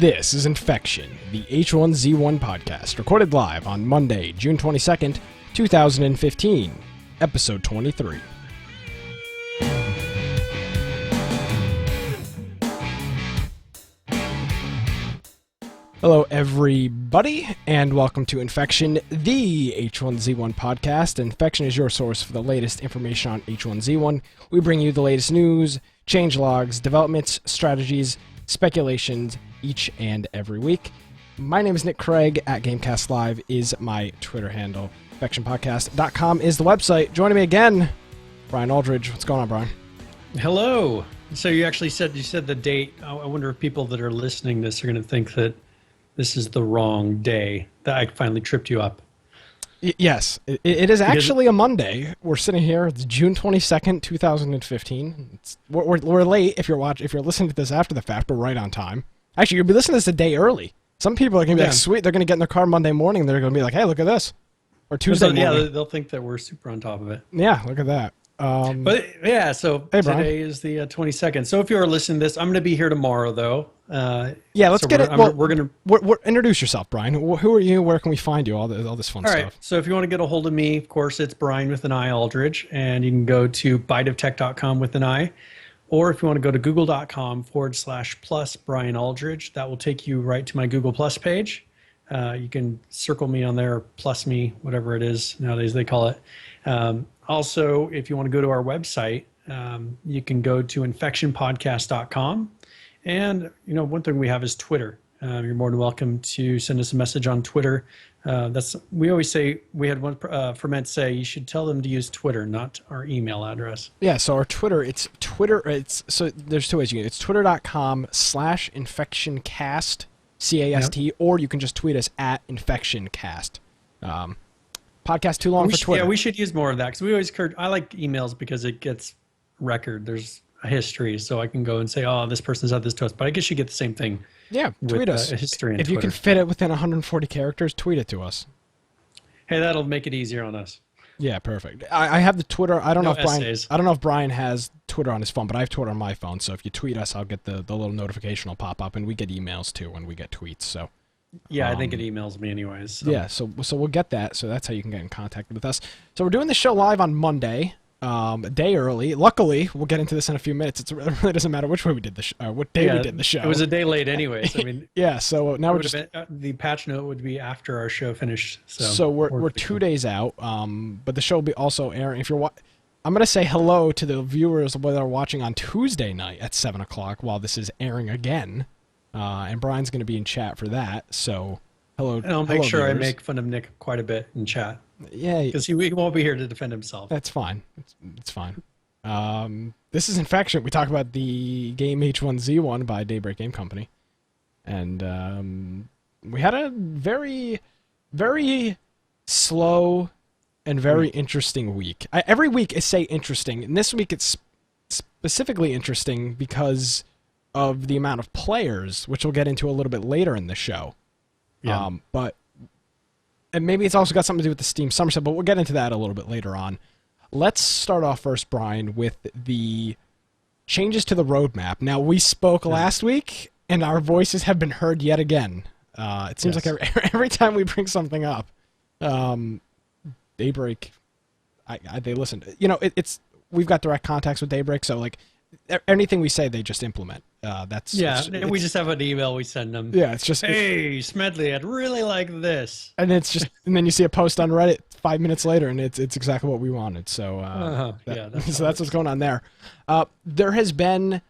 This is Infection, the H1Z1 podcast, recorded live on Monday, June 22nd, 2015, episode 23. Hello, everybody, and welcome to Infection, the H1Z1 podcast. Infection is your source for the latest information on H1Z1. We bring you the latest news, changelogs, developments, strategies, speculations each and every week. My name is Nick Craig. At Gamecast Live is my Twitter handle. InfectionPodcast.com is the website. Joining me again, Brian Aldridge. What's going on, Brian? Hello. So you actually said the date. I wonder if people that are listening to this are going to think that this is the wrong day, that I finally tripped you up. Yes, it is actually a Monday. We're sitting here. It's June 22nd, 2015. We're late if you're listening to this after the fact. We're right on time. Actually, you'll be listening to this a day early. Some people are going to be like, sweet, they're going to get in their car Monday morning. They're going to be like, hey, look at this. Or Tuesday morning. Yeah, they'll think that we're super on top of it. Yeah, look at that. Today is the 22nd. So if you are listening to this, I'm going to be here tomorrow, though. Let's get it. Introduce yourself, Brian. Who are you? Where can we find you? All this fun stuff. All right. So if you want to get a hold of me, of course, it's Brian with an I, Aldridge, and you can go to biteoftech.com with an I, or if you want to go to google.com/plus Brian Aldridge, that will take you right to my Google Plus page. You can circle me on there, plus me, whatever it is nowadays they call it. Also, if you want to go to our website, you can go to infectionpodcast.com. And, one thing we have is Twitter. You're more than welcome to send us a message on Twitter. We always say, we had one ferment say, you should tell them to use Twitter, not our email address. Yeah, so our Twitter, so there's two ways you can. It's twitter.com/infectioncast, C-A-S-T, or you can just tweet us at infectioncast. Podcast too long for Twitter. Yeah, we should use more of that because we always I like emails because it gets record. There's a history, so I can go and say, oh, this person said this to us. But I guess you get the same thing. Yeah, tweet us. A history if Twitter. You can fit it within 140 characters, tweet it to us. Hey, that'll make it easier on us. Yeah, perfect. I have the Twitter. I don't know if Brian has Twitter on his phone, but I have Twitter on my phone. So if you tweet us, I'll get the little notification will pop up, and we get emails too when we get tweets. So. Yeah, I think it emails me anyways. So. Yeah, so we'll get that. So that's how you can get in contact with us. So we're doing the show live on Monday, a day early. Luckily, we'll get into this in a few minutes. It really doesn't matter which way we did the what day we did the show. It was a day late anyways. I mean, yeah. So now the patch note would be after our show finished. So we're 2 days out. But the show will be also airing. If you're I'm gonna say hello to the viewers that are watching on Tuesday night at 7 o'clock while this is airing again. And Brian's going to be in chat for that, so hello. And I'll make sure I make fun of Nick quite a bit in chat. Yeah. Because he won't be here to defend himself. That's fine. It's fine. This is Infection. We talk about the game H1Z1 by Daybreak Game Company. And we had a very, very slow and very interesting week. Every week I say interesting, and this week it's specifically interesting because of the amount of players, which we'll get into a little bit later in the show. Yeah. And maybe it's also got something to do with the Steam Summer Sale, but we'll get into that a little bit later on. Let's start off first, Brian, with the changes to the roadmap. Now, we spoke last week, and our voices have been heard yet again. It seems like every time we bring something up, Daybreak, they listen. We've got direct contacts with Daybreak, so anything we say, they just implement. We just have an email we send them. Yeah, it's just, hey, Smedley, I'd really like this. And and then you see a post on Reddit 5 minutes later, and it's exactly what we wanted. So, that's what's going on there. There has been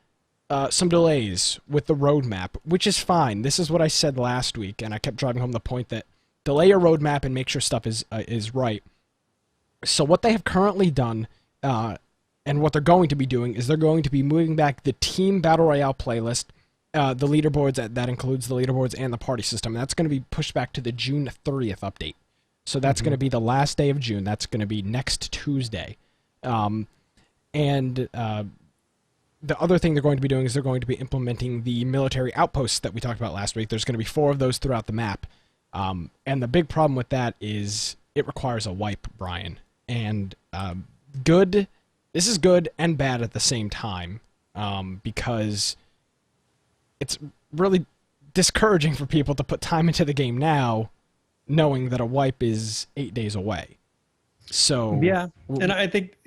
some delays with the roadmap, which is fine. This is what I said last week, and I kept driving home the point that delay your roadmap and make sure stuff is right. So what they have currently done, and what they're going to be doing is they're going to be moving back the Team Battle Royale playlist, the leaderboards, that includes the leaderboards and the party system. That's going to be pushed back to the June 30th update. So that's going to be the last day of June. That's going to be next Tuesday. And the other thing they're going to be doing is they're going to be implementing the military outposts that we talked about last week. There's going to be 4 of those throughout the map. And the big problem with that is it requires a wipe, Brian. And this is good and bad at the same time, because it's really discouraging for people to put time into the game now, knowing that a wipe is 8 days away. So yeah, and I think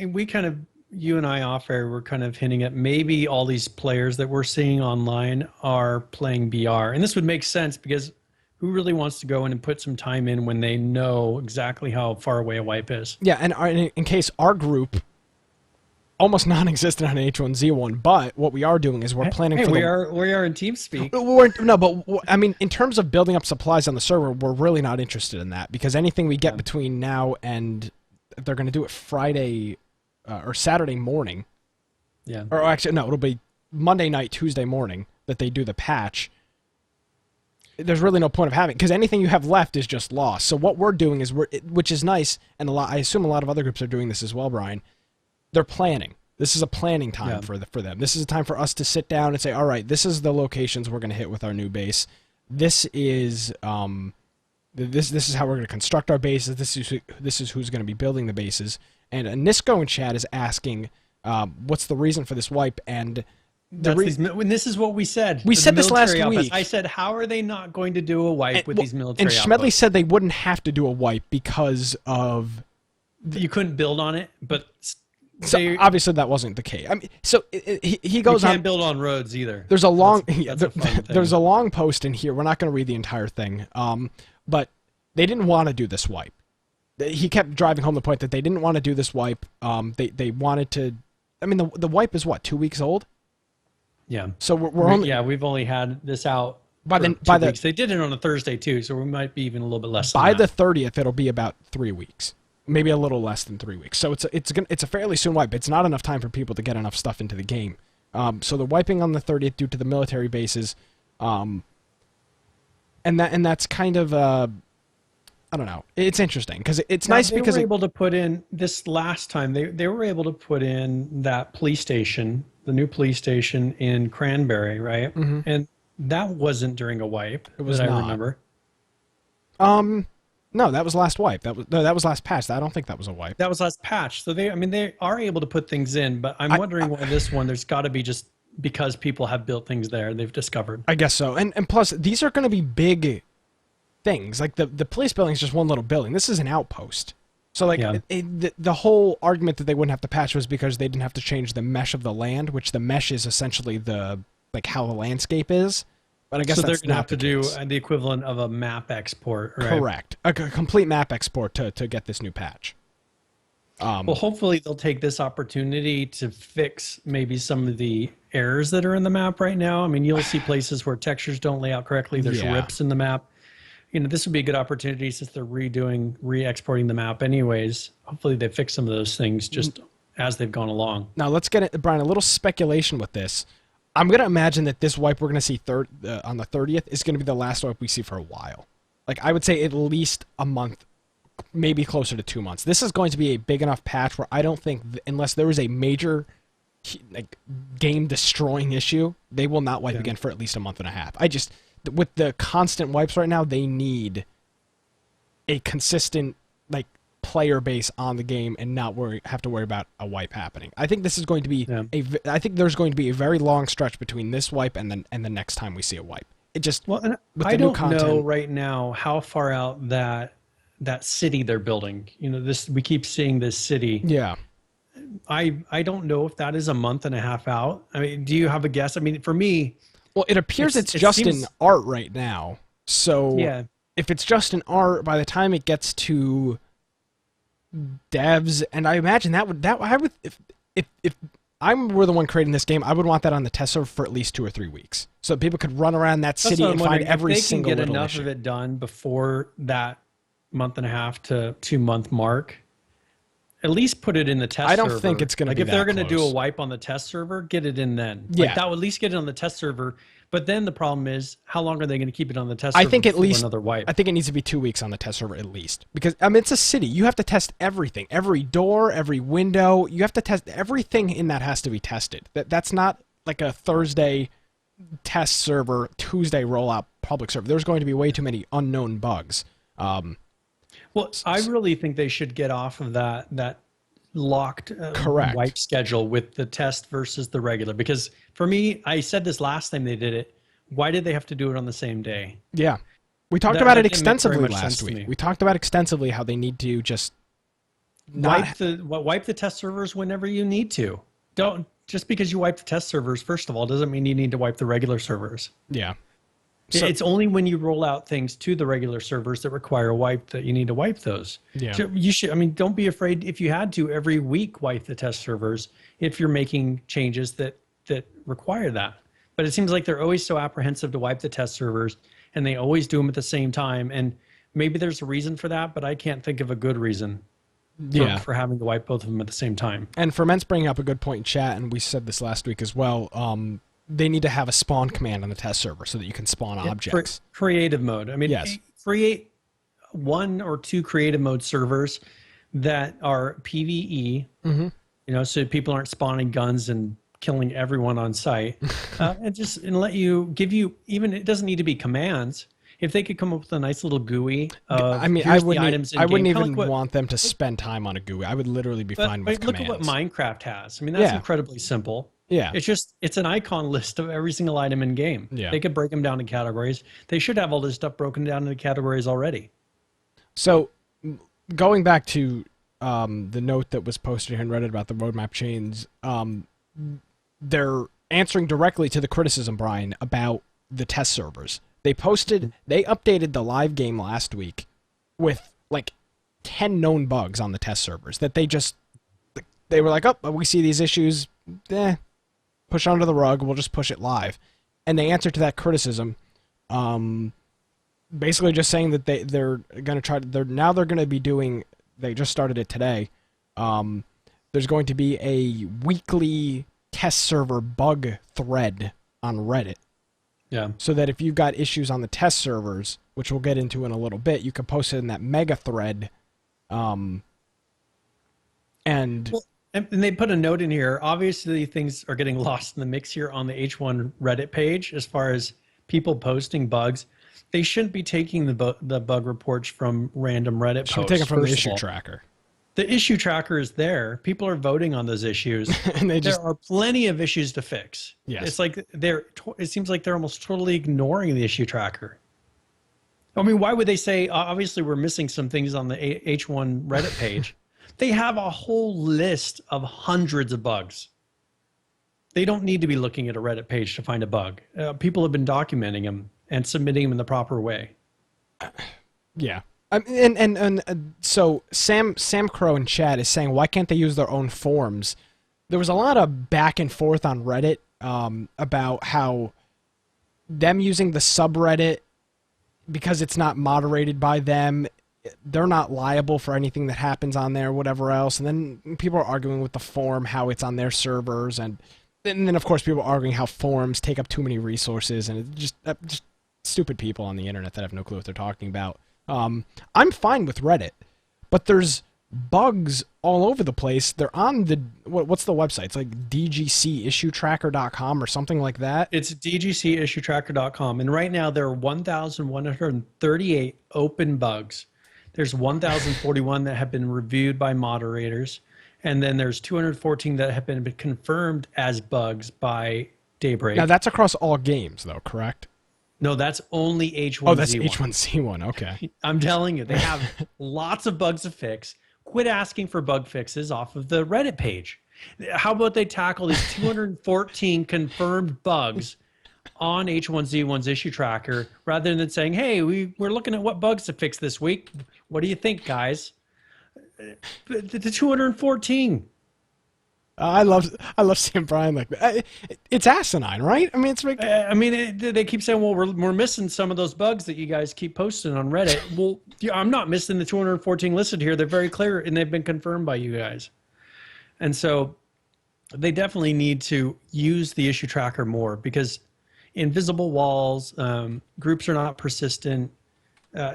you and I off air were kind of hinting at maybe all these players that we're seeing online are playing BR, and this would make sense because who really wants to go in and put some time in when they know exactly how far away a wipe is? Yeah, and in case our group almost non-existent on H1Z1, but what we are doing is we're planning for we are in TeamSpeak. But I mean, in terms of building up supplies on the server, we're really not interested in that, because anything we get between now and they're going to do it Friday or Saturday morning. Yeah. Or actually, no, it'll be Monday night, Tuesday morning that they do the patch. There's really no point of having, because anything you have left is just lost. So what we're doing is which is nice, and I assume a lot of other groups are doing this as well, Brian. They're planning. This is a planning time for them. This is a time for us to sit down and say, all right, this is the locations we're going to hit with our new base. This is this is how we're going to construct our bases. This is who's going to be building the bases. And Nisco in chat is asking, what's the reason for this wipe? And this is what we said. We said this last week. I said, how are they not going to do a wipe with these military outposts? And Schmedley said they wouldn't have to do a wipe because of... You couldn't build on it, but... So obviously that wasn't the case. I mean, so he goes on. You can't build on roads either. There's a long there's a long post in here. We're not going to read the entire thing. But they didn't want to do this wipe. He kept driving home the point that they didn't want to do this wipe. They wanted to. I mean, the wipe is what, 2 weeks old? Yeah. So we've only had this out by the weeks. They did it on a Thursday too, so we might be even a little bit less. By the 30th, it'll be about 3 weeks. Maybe a little less than 3 weeks. So it's a fairly soon wipe. It's not enough time for people to get enough stuff into the game. So they're wiping on the 30th due to the military bases, and that's kind of I don't know. It's interesting because it's nice because they were able to put in this last time. They were able to put in that police station, the new police station in Cranberry, right? Mm-hmm. And that wasn't during a wipe. It was that not. I remember. No, that was last wipe. That was last patch. I don't think that was a wipe. That was last patch. So they are able to put things in, but I'm wondering why this one, there's got to be just because people have built things there, they've discovered. I guess so. And plus, these are going to be big things. Like the police building is just one little building. This is an outpost. So the whole argument that they wouldn't have to patch was because they didn't have to change the mesh of the land, which the mesh is essentially how the landscape is. But I guess they're going to have to do the equivalent of a map export, right? Correct. A complete map export to get this new patch. Well, hopefully they'll take this opportunity to fix maybe some of the errors that are in the map right now. I mean, you'll see places where textures don't lay out correctly. There's rips in the map. This would be a good opportunity since they're re-exporting the map anyways. Hopefully they fix some of those things just as they've gone along. Now let's get it, Brian, a little speculation with this. I'm going to imagine that this wipe we're going to see on the 30th is going to be the last wipe we see for a while. Like, I would say at least a month, maybe closer to 2 months. This is going to be a big enough patch where I don't think, unless there is a major game-destroying issue, they will not wipe again for at least a month and a half. With the constant wipes right now, they need a consistent player base on the game and not have to worry about a wipe happening. I think this is going to be I think there's going to be a very long stretch between this wipe and the next time we see a wipe. It just I don't know right now how far out that city they're building. We keep seeing this city. Yeah. I don't know if that is a month and a half out. I mean, do you have a guess? I mean, for me, well, it appears it just seems in art right now. So if it's just in art, by the time it gets to devs, and I imagine I would if I were the one creating this game, I would want that on the test server for at least 2 or 3 weeks, so people could run around that city and find every single little issue. If they can get enough of it done before that month and a half to 2 month mark, at least put it in the test server. I don't think it's going to be if they're going to do a wipe on the test server, get it in then. That would at least get it on the test server. But then the problem is, how long are they going to keep it on the test server? I think at least another wipe. I think it needs to be 2 weeks on the test server at least, because it's a city. You have to test everything, every door, every window. You have to test everything in that has to be tested. That's not like a Thursday test server, Tuesday rollout public server. There's going to be way too many unknown bugs. Well, I really think they should get off of that locked wipe schedule with the test versus the regular. Because for me, I said this last time they did it, Why did they have to do it on the same day? Yeah. We talked about it extensively last week. We talked about extensively how they need to just wipe the test servers whenever you need to. Don't just because you wipe the test servers, first of all, doesn't mean you need to wipe the regular servers. Yeah. So, it's only when you roll out things to the regular servers that require a wipe that you need to wipe those. Yeah. So you should, I mean, don't be afraid if you had to every week wipe the test servers if you're making changes that require that. But it seems like they're always so apprehensive to wipe the test servers, and they always do them at the same time. And maybe there's a reason for that, but I can't think of a good reason for having to wipe both of them at the same time. And Ferment's bringing up a good point in chat, and we said this last week as well. They need to have a spawn command on the test server so that you can spawn objects. Creative mode. I mean, yes. Create 1 or 2 creative mode servers that are PvE, so people aren't spawning guns and killing everyone on site, and let you give you, even it doesn't need to be commands. If they could come up with a nice little GUI, I wouldn't even want them to spend time on a GUI. I would literally be fine with commands. Look at what Minecraft has. I mean, that's incredibly simple. Yeah. It's an icon list of every single item in game. Yeah. They could break them down in categories. They should have all this stuff broken down into categories already. So going back to the note that was posted here in Reddit about the roadmap chains, they're answering directly to the criticism, Brian, about the test servers. They updated the live game last week with like 10 known bugs on the test servers that they were like, oh, we see these issues, push under the rug, we'll just push it live. And they answered to that criticism, basically just saying that they're going to be doing, they just started it today, there's going to be a weekly test server bug thread on Reddit. Yeah. So that if you've got issues on the test servers, which we'll get into in a little bit, you can post it in that mega thread. And they put a note in here. Obviously, things are getting lost in the mix here on the H1 Reddit page as far as people posting bugs. They shouldn't be taking the bug reports from random Reddit posts. Should take it from the issue tracker. The issue tracker is there. People are voting on those issues. And there are plenty of issues to fix. Yes. It's like it seems like they're almost totally ignoring the issue tracker. I mean, why would they say, obviously we're missing some things on the H1 Reddit page. They have a whole list of hundreds of bugs. They don't need to be looking at a Reddit page to find a bug. People have been documenting them and submitting them in the proper way. Yeah. So Sam Crow in chat is saying, why can't they use their own forums? There was a lot of back and forth on Reddit about how them using the subreddit, because it's not moderated by them, they're not liable for anything that happens on there, whatever else. And then people are arguing with the forum, how it's on their servers. And then, of course, people are arguing how forums take up too many resources. And it's just stupid people on the internet that have no clue what they're talking about. I'm fine with Reddit, but there's bugs all over the place. They're on the, what's the website? It's like dgcissuetracker.com or something like that. It's dgcissuetracker.com. And right now there are 1,138 open bugs. There's 1,041 that have been reviewed by moderators. And then there's 214 that have been confirmed as bugs by Daybreak. Now that's across all games though, correct? No, that's only H1Z1. Oh, that's H1Z1. Okay. I'm telling you, they have lots of bugs to fix. Quit asking for bug fixes off of the Reddit page. How about they tackle these 214 confirmed bugs on H1Z1's issue tracker rather than saying, hey, we're looking at what bugs to fix this week. What do you think, guys? The 214. I love seeing Brian like that. It's asinine, right? I mean, it's like, they keep saying, well, we're missing some of those bugs that you guys keep posting on Reddit. Well, I'm not missing the 214 listed here. They're very clear and they've been confirmed by you guys. And so they definitely need to use the issue tracker more because invisible walls, groups are not persistent,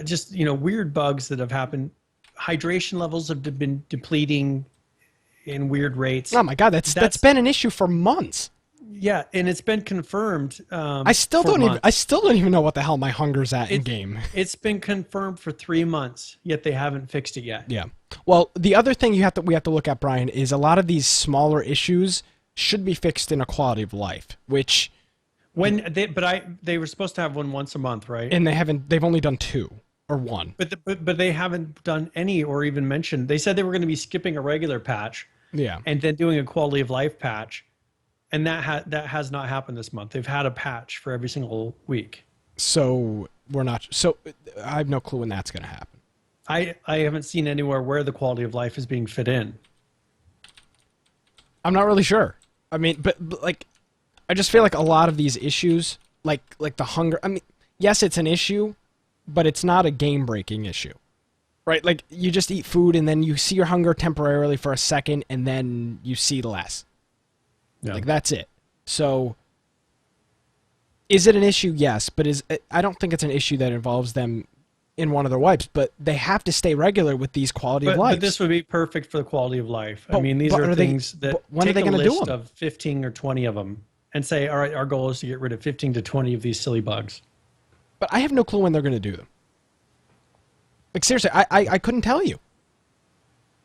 just, weird bugs that have happened. Hydration levels have been depleting in weird rates. Oh my God, that's been an issue for months. Yeah, and it's been confirmed. I still don't even know what the hell my hunger's at in game. It's been confirmed for 3 months, yet they haven't fixed it yet. Yeah. Well, the other thing we have to look at, Brian, is a lot of these smaller issues should be fixed in a quality of life, which They were supposed to have one once a month, right? And they've only done 2 or 1. But they haven't done any or even mentioned. They said they were going to be skipping a regular patch. Yeah. And then doing a quality of life patch. And that has not happened this month. They've had a patch for every single week. So I have no clue when that's going to happen. I haven't seen anywhere where the quality of life is being fit in. I'm not really sure. I mean, but like, I just feel like a lot of these issues, like the hunger. I mean, yes, it's an issue, but it's not a game-breaking issue, right? Like, you just eat food and then you see your hunger temporarily for a second, and then you see less. Yeah. Like, that's it. So, is it an issue? Yes, but I don't think it's an issue that involves them in one of their wipes, but they have to stay regular with these quality of life. But this would be perfect for the quality of life. I mean, these are things that when are they going to do them? Of 15 or 20 of them and say, all right, our goal is to get rid of 15 to 20 of these silly bugs. But I have no clue when they're going to do them. Like, seriously, I couldn't tell you.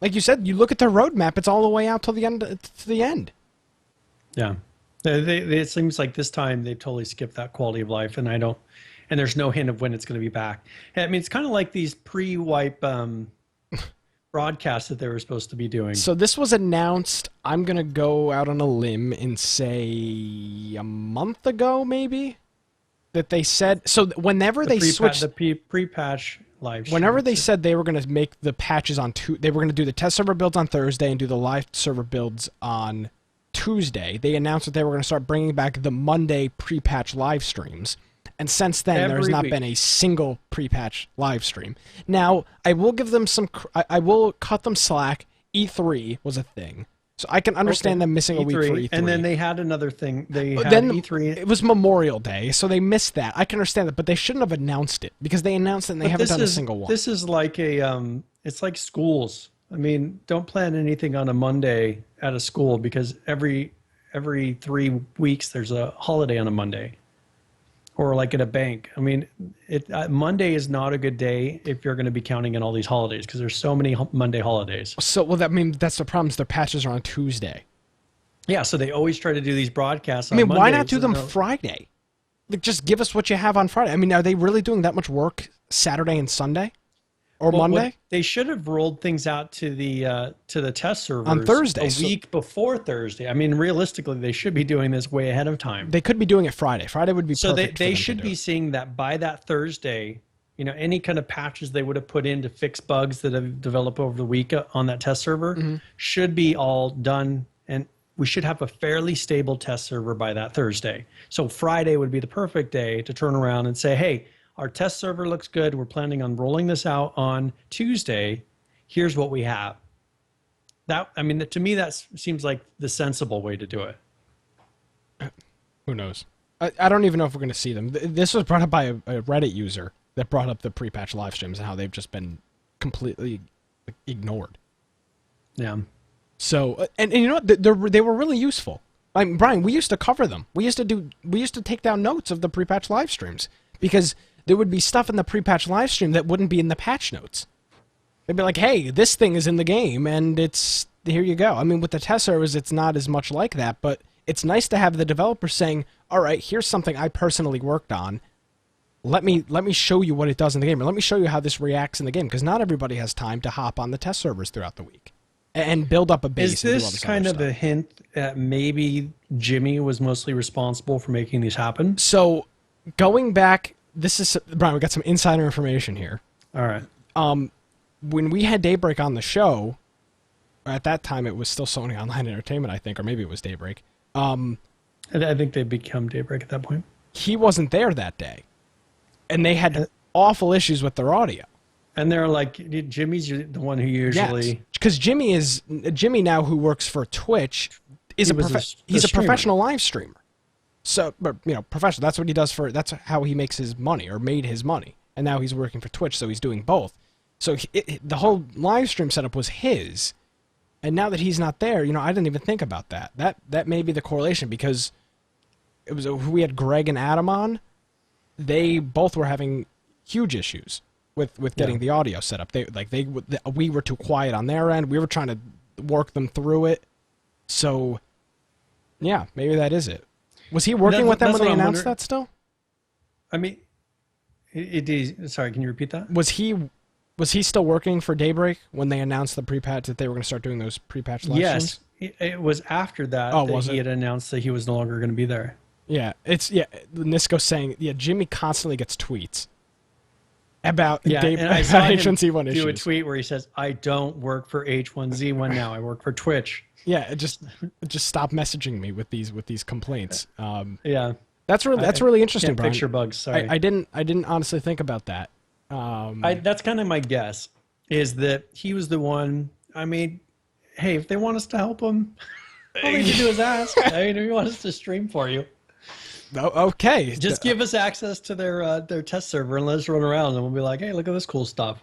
Like you said, you look at their roadmap, it's all the way out till the end. Yeah. It seems like this time they've totally skipped that quality of life, and there's no hint of when it's going to be back. I mean, it's kind of like these pre-wipe broadcasts that they were supposed to be doing. So this was announced, I'm going to go out on a limb and say a month ago, maybe, that they said, so whenever they switched the pre-patch live stream, whenever they said they were going to make the patches on they were going to do the test server builds on Thursday and do the live server builds on Tuesday, they announced that they were going to start bringing back the Monday pre-patch live streams. And since then, there's not been a single pre-patch live stream. Now, I will give them I will cut them slack. E3 was a thing. So I can understand them missing a week for E3. And then they had another thing. They had E3. It was Memorial Day, so they missed that. I can understand that, but they shouldn't have announced it because they announced it and they haven't done a single one. This is like it's like schools. I mean, don't plan anything on a Monday at a school because every 3 weeks there's a holiday on a Monday. Or like at a bank. I mean, Monday is not a good day if you're going to be counting in all these holidays because there's so many Monday holidays. So, well, that's the problem. Is their patches are on Tuesday. Yeah, so they always try to do these broadcasts on Monday. Why not do them Friday? Like, just give us what you have on Friday. I mean, are they really doing that much work Saturday and Sunday? Or Monday? They should have rolled things out to the test servers on Thursday, a week before Thursday. I mean, realistically, they should be doing this way ahead of time. They could be doing it Friday. Friday would be perfect. So they should be seeing that by that Thursday, any kind of patches they would have put in to fix bugs that have developed over the week on that test server should be all done, and we should have a fairly stable test server by that Thursday. So Friday would be the perfect day to turn around and say, hey, our test server looks good. We're planning on rolling this out on Tuesday. Here's what we have. To me, that seems like the sensible way to do it. Who knows? I don't even know if we're going to see them. This was brought up by a Reddit user that brought up the pre-patch live streams and how they've just been completely ignored. Yeah. So, and you know what? They were really useful. I mean, Brian, we used to cover them. We used to take down notes of the pre-patch live streams because there would be stuff in the pre-patch live stream that wouldn't be in the patch notes. They'd be like, hey, this thing is in the game, and here you go. I mean, with the test servers, it's not as much like that, but it's nice to have the developer saying, all right, here's something I personally worked on. Let me show you what it does in the game, or let me show you how this reacts in the game, because not everybody has time to hop on the test servers throughout the week and build up a base. Is this kind of a hint that maybe Jimmy was mostly responsible for making these happen? So, going back... Brian, we got some insider information here. All right. When we had Daybreak on the show, at that time it was still Sony Online Entertainment, I think, or maybe it was Daybreak. I think they'd become Daybreak at that point. He wasn't there that day. And they had awful issues with their audio. And they're like, Jimmy's the one who usually... Because Jimmy now, who works for Twitch, he's a professional live streamer. So, but professional. That's what he does that's how he makes his money or made his money. And now he's working for Twitch, so he's doing both. So the whole live stream setup was his. And now that he's not there, I didn't even think about that. That may be the correlation because we had Greg and Adam on. They both were having huge issues with getting the audio set up. We were too quiet on their end. We were trying to work them through it. So, yeah, maybe that is it. Was he working with them when they announced that still? I mean, it is. Sorry, can you repeat that? Was he still working for Daybreak when they announced the pre-patch that they were going to start doing those pre-patch live streams? Yes, it was after that that he had announced that he was no longer going to be there. Yeah, Nisco's saying, Jimmy constantly gets tweets about H1Z1 issues. Do a tweet where he says, "I don't work for H1Z1 now. I work for Twitch." Yeah, just stop messaging me with these complaints. Yeah. That's really interesting, Brian. Picture bugs. Sorry, I didn't honestly think about that. That's kind of my guess, is that he was the one. I mean, hey, if they want us to help them, all they need to do is ask. I mean, if you want us to stream for you, okay, just give us access to their test server and let us run around, and we'll be like, hey, look at this cool stuff.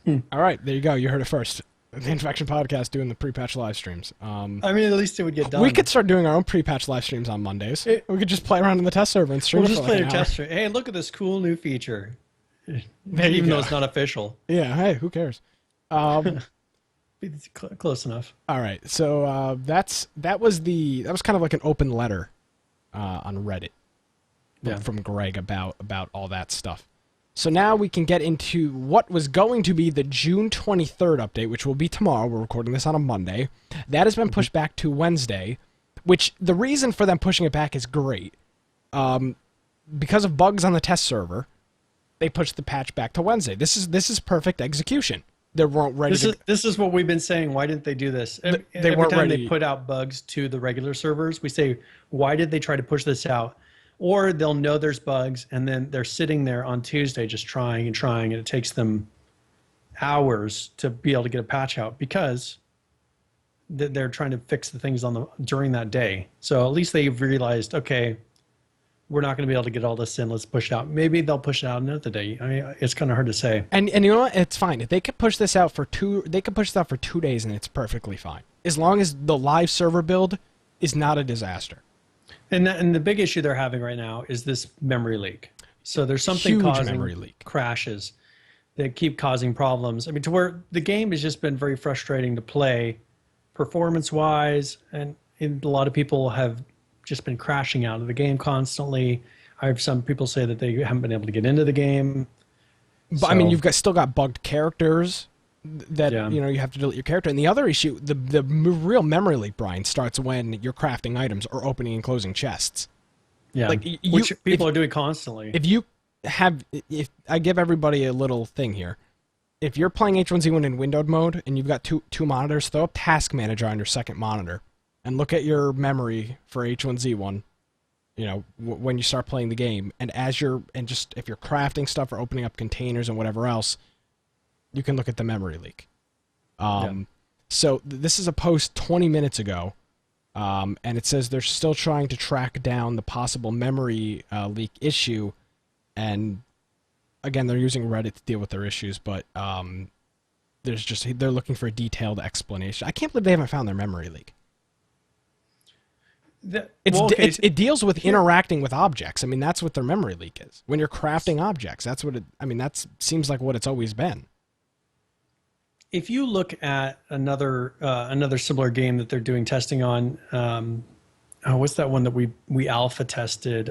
All right, there you go. You heard it first. The Infection Podcast doing the pre-patch live streams. I mean, at least it would get done. We could start doing our own pre-patch live streams on Mondays. We could just play around in the test server and stream. We'll just play their test stream. Hey, look at this cool new feature. Even though it's not official. Yeah. Hey, who cares? It's close enough. All right. So that was kind of like an open letter on Reddit from Greg about all that stuff. So now we can get into what was going to be the June 23rd update, which will be tomorrow. We're recording this on a Monday. That has been pushed back to Wednesday, which the reason for them pushing it back is great. Because of bugs on the test server, they pushed the patch back to Wednesday. This is perfect execution. They weren't ready. This is what we've been saying. Why didn't they do this? Every time they put out bugs to the regular servers, we say, why did they try to push this out? Or they'll know there's bugs, and then they're sitting there on Tuesday just trying, and it takes them hours to be able to get a patch out because they're trying to fix the things during that day. So at least they've realized, okay, we're not going to be able to get all this in. Let's push it out. Maybe they'll push it out another day. I mean, it's kind of hard to say. And you know what? It's fine. If they could push this out for 2 days, and it's perfectly fine. As long as the live server build is not a disaster. And the big issue they're having right now is this memory leak. So there's something causing memory leak. Crashes that keep causing problems. I mean, to where the game has just been very frustrating to play performance-wise, and a lot of people have just been crashing out of the game constantly. I have some people say that they haven't been able to get into the game. But I mean, you've still got bugged characters that you have to delete your character. And the other issue, the real memory leak, Brian, starts when you're crafting items or opening and closing chests. Yeah, which people are doing constantly. If I give everybody a little thing here, if you're playing H1Z1 in windowed mode and you've got two monitors, throw up Task Manager on your second monitor and look at your memory for H1Z1. You know, when you start playing the game, and if you're crafting stuff or opening up containers and whatever else, you can look at the memory leak. So this is a post 20 minutes ago, and it says they're still trying to track down the possible memory leak issue, and again, they're using Reddit to deal with their issues, but they're looking for a detailed explanation. I can't believe they haven't found their memory leak. It deals with interacting with objects. I mean, that's what their memory leak is. When you're crafting objects, that's what that seems like what it's always been. If you look at another similar game that they're doing testing on, what's that one that we alpha tested?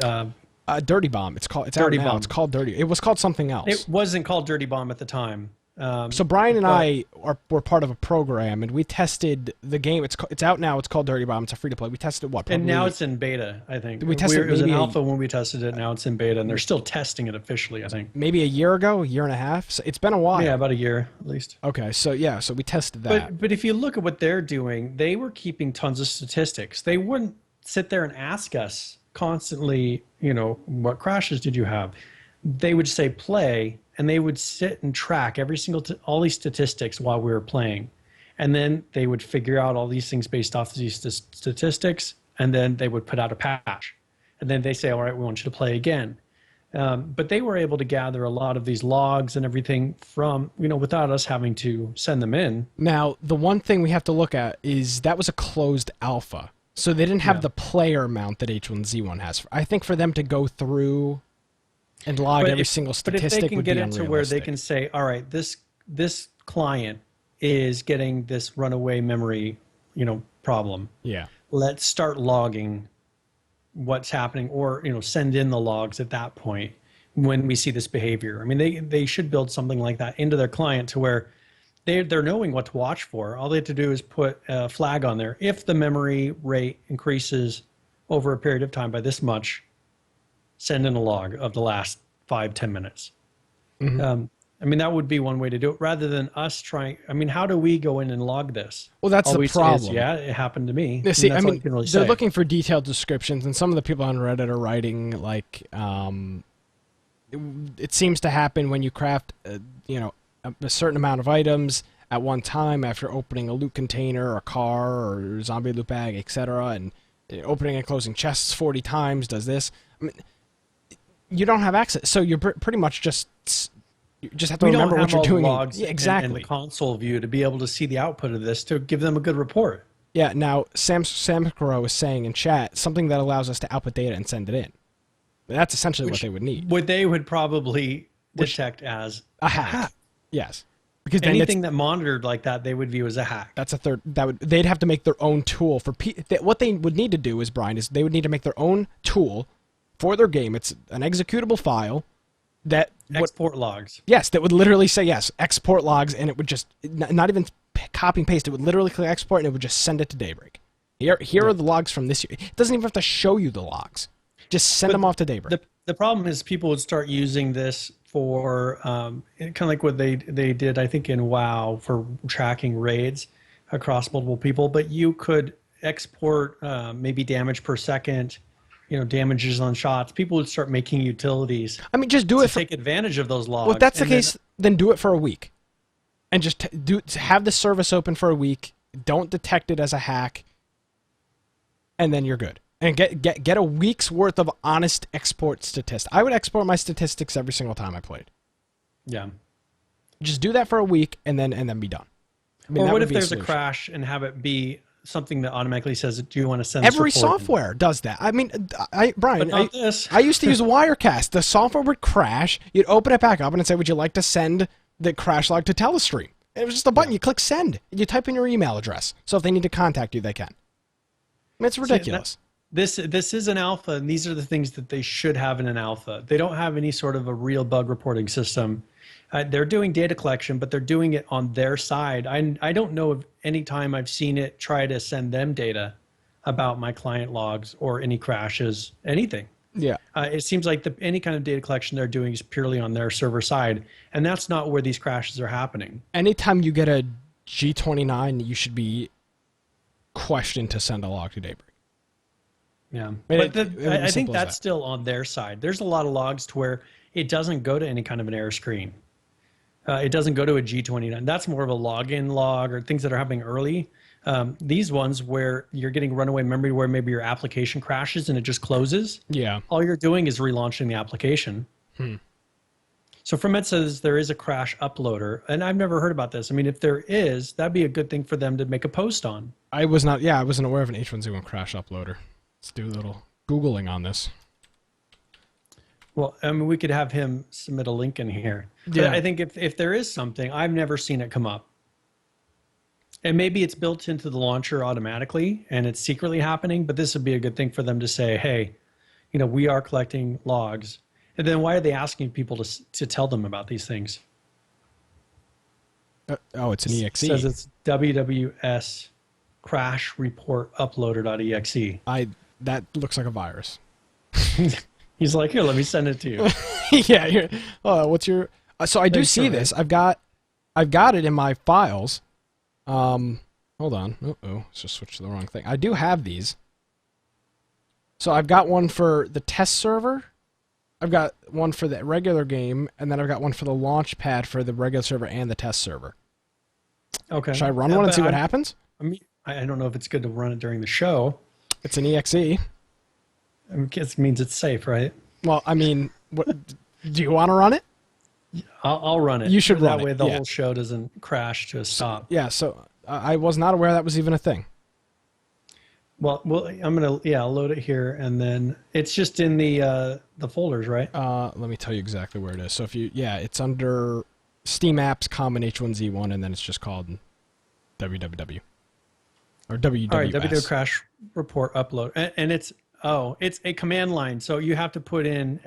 Dirty Bomb. It's out now. It's called Dirty. It was called something else. It wasn't called Dirty Bomb at the time. So Brian and I were part of a program, and we tested the game. It's out now. It's called Dirty Bomb. It's a free to play. We tested what? And now it's in beta, I think. It was an alpha when we tested it. Now it's in beta, and they're still testing it officially, I think. Maybe a year ago, a year and a half. So it's been a while. Yeah, about a year at least. Okay, so we tested that. But if you look at what they're doing, they were keeping tons of statistics. They wouldn't sit there and ask us constantly, what crashes did you have? They would say play, and they would sit and track all these statistics while we were playing. And then they would figure out all these things based off these statistics, and then they would put out a patch. And then they say, all right, we want you to play again. But they were able to gather a lot of these logs and everything from, without us having to send them in. Now, the one thing we have to look at is that was a closed alpha. So they didn't have the player amount that H1Z1 has. I think for them to go through and log every single statistic would be unrealistic. But if they can get it to where they can say, all right, this client is getting this runaway memory, problem. Yeah. Let's start logging, what's happening, or send in the logs at that point when we see this behavior. I mean, they should build something like that into their client to where they're knowing what to watch for. All they have to do is put a flag on there. If the memory rate increases over a period of time by this much, send in a log of the last 5-10 minutes. Mm-hmm. I mean, that would be one way to do it rather than us trying. I mean, how do we go in and log this? Well, that's the problem. Is, yeah, it happened to me. Yeah, see, they're looking for detailed descriptions, and some of the people on Reddit are writing like, it seems to happen when you craft, a certain amount of items at one time after opening a loot container, or car, or zombie loot bag, etc., and opening and closing chests 40 times does this. I mean, you don't have access, so you're pretty much just have to remember what you're doing. Yeah, exactly. And the console view to be able to see the output of this to give them a good report. Yeah. Now, Sam Samkaro is saying in chat something that allows us to output data and send it in. That's essentially what they would need. What they would probably detect as a hack. Yes. Because anything that monitored like that, they would view as a hack. That's a third. They'd have to make their own tool for what they would need to do is, Brian, is they would need to make their own tool for their game. It's an executable file that export logs. Yes, that would literally say yes, export logs, and it would just not even copy and paste. It would literally click export, and it would just send it to Daybreak. Here are the logs from this year. It doesn't even have to show you the logs. Just send them off to Daybreak. The problem is people would start using this for kind of like what they did, I think, in WoW for tracking raids across multiple people. But you could export maybe damage per second, damages on shots. People would start making utilities. I mean, just do it to take advantage of those logs. Well, if that's the case, then do it for a week, and just have the service open for a week. Don't detect it as a hack, and then you're good. And get a week's worth of honest export statistics. I would export my statistics every single time I played. Yeah. Just do that for a week and then be done. I mean, or what if there's a crash and have it be something that automatically says, "Do you want to send?" Every software does that. I mean, Brian, but not this. I used to use Wirecast. The software would crash. You'd open it back up and it'd say, "Would you like to send the crash log to Telestream?" And it was just a button. You click send. You type in your email address. So if they need to contact you, they can. I mean, it's ridiculous. This is an alpha, and these are the things that they should have in an alpha. They don't have any sort of a real bug reporting system. They're doing data collection, but they're doing it on their side. I don't know of any time I've seen it try to send them data about my client logs or any crashes, anything. Yeah. It seems like any kind of data collection they're doing is purely on their server side, and that's not where these crashes are happening. Anytime you get a G29, you should be questioned to send a log to Daybreak. Yeah, but I think that's still on their side. There's a lot of logs to where it doesn't go to any kind of an error screen. It doesn't go to a G29. That's more of a login log or things that are happening early. These ones where you're getting runaway memory where maybe your application crashes and it just closes. Yeah. All you're doing is relaunching the application. So Ferment says there is a crash uploader, and I've never heard about this. I mean, if there is, that'd be a good thing for them to make a post on. I wasn't aware of an H1Z1 crash uploader. Let's do a little Googling on this. Well, I mean, we could have him submit a link in here. Yeah. But I think if there is something, I've never seen it come up. And maybe it's built into the launcher automatically and it's secretly happening, but this would be a good thing for them to say, hey, we are collecting logs. And then why are they asking people to tell them about these things? It's an exe. It says it's WWS crash report uploader.exe. That looks like a virus. He's like, here, let me send it to you. Yeah. Here. What's your? So I do see this. I've got it in my files. Hold on. Let's just switch to the wrong thing. I do have these. So I've got one for the test server. I've got one for the regular game, and then I've got one for the launch pad for the regular server and the test server. Okay. Should I run one and see what happens? I mean, I don't know if it's good to run it during the show. It's an exe. I mean, it means it's safe, right? Well, I mean, do you want to run it? I'll run it. You should run it. That way the whole show doesn't crash to a stop. Yeah, so I was not aware that was even a thing. Well, I'm going to, I'll load it here, and then it's just in the folders, right? Let me tell you exactly where it is. So it's under Steam Apps, Common H1Z1, and then it's just called www. Or WWS. All right, WW Crash Report Upload. And it's Oh, it's a command line. So you have to put in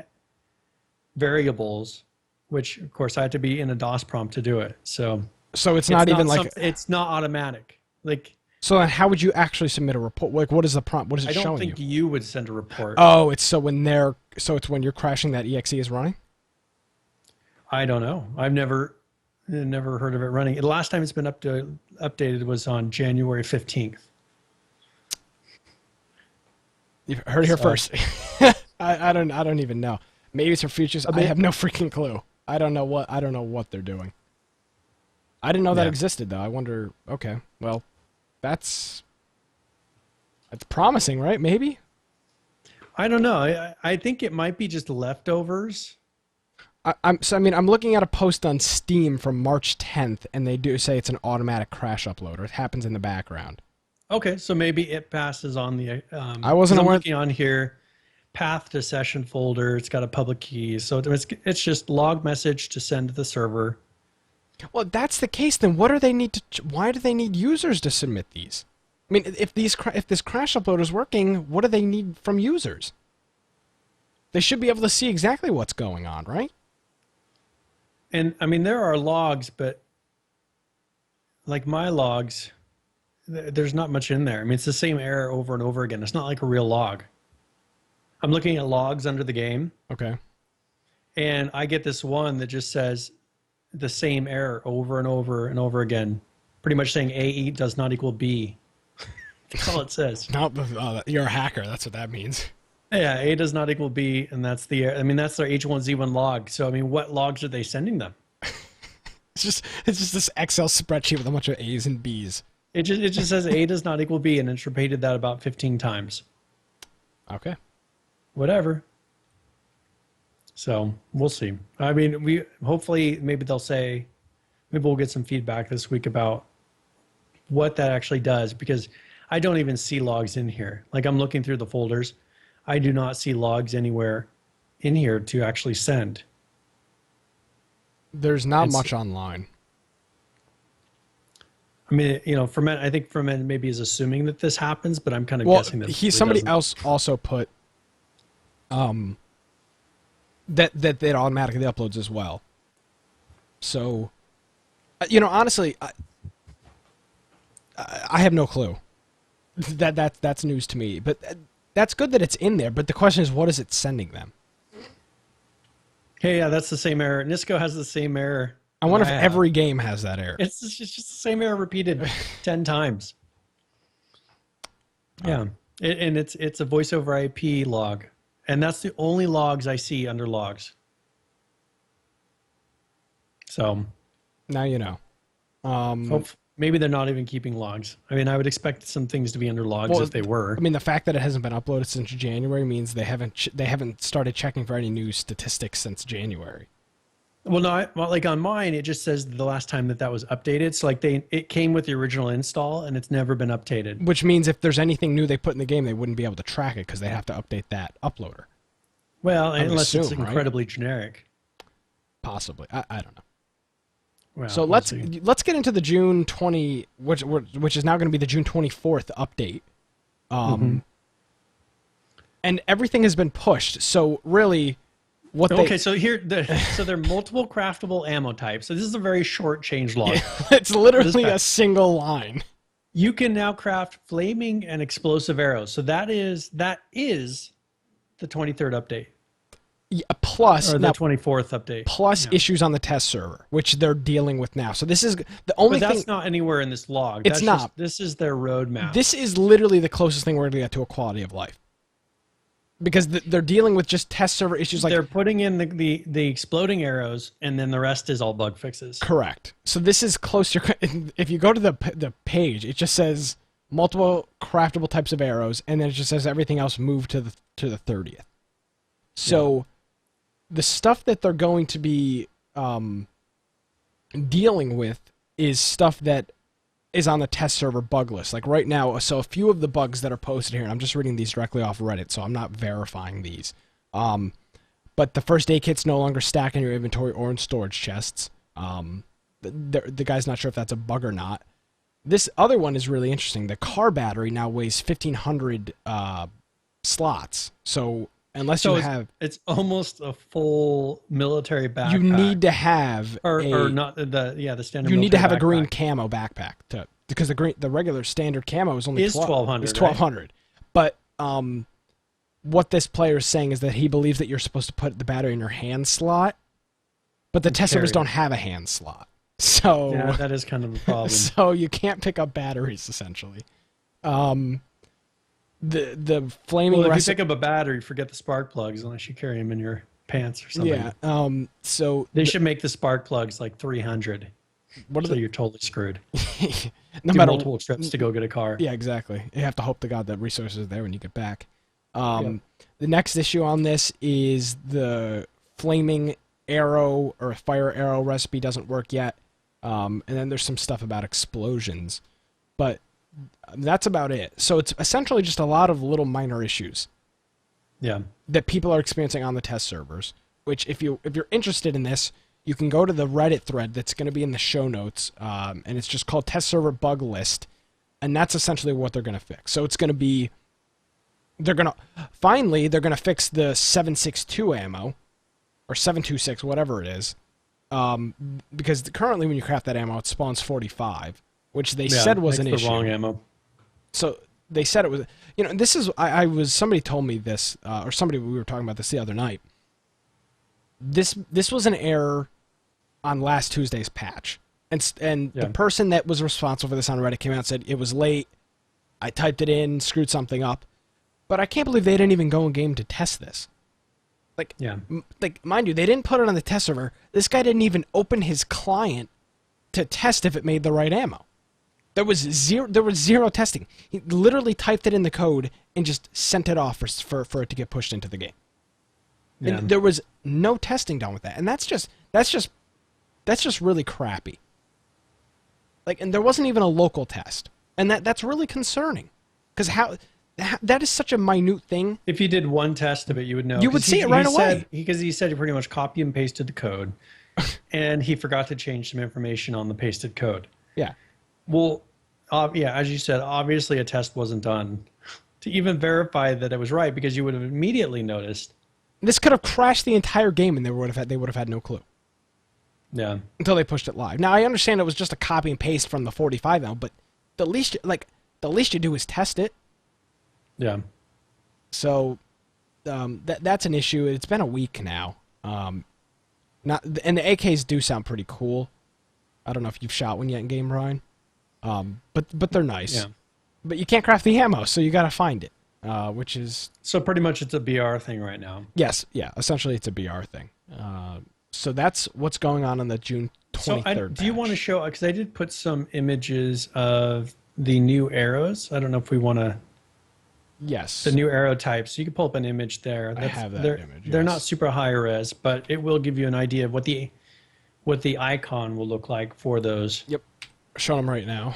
variables, which of course I have to be in a DOS prompt to do it. So it's not even like it's not automatic. Like, so then how would you actually submit a report? Like, what is the prompt? What is it showing you? I don't think you would send a report. Oh, it's it's when you're crashing that exe is running? I don't know. I've never heard of it running. The last time it's been updated was on January 15th. You've heard it here first. I don't even know. Maybe it's for futures. I have no freaking clue. I don't know what they're doing. I didn't know that existed though. I wonder. Okay, well, that's promising, right? Maybe. I don't know. I think it might be just leftovers. I'm looking at a post on Steam from March 10th, and they do say it's an automatic crash upload, or it happens in the background. Okay, so maybe it passes on the. I wasn't aware. I'm looking on here, path to session folder. It's got a public key, so it's just log message to send to the server. Well, that's the case. Then what do they need to? Why do they need users to submit these? I mean, if this crash upload is working, what do they need from users? They should be able to see exactly what's going on, right? And I mean, there are logs, but like my logs, there's not much in there. I mean, it's the same error over and over again. It's not like a real log. I'm looking at logs under the game. Okay. And I get this one that just says the same error over and over and over again, pretty much saying A does not equal B. That's all it says. You're a hacker. That's what that means. Yeah, A does not equal B, and that's their H1Z1 log. So, I mean, what logs are they sending them? It's just this Excel spreadsheet with a bunch of A's and B's. It just says A does not equal B, and it's repeated that about 15 times. Okay. Whatever. So, we'll see. I mean, hopefully, maybe we'll get some feedback this week about what that actually does, because I don't even see logs in here. Like, I'm looking through the folders. I do not see logs anywhere in here to actually send. There's not much online. I mean, I think Ferment maybe is assuming that this happens, but I'm kind of guessing that somebody else also put that it automatically uploads as well. So, honestly, I have no clue. That's news to me, but. That's good that it's in there, but the question is, what is it sending them? Hey, yeah, that's the same error. Nisco has the same error. I wonder if every game has that error. It's just the same error repeated 10 times. Yeah, and it's a voice over IP log, and that's the only logs I see under logs. So now you know. Maybe they're not even keeping logs. I mean, I would expect some things to be under logs if they were. I mean, the fact that it hasn't been uploaded since January means they haven't started checking for any new statistics since January. Well, no, like on mine, it just says the last time that was updated. So like it came with the original install, and it's never been updated. Which means if there's anything new they put in the game, they wouldn't be able to track it because they'd have to update that uploader. Well, unless it's incredibly generic. Possibly, I don't know. Well, so let's get into the June 20, which is now going to be the June 24th update, and everything has been pushed. So really, so there are multiple craftable ammo types. So this is a very short change log. Yeah, it's literally a single line. You can now craft flaming and explosive arrows. So that is the 23rd update. Yeah, plus the 24th update. Plus issues on the test server, which they're dealing with now. So this is the only thing. But that's not anywhere in this log. It's not. This is their roadmap. This is literally the closest thing we're going to get to a quality of life. Because they're dealing with just test server issues. Like they're putting in the exploding arrows, and then the rest is all bug fixes. Correct. So this is closer. If you go to the page, it just says multiple craftable types of arrows, and then it just says everything else moved to the 30th. So. Yeah. The stuff that they're going to be dealing with is stuff that is on the test server bug list. Like right now, so a few of the bugs that are posted here, and I'm just reading these directly off Reddit, so I'm not verifying these. But the first aid kit's no longer stacked in your inventory or in storage chests. The guy's not sure if that's a bug or not. This other one is really interesting. The car battery now weighs 1,500 slots. So unless you have, it's almost a full military backpack. you need to have or not the standard. You need to have backpack. a green camo backpack because the regular standard camo is only 1200. It's 1200. Right? But what this player is saying is that he believes that you're supposed to put the battery in your hand slot, but the test servers don't have a hand slot. So yeah, that is kind of a problem. So you can't pick up batteries essentially. The flaming. Well, if you pick up a battery, forget the spark plugs unless you carry them in your pants or something. Yeah. So they should make the spark plugs like 300. You're totally screwed. No matter multiple trips to go get a car. Yeah, exactly. You have to hope to God that resources are there when you get back. The next issue on this is the flaming arrow or fire arrow recipe doesn't work yet. And then there's some stuff about explosions. But that's about it. So it's essentially just a lot of little minor issues. Yeah. That people are experiencing on the test servers. Which, if you're interested in this, you can go to the Reddit thread that's going to be in the show notes, and it's just called Test Server Bug List, and that's essentially what they're going to fix. So it's going to be, finally, they're going to fix the 7.62 ammo, or 7.26, whatever it is, because currently when you craft that ammo, it spawns 45, which they said was an issue. The wrong ammo. So they said it was, this is, somebody told me this, or we were talking about this the other night. This was an error on last Tuesday's patch. And the person that was responsible for this on Reddit came out and said, it was late, I typed it in, screwed something up. But I can't believe they didn't even go in game to test this. Mind you, they didn't put it on the test server. This guy didn't even open his client to test if it made the right ammo. There was zero testing. He literally typed it in the code and just sent it off for it to get pushed into the game. Yeah. And there was no testing done with that, and that's just really crappy. And there wasn't even a local test, and that's really concerning, because that is such a minute thing. If you did one test of it, you would know. You would see it right away. Because he said he pretty much copy and pasted the code, and he forgot to change some information on the pasted code. Yeah. Well, as you said, obviously a test wasn't done to even verify that it was right, because you would have immediately noticed. This could have crashed the entire game, and they would have had no clue. Yeah. Until they pushed it live. Now I understand it was just a copy and paste from the 45 ammo, but the least you do is test it. Yeah. So that's an issue. It's been a week now. And the AKs do sound pretty cool. I don't know if you've shot one yet in game, Ryan. But they're nice. Yeah. But you can't craft the ammo, so you got to find it. Which is... So pretty much it's a BR thing right now. Yes, yeah. Essentially it's a BR thing. So that's what's going on the June 23rd do you want to show... Because I did put some images of the new arrows. I don't know if we want to... Yes. The new arrow types. So you can pull up an image there. I have that image, They're not super high res, but it will give you an idea of what the icon will look like for those. Yep. Show them right now.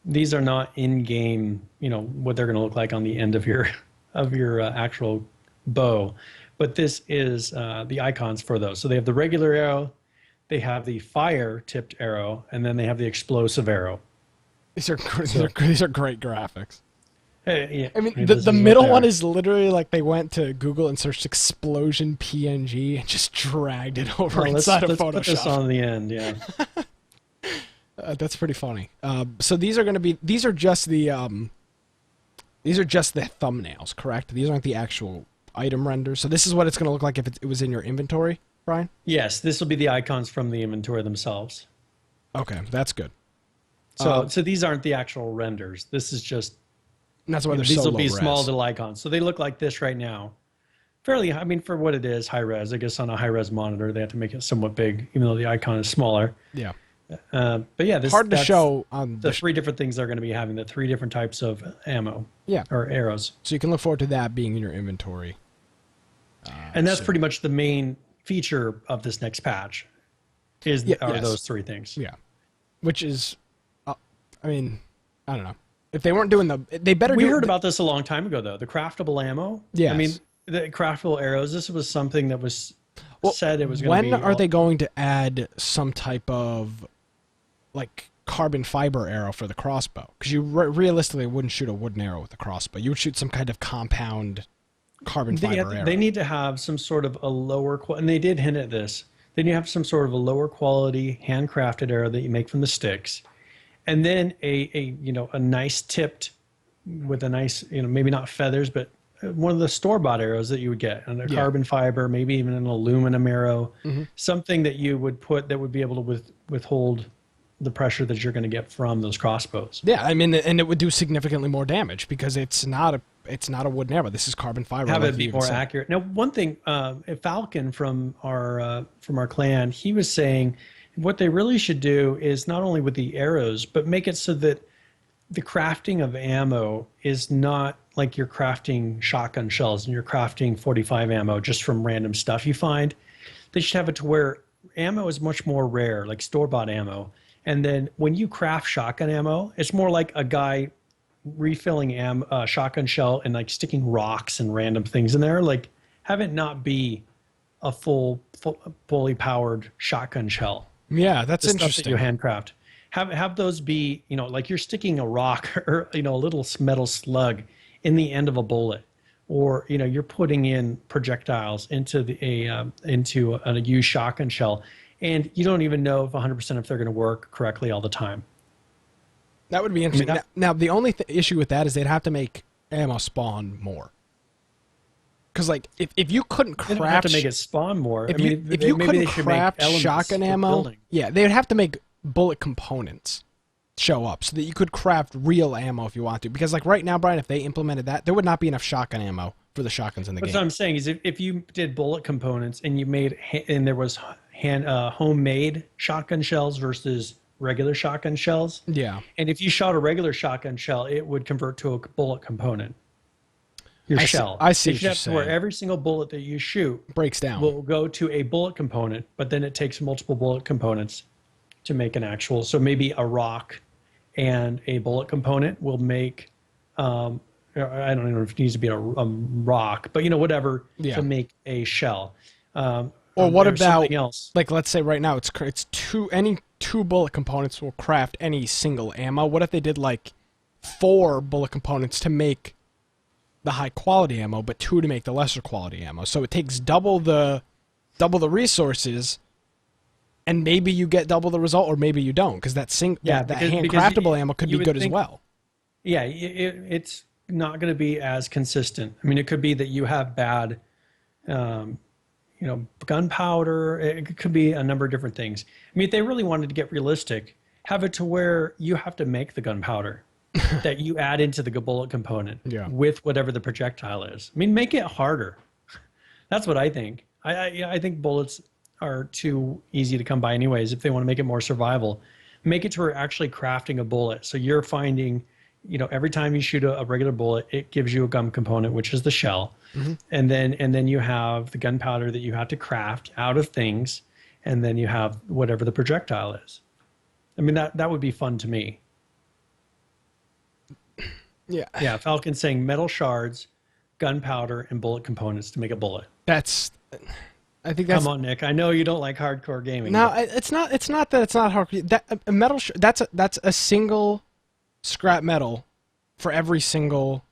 These are not in-game, what they're going to look like on the end of your actual bow. But this is the icons for those. So they have the regular arrow, they have the fire-tipped arrow, and then they have the explosive arrow. These are great graphics. Yeah, I mean, the middle one is literally like they went to Google and searched explosion PNG and just dragged it over inside of Photoshop. Let's put this on the end, yeah. That's pretty funny. So these are just the thumbnails, correct? These aren't the actual item renders. So this is what it's going to look like if it was in your inventory, Brian? Yes, this will be the icons from the inventory themselves. Okay, that's good. So these aren't the actual renders. This is just... That's why these will be small little icons. So they look like this right now. Fairly, I mean, for what it is, high res. I guess on a high res monitor, they have to make it somewhat big, even though the icon is smaller. Yeah. But yeah, hard to show on the three different things they're going to be having, the three different types of ammo. Yeah. Or arrows. So you can look forward to that being in your inventory. And that's pretty much the main feature of this next patch. Are those three things. Yeah. Which is, I mean, I don't know. If they weren't doing they better. We heard about this a long time ago, though. The craftable ammo. Yeah. I mean, the craftable arrows. This was something that was said it was going to be. When are they going to add some type of carbon fiber arrow for the crossbow? Because you realistically wouldn't shoot a wooden arrow with a crossbow. You would shoot some kind of compound carbon fiber era. They need to have some sort of a lower and they did hint at this. Then you have some sort of a lower quality handcrafted arrow that you make from the sticks, and then a nice tipped with a nice, maybe not feathers, but one of the store-bought arrows that you would get, and a carbon fiber, maybe even an aluminum arrow, something that you would put that would be able to withhold the pressure that you're going to get from those crossbows. Yeah, I mean, and it would do significantly more damage because it's not a wooden arrow. This is carbon fiber. Have it be more accurate. Now, one thing, Falcon from our clan, he was saying what they really should do is not only with the arrows, but make it so that the crafting of ammo is not like you're crafting shotgun shells and you're crafting 45 ammo just from random stuff you find. They should have it to where ammo is much more rare, like store-bought ammo. And then when you craft shotgun ammo, it's more like a guy refilling shotgun shell and like sticking rocks and random things in there. Like, have it not be a fully powered shotgun shell. Yeah, that's the interesting. Stuff that you handcraft. Have those be, like you're sticking a rock or a little metal slug in the end of a bullet, or you're putting in projectiles into a used shotgun shell, and you don't even know if 100% if they're going to work correctly all the time. That would be interesting. Now the only issue with that is they'd have to make ammo spawn more. Because like if you couldn't craft, they don't have to make it spawn more. If you couldn't craft shotgun ammo, yeah, they would have to make bullet components show up so that you could craft real ammo if you want to. Because like right now, Brian, if they implemented that, there would not be enough shotgun ammo for the shotguns in the game. What I'm saying is if you did bullet components and you made and there was homemade shotgun shells versus regular shotgun shells. Yeah. And if you shot a regular shotgun shell, it would convert to a bullet component. Shell. I see what you're saying. Where every single bullet that you shoot breaks down will go to a bullet component, but then it takes multiple bullet components to make an actual. So maybe a rock and a bullet component will make. I don't know if it needs to be a rock, but whatever to make a shell. Or what about else? Like let's say right now it's any two bullet components will craft any single ammo. What if they did like 4 bullet components to make the high quality ammo, but 2 to make the lesser quality ammo? So it takes double the resources, and maybe you get double the result, or maybe you don't, because that handcraftable ammo could be good as well. Yeah, it's not going to be as consistent. I mean, it could be that you have bad. Gunpowder. It could be a number of different things. I mean, if they really wanted to get realistic, have it to where you have to make the gunpowder that you add into the bullet component with whatever the projectile is. I mean, make it harder. That's what I think. I think bullets are too easy to come by anyways. If they want to make it more survival, make it to where actually crafting a bullet. So you're finding, every time you shoot a regular bullet, it gives you a gun component, which is the shell. Mm-hmm. And then you have the gunpowder that you have to craft out of things, and then you have whatever the projectile is. I mean, that would be fun to me. Yeah. Yeah, Falcon's saying metal shards, gunpowder, and bullet components to make a bullet. I think that's. Come on, Nick. I know you don't like hardcore gaming. No, it's not. It's not that it's not hardcore. That's a single scrap metal for every single.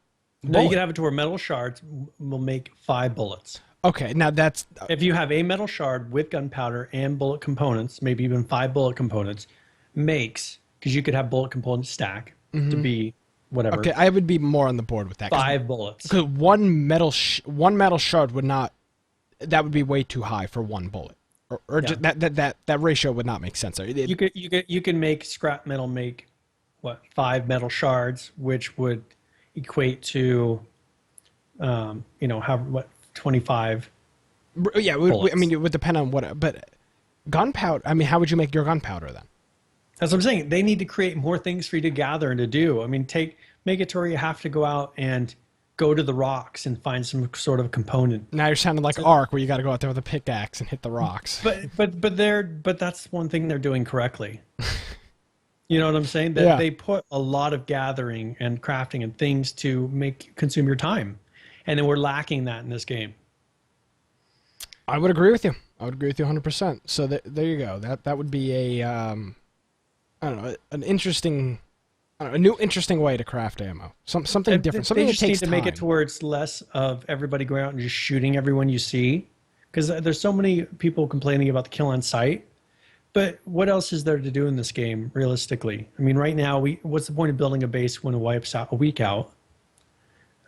No, you can have it to where metal shards will make 5 bullets. Okay, now that's... If you have a metal shard with gunpowder and bullet components, maybe even 5 bullet components, because you could have bullet components stack to be whatever. Okay, I would be more on the board with that. 5 bullets. Because one metal shard would not... That would be way too high for one bullet. Just that ratio would not make sense. You can make scrap metal make, 5 metal shards, which would equate to 25 yeah, I mean, it would depend on what, but gunpowder, I mean, how would you make your gunpowder then? That's what I'm saying. They need to create more things for you to gather and to do. I mean, make it to where you have to go out and go to the rocks and find some sort of component. Now you're sounding like Ark, where you got to go out there with a pickaxe and hit the rocks. But that's one thing they're doing correctly. You know what I'm saying? That they put a lot of gathering and crafting and things to consume your time. And then we're lacking that in this game. I would agree with you. I would agree with you 100%. So there you go. That would be a, I don't know, an interesting don't know, a new interesting way to craft ammo. Something different. Something they that just takes need to time. make it to where it's less of everybody going out and just shooting everyone you see, because there's so many people complaining about the kill on sight. But what else is there to do in this game, realistically? I mean, right now, what's the point of building a base when it wipes out a week out?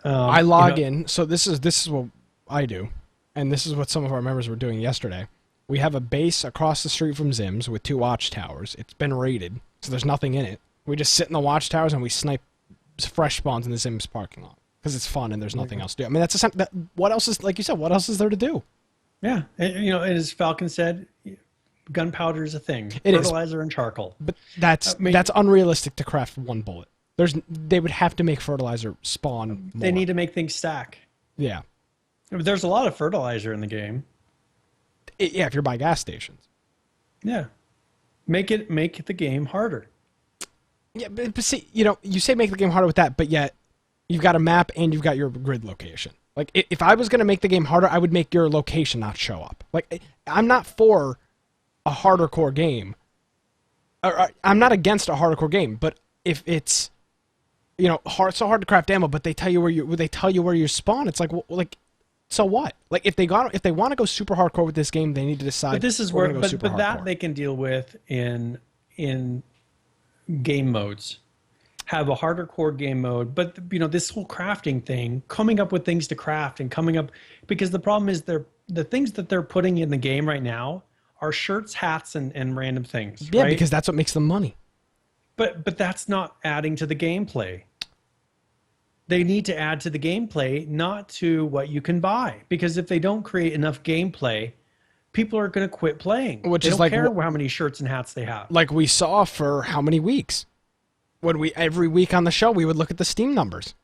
I log in. So this is what I do, and this is what some of our members were doing yesterday. We have a base across the street from Zim's with 2 watchtowers. It's been raided, so there's nothing in it. We just sit in the watchtowers and we snipe fresh spawns in the Zim's parking lot because it's fun and there's nothing else to do. I mean, what else is, like you said, what else is there to do? Yeah, and, as Falcon said, gunpowder is a thing. It Fertilizer is. And charcoal. But that's unrealistic to craft 1 bullet. They would have to make fertilizer spawn more. They need to make things stack. Yeah. There's a lot of fertilizer in the game. Yeah, if you're by gas stations. Yeah. Make the game harder. Yeah, but see, you say make the game harder with that, but yet you've got a map and you've got your grid location. Like, if I was going to make the game harder, I would make your location not show up. Like, I'm not for a harder core game. I'm not against a harder core game, but if it's, so hard to craft ammo, but they tell you where you spawn, it's like, well, like, so what? Like, if they want to go super hardcore with this game, they need to decide. But this is where, but that they can deal with in game modes. Have a harder core game mode, but this whole crafting thing, coming up with things to craft and coming up, because the problem is the things that they're putting in the game right now are shirts, hats, and random things. Yeah, right? Because that's what makes them money. But that's not adding to the gameplay. They need to add to the gameplay, not to what you can buy. Because if they don't create enough gameplay, people are going to quit playing. They don't care how many shirts and hats they have. Like we saw for how many weeks? Every week on the show, we would look at the Steam numbers.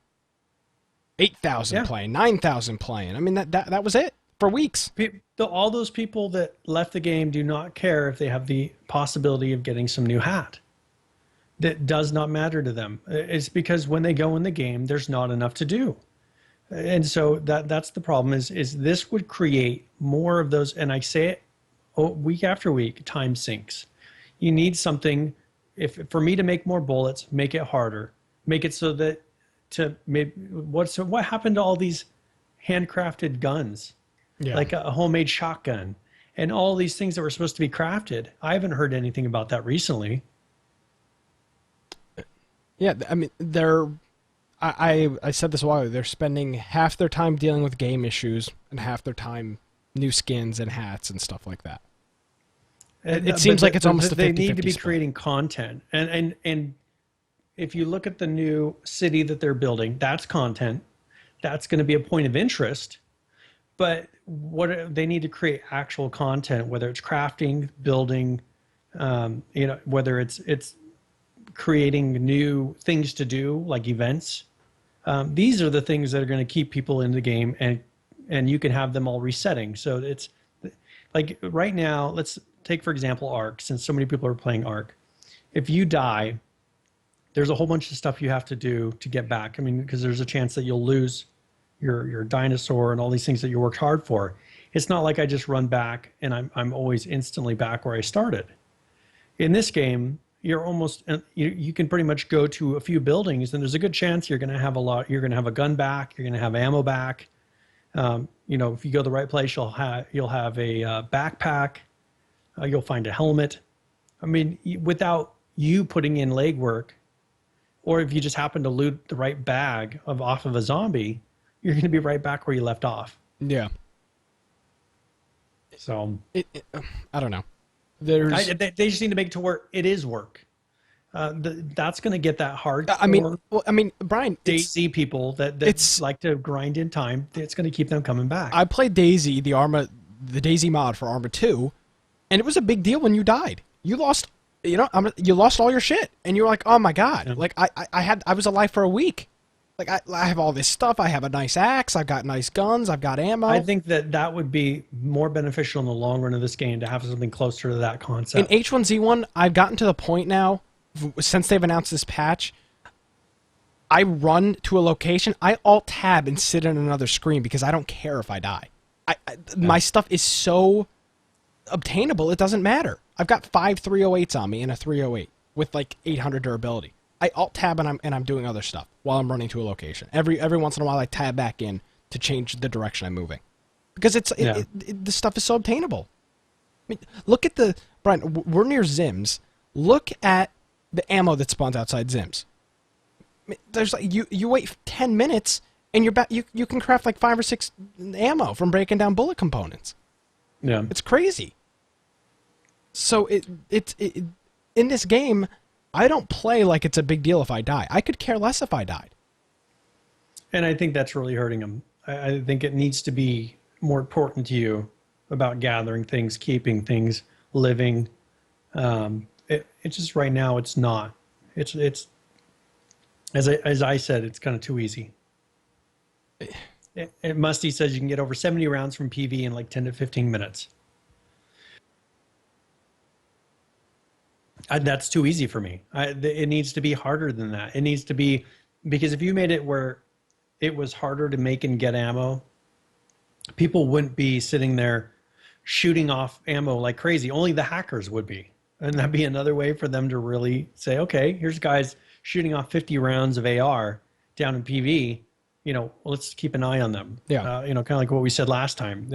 8,000 playing, 9,000 playing. I mean, that was it for weeks. All those people that left the game do not care if they have the possibility of getting some new hat. That does not matter to them. It's because when they go in the game, there's not enough to do. And so that's the problem is this would create more of those. And I say it week after week, time sinks. You need something. For me to make more bullets, make it harder. Make it so that what happened to all these handcrafted guns? Yeah. Like a homemade shotgun and all these things that were supposed to be crafted. I haven't heard anything about that recently. Yeah, I mean, I said this a while ago, they're spending half their time dealing with game issues and half their time new skins and hats and stuff like that. It seems like it's almost a 50-50 They need to be split. creating content. And if you look at the new city that they're building, that's content. That's going to be a point of interest. But they need to create actual content, whether it's crafting, building, whether it's creating new things to do, like events. These are the things that are going to keep people in the game, and you can have them all resetting. So it's like right now, let's take, for example, Ark, since so many people are playing Ark. If you die, there's a whole bunch of stuff you have to do to get back. I mean, because there's a chance that you'll lose your dinosaur and all these things that you worked hard for. It's not like I just run back and I'm always instantly back where I started. In this game, you're almost, you can pretty much go to a few buildings and there's a good chance you're going to have a gun back, you're going to have ammo back. If you go to the right place, you'll have a backpack, you'll find a helmet. I mean, without you putting in legwork, or if you just happen to loot the right bag off of a zombie, you're going to be right back where you left off. Yeah. So I don't know. They just need to make it to where it is work. That's going to get that hard. I mean, Brian, DayZ people that like to grind in time. It's going to keep them coming back. I played DayZ, the DayZ mod for Arma 2, and it was a big deal when you died. You lost, you lost all your shit, and you were like, oh my god, yeah. Like I was alive for a week. Like I have all this stuff. I have a nice axe. I've got nice guns. I've got ammo. I think that would be more beneficial in the long run of this game to have something closer to that concept. In H1Z1, I've gotten to the point now, since they've announced this patch, I run to a location, I alt-tab and sit on another screen because I don't care if I die. My stuff is so obtainable, it doesn't matter. I've got 5 308s on me and a 308 with like 800 durability. I alt tab and I'm doing other stuff while I'm running to a location. Every once in a while I tab back in to change the direction I'm moving, because the stuff is so obtainable. I mean, look at Brian. We're near Zims. Look at the ammo that spawns outside Zims. I mean, there's like you wait 10 minutes and you're back. You can craft like 5 or 6 ammo from breaking down bullet components. Yeah, it's crazy. So it's in this game, I don't play like it's a big deal if I die. I could care less if I died. And I think that's really hurting them. I think it needs to be more important to you about gathering things, keeping things, living. It's just right now it's not. It's as I said, it's kind of too easy. Musty says you can get over 70 rounds from PV in like 10 to 15 minutes. That's too easy for me. It needs to be harder than that. It needs to be, because if you made it where it was harder to make and get ammo, people wouldn't be sitting there shooting off ammo like crazy. Only the hackers would be. And that'd be another way for them to really say, okay, here's guys shooting off 50 rounds of AR down in PV. Let's keep an eye on them. Yeah. Kind of like what we said last time.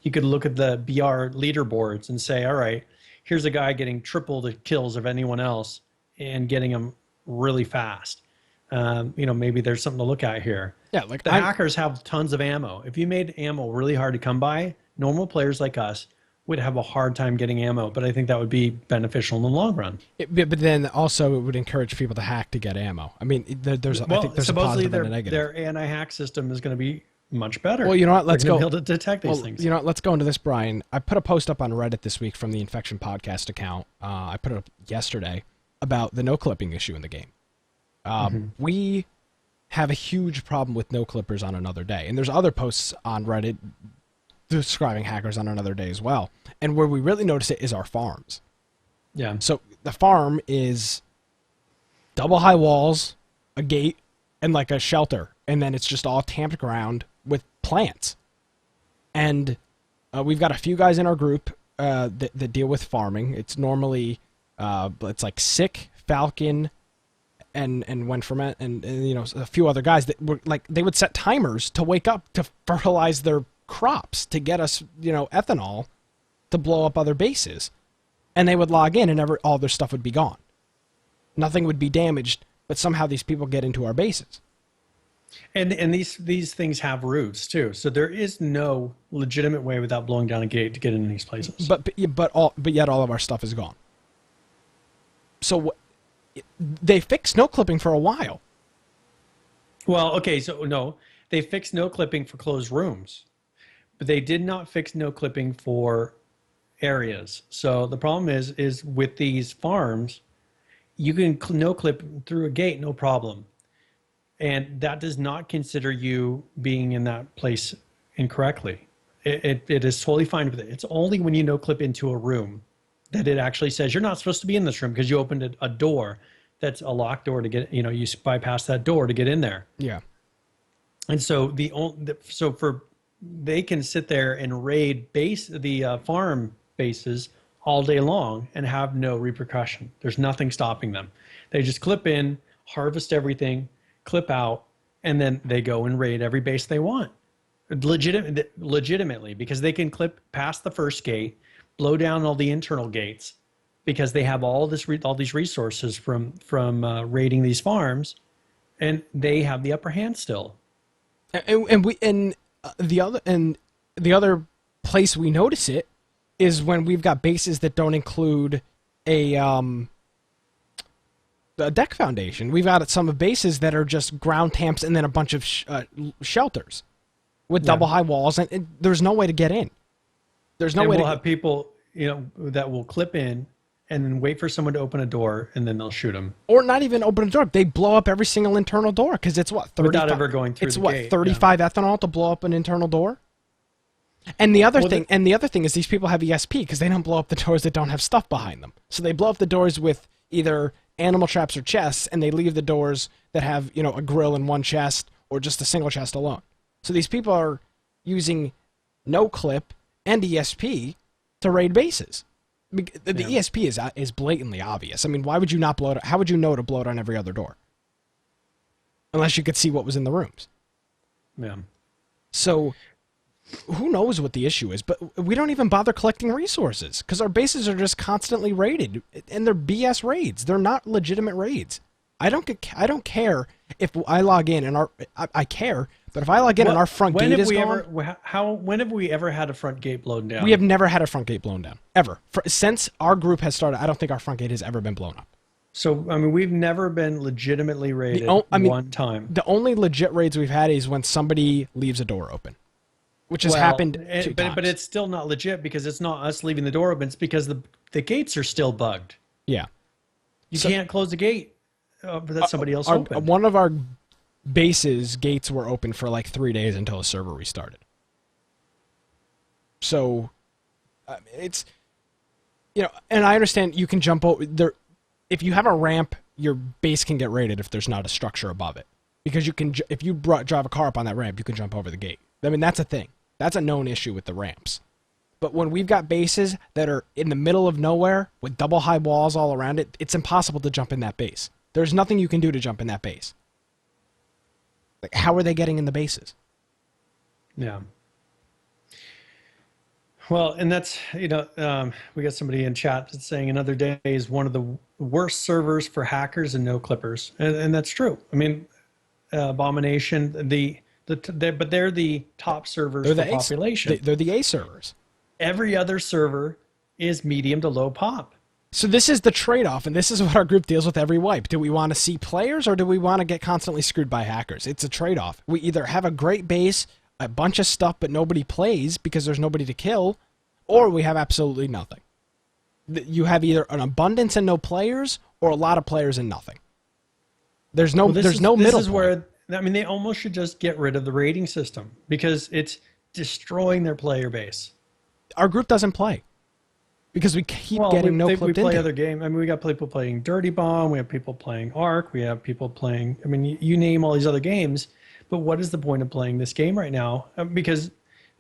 You could look at the BR leaderboards and say, all right, here's a guy getting triple the kills of anyone else and getting them really fast. Maybe there's something to look at here. Yeah, like the hackers have tons of ammo. If you made ammo really hard to come by, normal players like us would have a hard time getting ammo. But I think that would be beneficial in the long run. But then also it would encourage people to hack to get ammo. I mean, I think there's a positive and a negative. Their anti-hack system is going to be much better. Well, you know what? Let's go. Be able to detect these things. You know what? Let's go into this, Brian. I put a post up on Reddit this week from the Infection Podcast account. I put it up yesterday about the no clipping issue in the game. We have a huge problem with no clippers on another day, and there's other posts on Reddit describing hackers on another day as well. And where we really notice it is our farms. Yeah. So the farm is double high walls, a gate, and like a shelter, and then it's just all tamped ground with plants. And we've got a few guys in our group that deal with farming. It's normally it's like Sick, Falcon, and Wenferment, and a few other guys that were like, they would set timers to wake up to fertilize their crops to get us ethanol to blow up other bases, and they would log in and all their stuff would be gone. Nothing would be damaged, but somehow these people get into our bases. And these things have routes too, so there is no legitimate way without blowing down a gate to get into these places. But yet all of our stuff is gone. So they fixed no clipping for a while. Well, okay, so no, they fixed no clipping for closed rooms, but they did not fix no clipping for areas. So the problem is with these farms, you can no clip through a gate, no problem. And that does not consider you being in that place incorrectly. It is totally fine with it. It's only when you no clip into a room that it actually says you're not supposed to be in this room because you opened a door that's a locked door to get, you bypass that door to get in there. Yeah. And so they can sit there and raid the farm bases all day long and have no repercussion. There's nothing stopping them. They just clip in, harvest everything, clip out, and then they go and raid every base they want. Legitimately, because they can clip past the first gate, blow down all the internal gates, because they have all these resources from raiding these farms, and they have the upper hand still. And the other place we notice it is when we've got bases that don't include a deck foundation. We've got some bases that are just ground tamps and then a bunch of shelters with double high walls, and there's no way to get in. There's no way. We'll have people, that will clip in and then wait for someone to open a door, and then they'll shoot them. Or not even open a door. They blow up every single internal door because it's what 35, without ever going through. It's what gate, 35 ethanol to blow up an internal door. And the other thing is these people have ESP because they don't blow up the doors that don't have stuff behind them. So they blow up the doors with either animal traps or chests, and they leave the doors that have a grill in one chest or just a single chest alone. So these people are using no clip and ESP to raid bases. The ESP is blatantly obvious. I mean, why would you not blow it? How would you know to blow it on every other door? Unless you could see what was in the rooms. Yeah. So who knows what the issue is, but we don't even bother collecting resources because our bases are just constantly raided, and they're BS raids. They're not legitimate raids. I don't care if I log in and I care, but if I log in and our front gate is gone. When have we ever had a front gate blown down? We have never had a front gate blown down, ever. Since our group has started, I don't think our front gate has ever been blown up. So, I mean, we've never been legitimately raided one time. The only legit raids we've had is when somebody leaves a door open, which has happened two times. But it's still not legit because it's not us leaving the door open. It's because the gates are still bugged. Yeah. You can't close the gate that somebody else opened. One of our bases gates were open for like 3 days until the server restarted. So it's, and I understand you can jump over there. If you have a ramp, your base can get raided if there's not a structure above it. Because if you drive a car up on that ramp, you can jump over the gate. I mean, that's a thing. That's a known issue with the ramps. But when we've got bases that are in the middle of nowhere with double high walls all around it, it's impossible to jump in that base. There's nothing you can do to jump in that base. Like, how are they getting in the bases? Yeah. Well, and that's, we got somebody in chat that's saying another day is one of the worst servers for hackers and no clippers. And that's true. I mean, Abomination, but they're the top servers for population. They're the A servers. Every other server is medium to low pop. So this is the trade-off, and this is what our group deals with every wipe. Do we want to see players, or do we want to get constantly screwed by hackers? It's a trade-off. We either have a great base, a bunch of stuff, but nobody plays because there's nobody to kill, or we have absolutely nothing. You have either an abundance and no players, or a lot of players and nothing. There's no middle point. This is where, I mean, they almost should just get rid of the rating system because it's destroying their player base. Our group doesn't play because we keep getting no clipped into. We play other games. I mean, we got people playing Dirty Bomb. We have people playing Ark. We have people playing, I mean, you name all these other games, but what is the point of playing this game right now? Because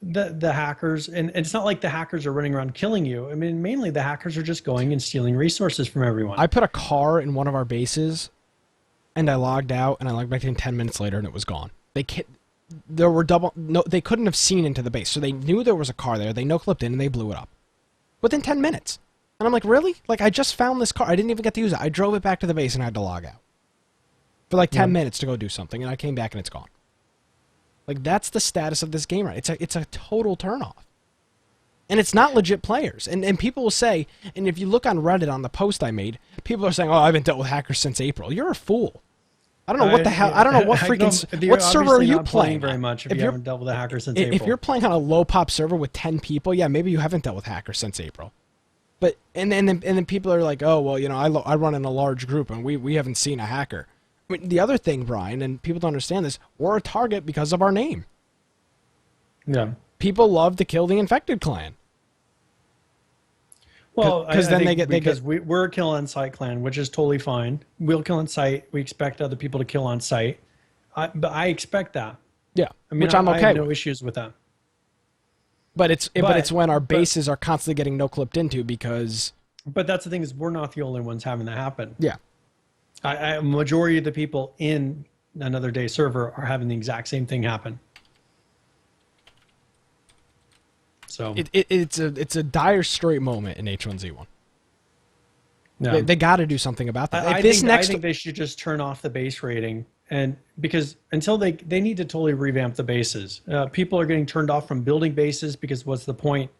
the hackers, and it's not like the hackers are running around killing you. I mean, mainly the hackers are just going and stealing resources from everyone. I put a car in one of our bases, and I logged out, and I logged back in 10 minutes later, and it was gone. They couldn't have seen into the base, so they knew there was a car there. They no-clipped in, and they blew it up within 10 minutes. And I'm like, really? Like, I just found this car. I didn't even get to use it. I drove it back to the base and I had to log out for like 10 minutes to go do something, and I came back and it's gone. Like, that's the status of this game, right? It's a total turnoff. And it's not legit players. And people will say, and if you look on Reddit on the post I made, people are saying, oh, I haven't dealt with hackers since April. You're a fool. I don't know what the hell. I don't know what freaking. What server are you playing? Very much if you haven't dealt with a hacker since April. If you're playing on a low pop server with 10 people, yeah, maybe you haven't dealt with hackers since April. But and then people are like, oh well, I run in a large group and we haven't seen a hacker. I mean, the other thing, Brian, and people don't understand this, we're a target because of our name. Yeah. People love to kill the infected clan. Well, we're a kill on site clan, which is totally fine. We'll kill on site. We expect other people to kill on site, but I expect that. Yeah, I mean, which I'm okay. I have no issues with that. But it's when our bases are constantly getting no clipped into because. But that's the thing is we're not the only ones having that happen. Yeah. A majority of the people in another day server are having the exact same thing happen. So it's a dire straight moment in H1Z1. Yeah. They got to do something about that. I think they should just turn off the base rating, and because until they need to totally revamp the bases. People are getting turned off from building bases because what's the point?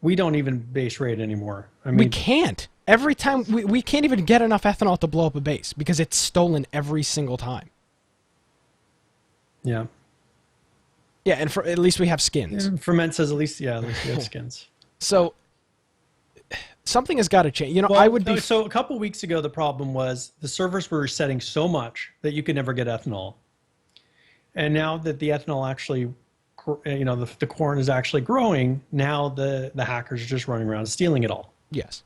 We don't even base raid anymore. I mean, we can't. Every time we can't even get enough ethanol to blow up a base because it's stolen every single time. Yeah. Yeah, and at least we have skins. Yeah, Ferment says at least we have skins. So something has got to change. I would be. So a couple weeks ago, the problem was the servers were resetting so much that you could never get ethanol. And now that the ethanol actually, the corn is actually growing, now the hackers are just running around stealing it all. Yes.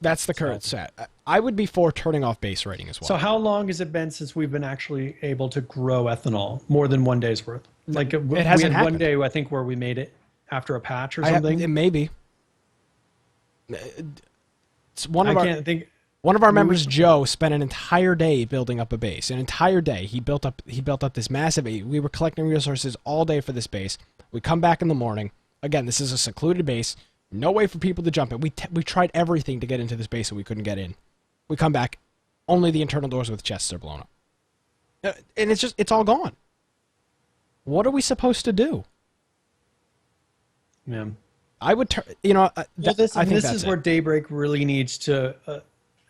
That's the current set. I would be for turning off base rating as well. So how long has it been since we've been actually able to grow ethanol? More than 1 day's worth? Like it hasn't happened. 1 day, I think, where we made it after a patch or something. Maybe. It's one of our members, Joe, spent an entire day building up a base. An entire day. He built up this massive. We were collecting resources all day for this base. We come back in the morning. Again, this is a secluded base. No way for people to jump in. We tried everything to get into this base and we couldn't get in. We come back, only the internal doors with chests are blown up. And it's all gone. What are we supposed to do? Yeah. I would this is where Daybreak really needs to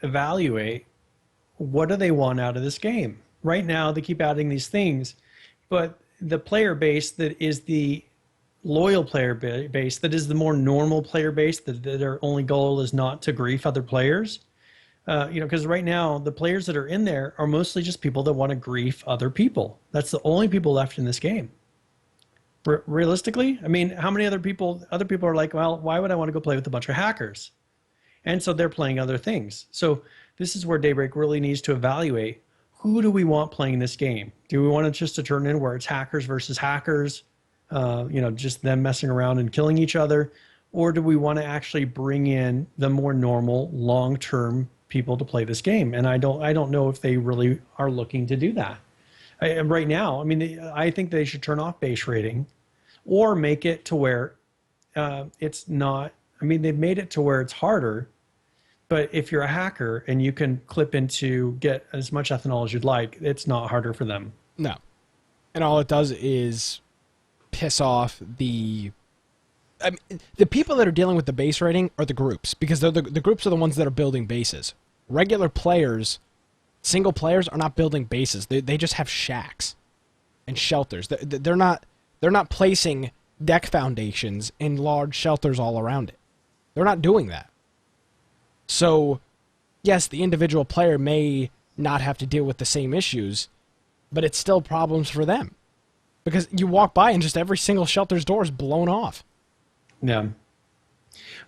evaluate what do they want out of this game. Right now, they keep adding these things, but the player base that is the loyal player base, that is the more normal player base, that their only goal is not to grief other players. Because right now, the players that are in there are mostly just people that want to grief other people. That's the only people left in this game. Realistically, I mean, how many other people are like, well, why would I want to go play with a bunch of hackers? And so they're playing other things. So this is where Daybreak really needs to evaluate, who do we want playing this game? Do we want it just to turn in where it's hackers versus hackers, just them messing around and killing each other? Or do we want to actually bring in the more normal, long-term people to play this game? And I don't know if they really are looking to do that. Right now, I mean, I think they should turn off base rating or make it to where it's not. I mean, they've made it to where it's harder, but if you're a hacker and you can clip into get as much ethanol as you'd like, it's not harder for them. No. And all it does is piss off the people that are dealing with the base rating are the groups, because the groups are the ones that are building bases. Regular players, single players, are not building bases. They just have shacks and shelters. They're not placing deck foundations in large shelters all around it. They're not doing that. So, yes, the individual player may not have to deal with the same issues, but it's still problems for them. Because you walk by and just every single shelter's door is blown off. Yeah.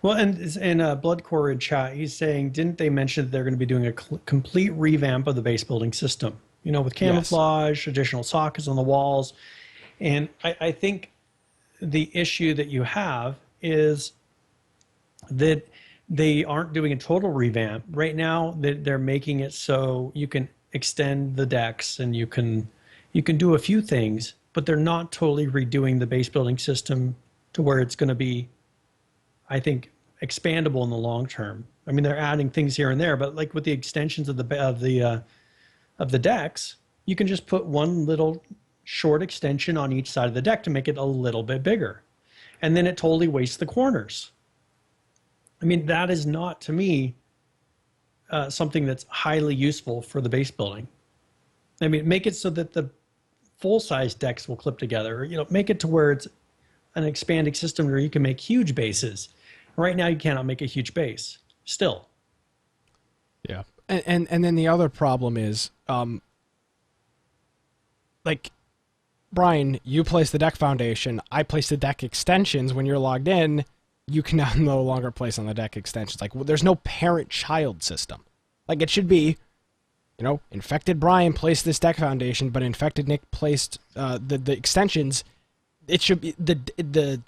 Well, and in Bloodcore in chat, he's saying, didn't they mention that they're going to be doing a complete revamp of the base building system? With camouflage, additional sockets on the walls. And I think the issue that you have is that they aren't doing a total revamp. Right now, they're making it so you can extend the decks and you can do a few things, but they're not totally redoing the base building system to where it's going to be, I think, expandable in the long term. I mean, they're adding things here and there, but like with the extensions of the decks, you can just put one little short extension on each side of the deck to make it a little bit bigger, and then it totally wastes the corners. I mean, that is not, to me, something that's highly useful for the base building. I mean, make it so that the full-size decks will clip together. Make it to where it's an expanding system where you can make huge bases. Right now, you cannot make a huge base. Still. Yeah, and then the other problem is, Brian, you place the deck foundation. I place the deck extensions. When you're logged in, you can now no longer place on the deck extensions. There's no parent-child system. It should be, infected Brian placed this deck foundation, but infected Nick placed the extensions. It should be the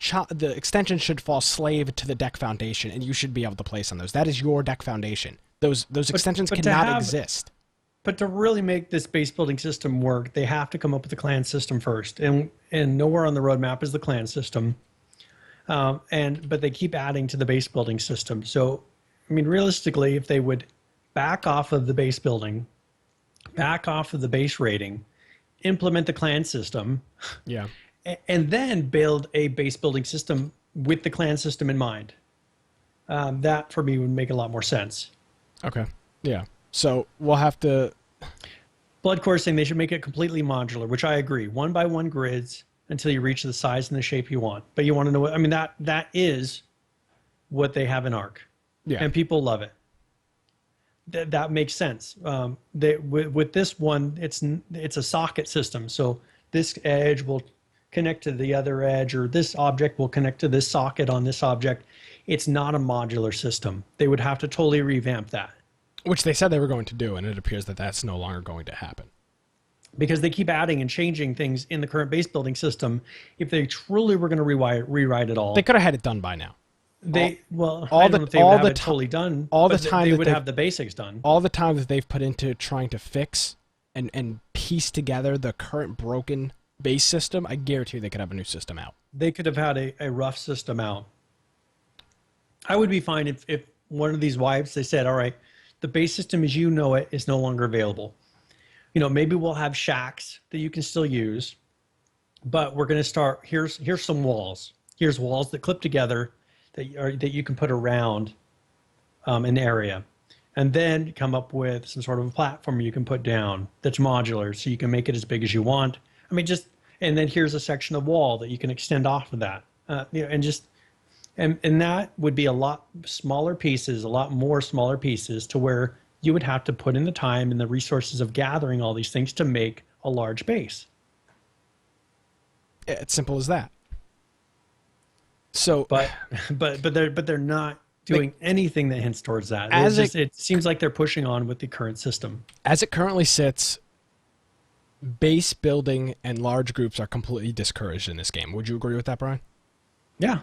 extension should fall slave to the deck foundation, and you should be able to place on those. That is your deck foundation. Those extensions cannot exist. But to really make this base building system work, they have to come up with a clan system first, and nowhere on the roadmap is the clan system. But they keep adding to the base building system. So, I mean, realistically, if they would back off of the base building, back off of the base rating, implement the clan system, yeah, and then build a base building system with the clan system in mind, that for me would make a lot more sense. Okay, yeah. So we'll have to. Bloodcore saying they should make it completely modular, which I agree. 1x1 grids until you reach the size and the shape you want. But you want to know what I mean. That is what they have in Arc, yeah, and people love it. That makes sense. With this one, it's a socket system. So this edge will connect to the other edge, or this object will connect to this socket on this object. It's not a modular system. They would have to totally revamp that. Which they said they were going to do, and it appears that that's no longer going to happen. Because they keep adding and changing things in the current base building system. If they truly were going to rewrite it all, they could have had it done by now. I don't know if they would have it totally done. All the time they would have the basics done. All the time that they've put into trying to fix and piece together the current broken base system, I guarantee you they could have a new system out. They could have had a rough system out. I would be fine if one of these wipes, they said, all right, the base system as you know it is no longer available. Maybe we'll have shacks that you can still use, but we're going to start, here's some walls. Here's walls that clip together that you can put around an area. And then come up with some sort of a platform you can put down that's modular so you can make it as big as you want. And then here's a section of wall that you can extend off of that. And that would be a lot smaller pieces, a lot more smaller pieces to where you would have to put in the time and the resources of gathering all these things to make a large base. It's simple as that. So, but they're not doing anything that hints towards that. It seems like they're pushing on with the current system. As it currently sits, base building and large groups are completely discouraged in this game. Would you agree with that, Brian? Yeah.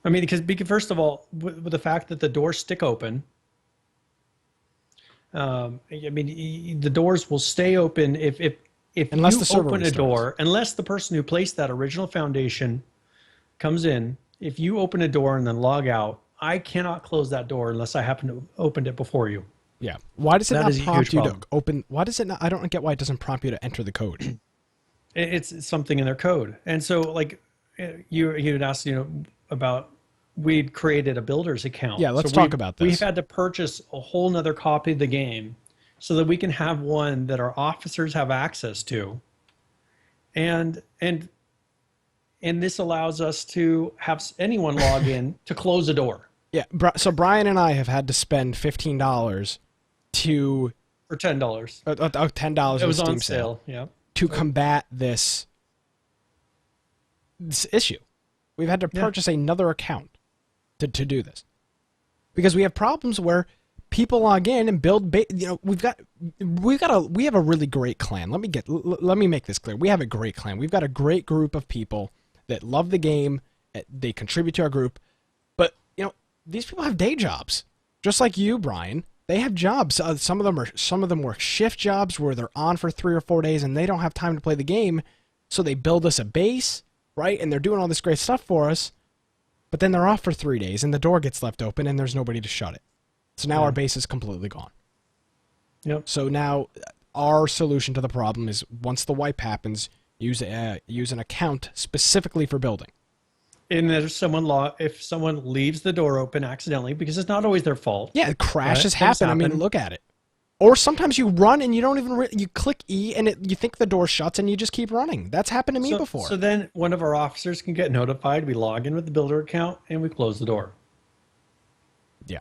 Because first of all, with the fact that the doors stick open, the doors will stay open if unless you open a door, unless the person who placed that original foundation comes in. If you open a door and then log out, I cannot close that door unless I happen to open it before you. Yeah. Why does it not prompt you to open? Why does it not? I don't get why it doesn't prompt you to enter the code. It's something in their code. And so like you had asked, about, we'd created a builder's account. Yeah. Let's talk about this. We've had to purchase a whole nother copy of the game so that we can have one that our officers have access to. And this allows us to have anyone log in to close a door. Yeah. So Brian and I have had to spend $15 for $10. $10 it was on sale. Yeah. To combat this issue. We've had to purchase another account to do this because we have problems where people log in and build. We have a really great clan. Let me make this clear. We have a great clan. We've got a great group of people that love the game. They contribute to our group, but these people have day jobs, just like you, Brian. They have jobs. Some of them work shift jobs where they're on for 3 or 4 days and they don't have time to play the game. So they build us a base, right? And they're doing all this great stuff for us, but then they're off for 3 days and the door gets left open and there's nobody to shut it. So now our base is completely gone. Yep. So now our solution to the problem is once the wipe happens, use an account specifically for building. And if someone leaves the door open accidentally, because it's not always their fault. Yeah, crashes happen. Look at it. Or sometimes you run and you don't even you click E and you think the door shuts and you just keep running. That's happened to me before. So then one of our officers can get notified. We log in with the builder account and we close the door. Yeah.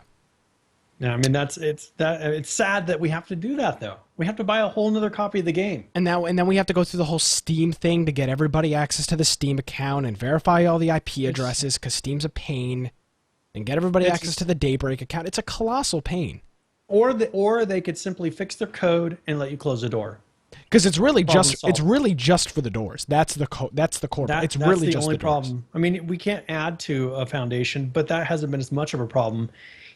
Yeah, it's sad that we have to do that though. We have to buy a whole nother copy of the game. And then we have to go through the whole Steam thing to get everybody access to the Steam account and verify all the IP addresses because Steam's a pain, and get everybody access to the Daybreak account. It's a colossal pain. Or they could simply fix their code and let you close the door. Because it's really just for the doors. That's the core. It's really the just only the doors. problem. We can't add to a foundation, but that hasn't been as much of a problem.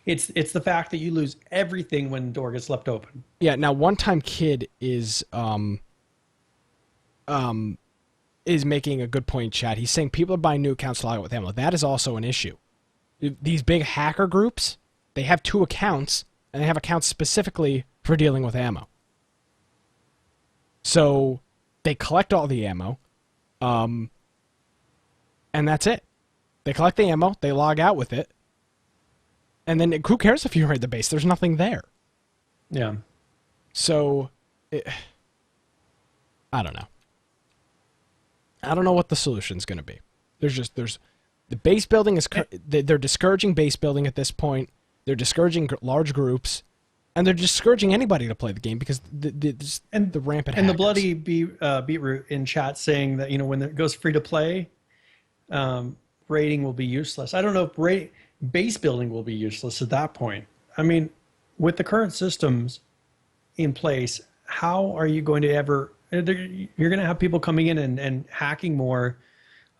It's the fact that you lose everything when the door gets left open. Yeah. Now, One Time Kid is making a good point in chat. He's saying people are buying new accounts to log out with ammo. That is also an issue. These big hacker groups, they have 2 accounts, and they have accounts specifically for dealing with ammo. So they collect all the ammo, and that's it. They collect the ammo, they log out with it, and then who cares if you raid the base? There's nothing there. Yeah. So, I don't know. I don't know what the solution's going to be. There's the base building is they're discouraging base building at this point. They're discouraging large groups, and they're discouraging anybody to play the game because the rampant and hackers. The bloody beetroot in chat saying that when it goes free to play, raiding will be useless. I don't know if base building will be useless at that point. With the current systems in place, how are you going to ever? You're going to have people coming in and hacking more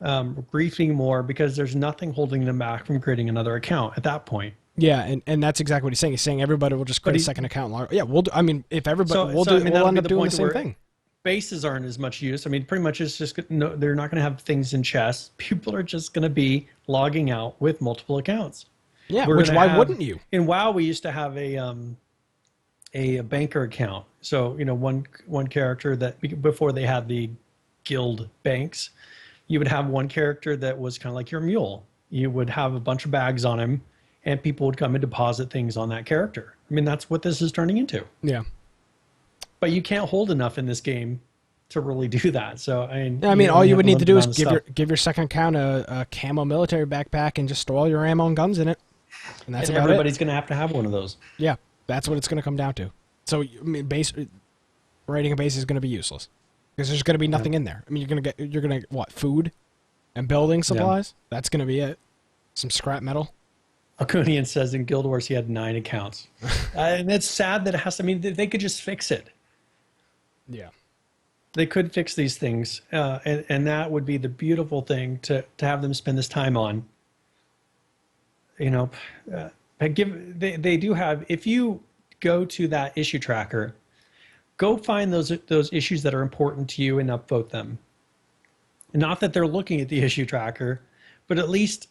griefing more because there's nothing holding them back from creating another account at that point. Yeah, and that's exactly what he's saying. He's saying everybody will just create a second account. Yeah, we'll do. I mean, if everybody, we'll end up doing the same thing. Bases aren't as much use. I mean, pretty much it's just no, they're not going to have things in chess. People are just going to be logging out with multiple accounts. Yeah, why wouldn't you? In WoW, we used to have a banker account. So one character that before they had the guild banks, you would have one character that was kind of like your mule. You would have a bunch of bags on him, and people would come and deposit things on that character. I mean, that's what this is turning into. Yeah. But you can't hold enough in this game to really do that. So I mean, all you would need to do is give your second account a camo military backpack and just store all your ammo and guns in it, and that's about it. Everybody's going to have one of those. Yeah, that's what it's going to come down to. So I mean, raiding a base is going to be useless because there's going to be nothing in there. I mean, you're gonna get what, food and building supplies. Yeah. That's going to be it. Some scrap metal. Acunian says in Guild Wars he had 9 accounts, and it's sad that it has to. I mean, they could just fix it. Yeah, they could fix these things, and that would be the beautiful thing to have them spend this time on. They do have. If you go to that issue tracker, go find those issues that are important to you and upvote them. Not that they're looking at the issue tracker, but at least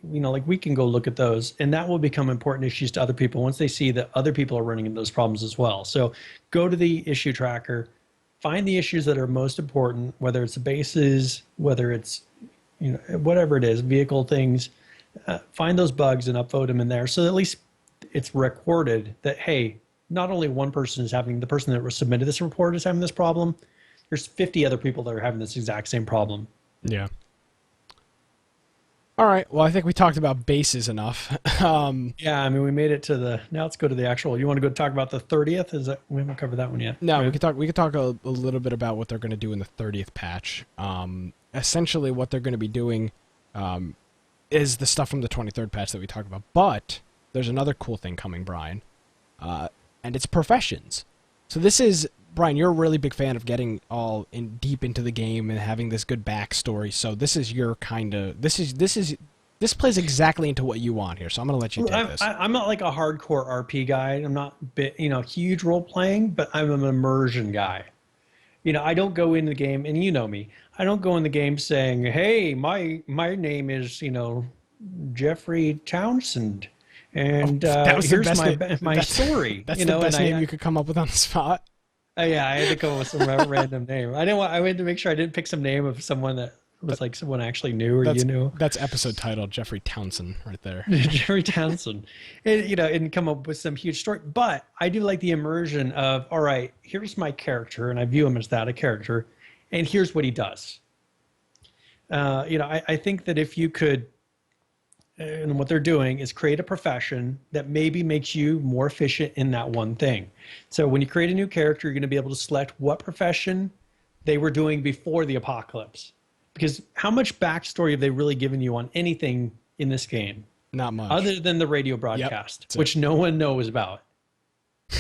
like we can go look at those, and that will become important issues to other people once they see that other people are running into those problems as well. So go to the issue tracker, find the issues that are most important, whether it's the bases, whether it's, whatever it is, vehicle things, find those bugs and upvote them in there. So at least it's recorded that, hey, not only one person is having, the person that submitted this report is having this problem, there's 50 other people that are having this exact same problem. Yeah. All right. Well, I think we talked about bases enough. Yeah, I mean, we made it to now let's go to the actual, you want to go talk about the 30th? We haven't covered that one yet. No, right? we could talk a little bit about what they're going to do in the 30th patch. Essentially what they're going to be doing is the stuff from the 23rd patch that we talked about. But there's another cool thing coming, Brian, and it's professions. So this is, Brian, you're a really big fan of getting all deep into the game and having this good backstory. So this is your kind of this plays exactly into what you want here. So I'm going to let you take this. I'm not like a hardcore RP guy. I'm not huge role playing, but I'm an immersion guy. I don't go in the game, and you know me. I don't go in the game saying, "Hey, my name is Jeffrey Townsend, and here's my story." That's the best name you could come up with on the spot. Yeah, I had to come up with some random name. I wanted to make sure I didn't pick some name of someone that was like someone I actually knew or you knew. That's episode title, Jeffrey Townsend, right there. Jeffrey Townsend, and come up with some huge story. But I do like the immersion of, all right, here's my character, and I view him as that, a character, and here's what he does. I think that if you could. And what they're doing is create a profession that maybe makes you more efficient in that one thing. So when you create a new character, you're going to be able to select what profession they were doing before the apocalypse. Because how much backstory have they really given you on anything in this game? Not much. Other than the radio broadcast, which no one knows about.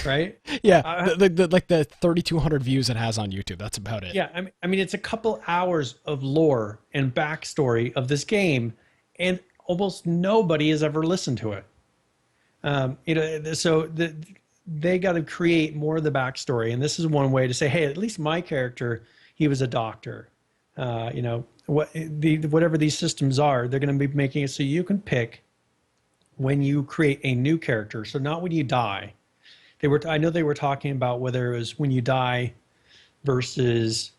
Right? Yeah, the 3,200 views it has on YouTube. That's about it. Yeah, I mean, it's a couple hours of lore and backstory of this game, and almost nobody has ever listened to it. So they got to create more of the backstory, and this is one way to say, hey, at least my character, he was a doctor. Whatever these systems are, they're going to be making it so you can pick when you create a new character. So not when you die. I know they were talking about whether it was when you die versus,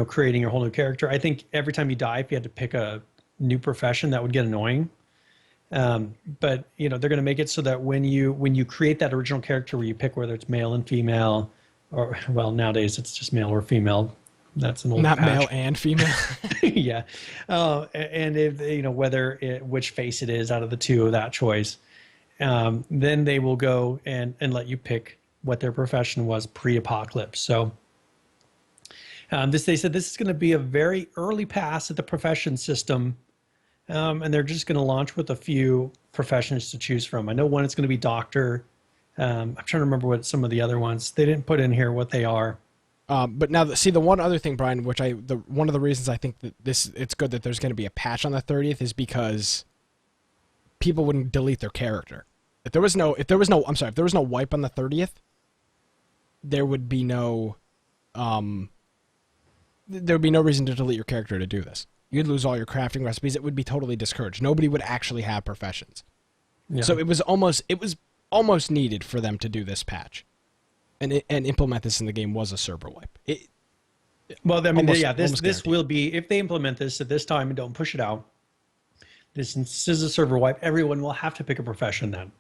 creating your whole new character. I think every time you die, if you had to pick a new profession, that would get annoying. But they're going to make it so that when you create that original character where you pick whether it's male and female, or well, nowadays it's just male or female. That's an old not patch. Male and female. Yeah, and if which face it is out of the two of that choice, then they will go and let you pick what their profession was pre-apocalypse. So they said this is going to be a very early pass at the profession system. And they're just going to launch with a few professions to choose from. I know one is going to be doctor. I'm trying to remember what some of the other ones. They didn't put in here what they are. But now, see, the one other thing, Brian, one of the reasons I think that it's good that there's going to be a patch on the 30th is because people wouldn't delete their character. If there was no wipe on the 30th, there would be no reason to delete your character to do this. You'd lose all your crafting recipes. It would be totally discouraged. Nobody would actually have professions. Yeah. So it was almost needed for them to do this patch. And implement this in the game was a server wipe. This will be, if they implement this at this time and don't push it out, this is a server wipe. Everyone will have to pick a profession then.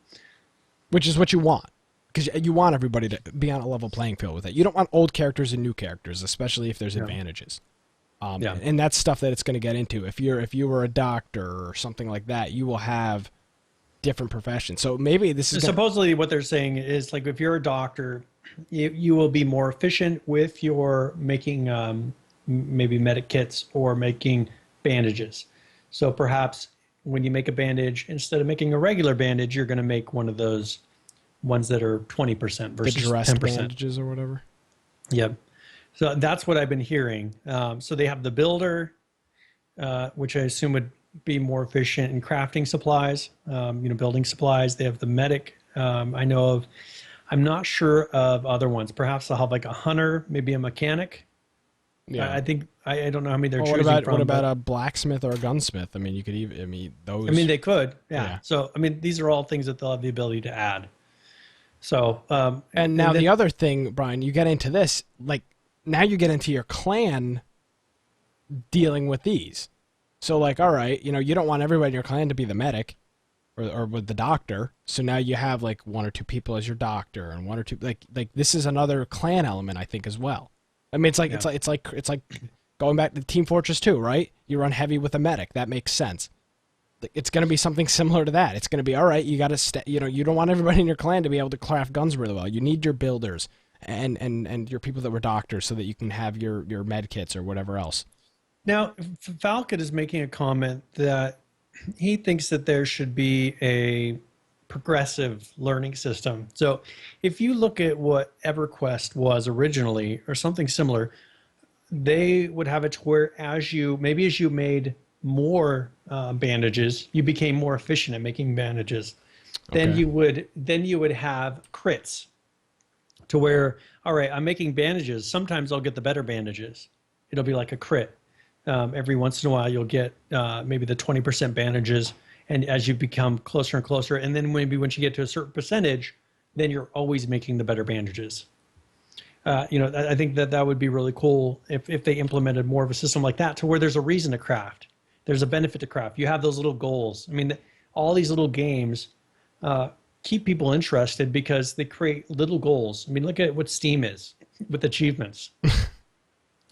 Which is what you want. Because you want everybody to be on a level playing field with it. You don't want old characters and new characters, especially if there's advantages. And that's stuff that it's going to get into. If you were a doctor or something like that, you will have different professions. So maybe this is supposedly what they're saying is, like, if you're a doctor, you will be more efficient with your making maybe medic kits or making bandages. So perhaps when you make a bandage, instead of making a regular bandage, you're going to make one of those ones that are 20% versus 10% bandages or whatever. Yep. So that's what I've been hearing. So they have the builder, which I assume would be more efficient in crafting supplies, building supplies. They have the medic. I know of. I'm not sure of other ones. Perhaps they'll have like a hunter, maybe a mechanic. Yeah, I think I don't know how many they're choosing from. What about a blacksmith or a gunsmith? I mean, you could even. I mean, those. I mean, they could. Yeah. So I mean, these are all things that they'll have the ability to add. So and now the other thing, Brian, you get into this, like, now you get into your clan dealing with these. So, like, all right, you don't want everybody in your clan to be the medic or with the doctor. So now you have like one or two people as your doctor and one or two, like this is another clan element, I think, as well. I mean, it's like going back to Team Fortress 2, right? You run heavy with a medic. That makes sense. It's going to be something similar to that. It's going to be, all right, you got to, you don't want everybody in your clan to be able to craft guns really well. You need your builders and your people that were doctors so that you can have your med kits or whatever else. Now, Falcon is making a comment that he thinks that there should be a progressive learning system. So if you look at what EverQuest was originally or something similar, they would have it to where as you made more bandages, you became more efficient at making bandages. Okay. Then you would have crits to where, all right, I'm making bandages. Sometimes I'll get the better bandages. It'll be like a crit. Every once in a while, you'll get maybe the 20% bandages, and as you become closer and closer, and then maybe once you get to a certain percentage, then you're always making the better bandages. I think that would be really cool if they implemented more of a system like that to where there's a reason to craft. There's a benefit to craft. You have those little goals. I mean, all these little games keep people interested because they create little goals. I mean, look at what Steam is with achievements.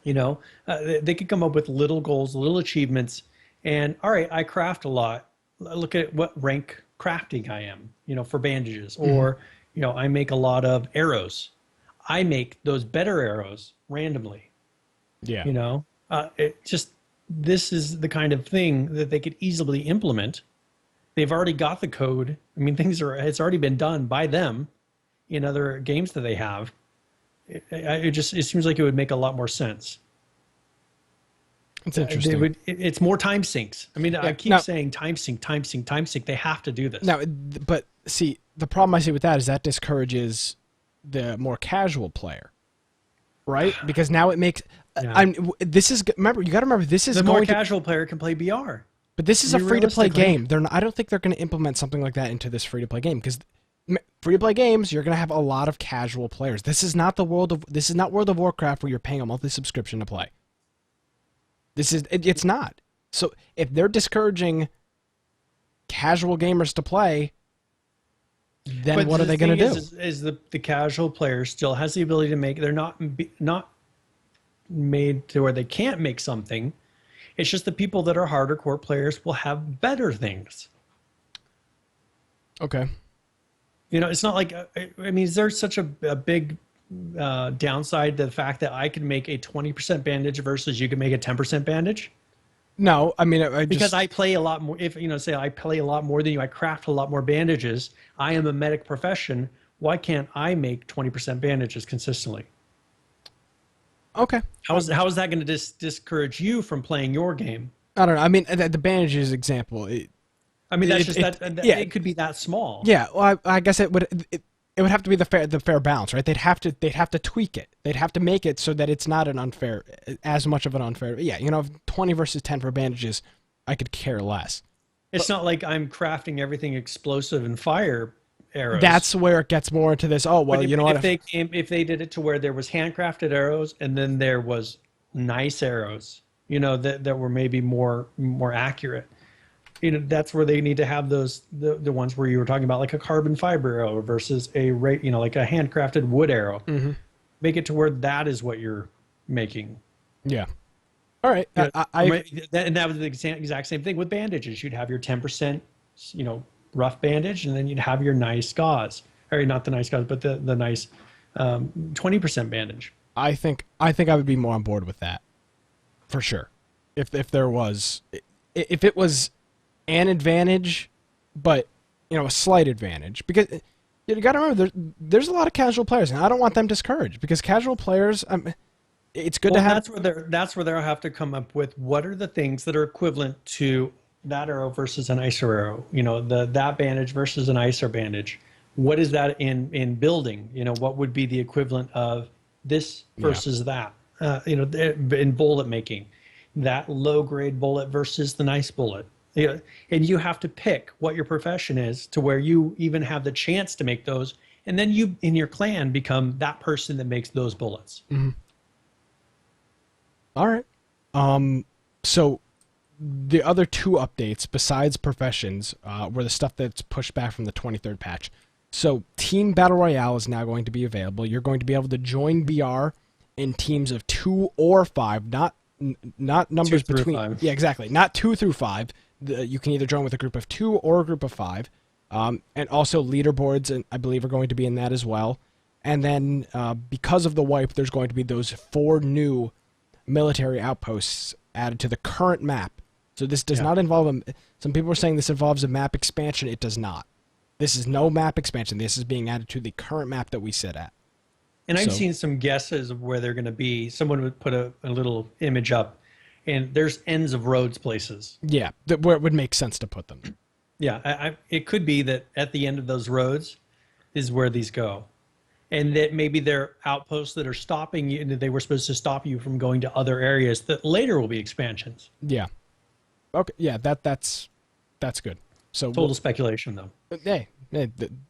They could come up with little goals, little achievements, and all right, I craft a lot. Look at what rank crafting I am, for bandages, or, I make a lot of arrows. I make those better arrows randomly. Yeah. This is the kind of thing that they could easily implement. They've already got the code. I mean, it's already been done by them in other games that they have. It seems like it would make a lot more sense. It's interesting. It's more time sinks. I mean, I keep saying time sink. They have to do this. Now, but see, the problem I see with that is that discourages the more casual player, right? Because now it makes. Yeah. You got to remember, this is the more casual player can play BR. But this is a free-to-play game. I don't think they're going to implement something like that into this free-to-play game because free-to-play games, you're going to have a lot of casual players. This is not World of Warcraft where you're paying a monthly subscription to play. It's not. So if they're discouraging casual gamers to play, then what are they going to do? Is the casual player still has the ability to make? They're not made to where they can't make something. It's just the people that are harder core players will have better things. Okay. It's not like, I mean, is there such a big downside to the fact that I can make a 20% bandage versus you can make a 10% bandage? No, I mean, because I play a lot more. If say I play a lot more than you, I craft a lot more bandages. I am a medic profession. Why can't I make 20% bandages consistently? Okay. How is that going to discourage you from playing your game? I don't know. I mean, the bandages example. It could be that small. Yeah. Well, I guess it would have to be the fair balance, right? They'd have to tweak it. They'd have to make it so that it's not as much of an unfair. Yeah. 20 versus 10 for bandages, I could care less. It's not like I'm crafting everything explosive and fire arrows. That's where it gets more into this. Oh, well, you know what? If they did it to where there was handcrafted arrows and then there was nice arrows, that were maybe more accurate. That's where they need to have those the ones where you were talking about, like a carbon fiber arrow versus like a handcrafted wood arrow. Mm-hmm. Make it to where that is what you're making. Yeah. All right. And that was the exact same thing with bandages. You'd have your 10%, rough bandage, and then you'd have your nice gauze, or not the nice gauze, but the nice 20% bandage. I think I would be more on board with that, for sure. If it was an advantage, but a slight advantage, because you got to remember there's a lot of casual players, and I don't want them discouraged, because casual players. It's good to have. That's where they'll have to come up with what are the things that are equivalent to that arrow versus an icer arrow. That bandage versus an icer bandage. What is that in building? What would be the equivalent of this versus that? In bullet making, that low grade bullet versus the nice bullet. And you have to pick what your profession is to where you even have the chance to make those, and then you in your clan become that person that makes those bullets. Mm-hmm. All right. So the other two updates besides professions were the stuff that's pushed back from the 23rd patch. So Team Battle Royale is now going to be available. You're going to be able to join BR in teams of 2 or 5, not numbers between. 5. Yeah, exactly. Not 2 through 5. You can either join with a group of 2 or a group of 5. And also leaderboards, and I believe, are going to be in that as well. And then because of the wipe, there's going to be those 4 new military outposts added to the current map. So this does not involve some people are saying this involves a map expansion. It does not. This is no map expansion. This is being added to the current map that we sit at. And I've seen some guesses of where they're going to be. Someone would put a little image up, and there's ends of roads places. Yeah, where it would make sense to put them. Yeah, it could be that at the end of those roads is where these go. And that maybe they're outposts that are stopping you, and they were supposed to stop you from going to other areas that later will be expansions. Yeah. Okay. Yeah, that's good. So total speculation, though. Hey,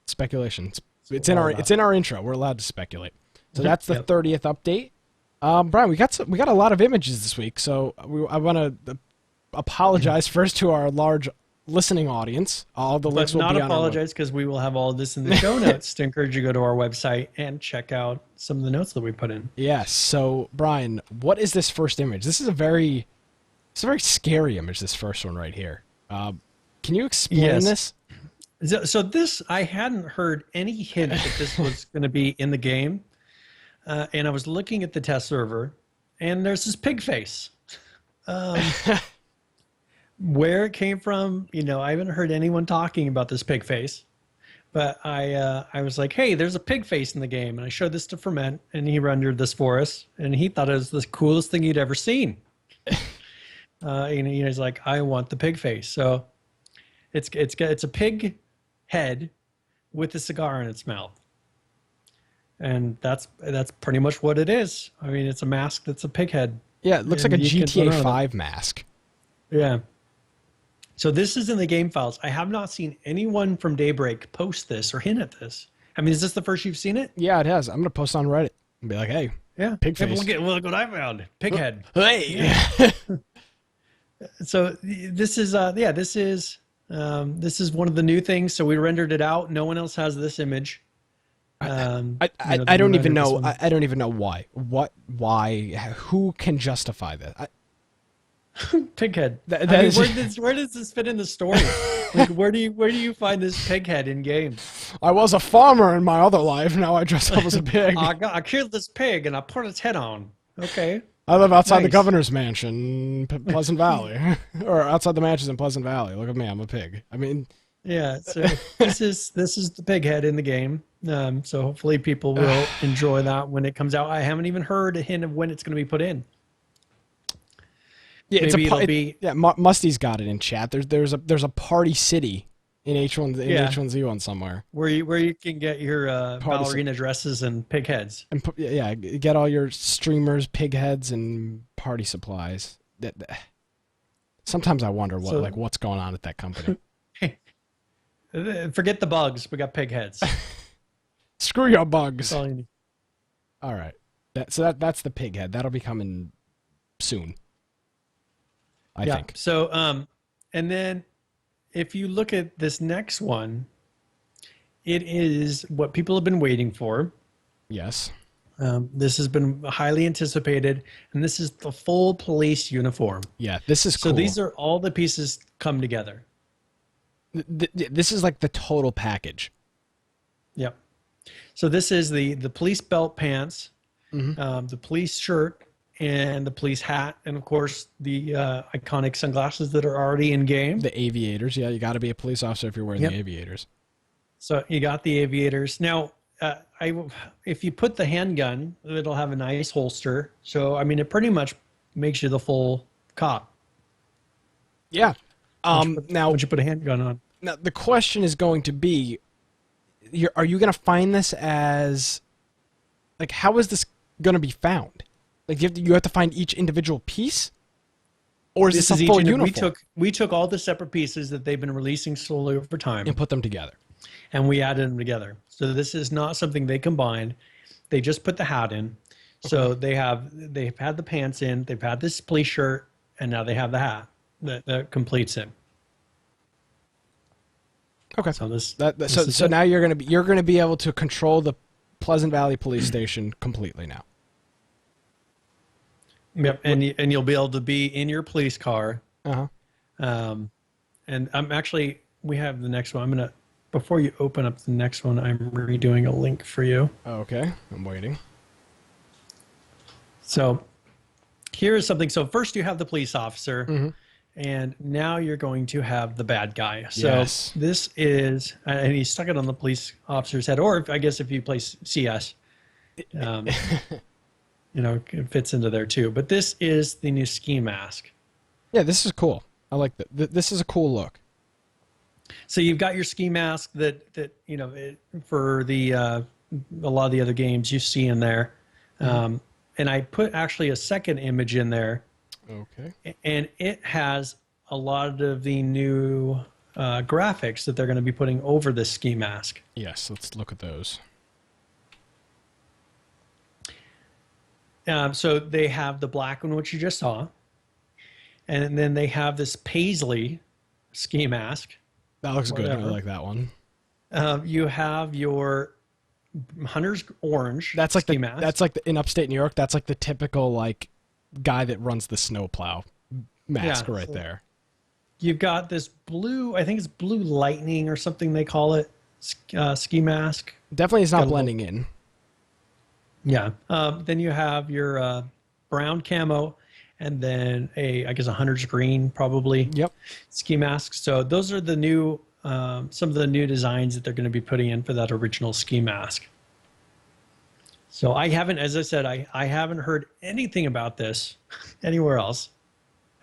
speculation. It's in our intro. We're allowed to speculate. So that's the 30th update. Brian, we got a lot of images this week, so I want to apologize first to our large listening audience. All the links will be on. Not apologize, because we will have all this in the show notes to encourage you to go to our website and check out some of the notes that we put in. Yes. So Brian, what is this first image? This is a very scary image. This first one right here. Can you explain this? So this, I hadn't heard any hint that this was going to be in the game, and I was looking at the test server, and there's this pig face. Where it came from, I haven't heard anyone talking about this pig face, but I was like, hey, there's a pig face in the game. And I showed this to Ferment, and he rendered this for us, and he thought it was the coolest thing he'd ever seen. He's like, I want the pig face. So it's a pig head with a cigar in its mouth. And that's pretty much what it is. I mean, it's a mask that's a pig head. Yeah, it looks like a GTA 5 mask. Yeah. So this is in the game files. I have not seen anyone from Daybreak post this or hint at this. I mean, is this the first you've seen it? Yeah, it has. I'm going to post on Reddit and be like, hey, pig face. Look what I found. Pig head. Hey. Yeah. So this is one of the new things. So we rendered it out. No one else has this image. I don't even know. I don't even know why. Why? Who can justify that? Pighead. Where does this fit in the story? Like, where do you find this pighead in game? I was a farmer in my other life. Now I dress up as a pig. I killed this pig and I put its head on. Okay. I live outside the governor's mansion, Pleasant Valley, or outside the mansions in Pleasant Valley. Look at me, I'm a pig. I mean, Yeah, so this is the pig head in the game. So hopefully people will enjoy that when it comes out. I haven't even heard a hint of when it's going to be put in. Yeah, Maybe it'll be. Yeah, Musty's got it in chat. There's a party city in H1Z1 somewhere where you can get your ballerina dresses and pig heads. And yeah, get all your streamers, pig heads, and party supplies. Sometimes I wonder what's going on at that company. Forget the bugs. We got pig heads. Screw your bugs. That's all you need. All right. That's the pig head. That'll be coming soon. I think. So and then if you look at this next one, it is what people have been waiting for. Yes. This has been highly anticipated, and this is the full police uniform. Yeah, this is cool. So these are all the pieces come together. This is like the total package. Yep. So this is the police belt pants, the police shirt, and the police hat, and of course the iconic sunglasses that are already in game. The aviators. Yeah, you got to be a police officer if you're wearing the aviators. So you got the aviators. Now, if you put the handgun, it'll have a nice holster. So, I mean, it pretty much makes you the full cop. Yeah. Now, once you put a handgun on. Now, the question is going to be, are you going to find this as, like, how is this going to be found? Like, you have to find each individual piece? Or is this a full uniform? We took all the separate pieces that they've been releasing slowly over time. And put them together. And we added them together. So this is not something they combined. They just put the hat in. Okay. So they've had the pants in, they've had this police shirt, and now they have the hat that completes it. Okay. So so now you're gonna be able to control the Pleasant Valley Police Station completely now. Yep, and you'll be able to be in your police car. Uh-huh. And we have the next one. Before you open up the next one, I'm redoing a link for you. Okay, I'm waiting. So here is something. So first you have the police officer, and now you're going to have the bad guy. So this is, and he stuck it on the police officer's head, or I guess if you play CS, it fits into there too. But this is the new ski mask. Yeah, this is cool. I like that. This is a cool look. So you've got your ski mask that for the a lot of the other games you see in there, and I put actually a second image in there. Okay. And it has a lot of the new graphics that they're going to be putting over this ski mask. Yes, let's look at those. So they have the black one, which you just saw, and then they have this paisley ski mask. That looks good. I like that one. You have your hunter's orange. That's like ski mask. That's like in upstate New York. That's like the typical guy that runs the snowplow mask there. You've got this blue. I think it's blue lightning or something they call it. Ski mask. Definitely, it's not blending in. Yeah. Then you have your brown camo. And then I guess a hunter's green, probably. Yep. Ski mask. So those are the new, some of the new designs that they're going to be putting in for that original ski mask. So I haven't, as I said, I haven't heard anything about this anywhere else.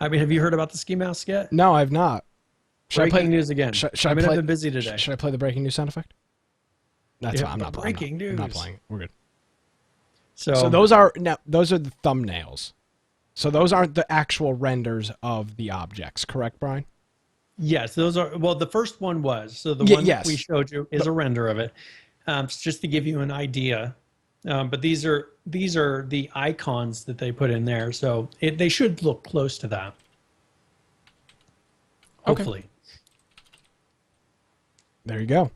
I mean, have you heard about the ski mask yet? No, I've not. Breaking news again. I've been busy today. Should I play the breaking news sound effect? That's fine. I'm not playing. Breaking news. I'm not playing. We're good. So those are the thumbnails. So those aren't the actual renders of the objects, correct, Brian? Yes, those are. Well, the first one was. So the one that we showed you is a render of it, just to give you an idea. But these are the icons that they put in there, so they should look close to that. Hopefully. Okay. There you go.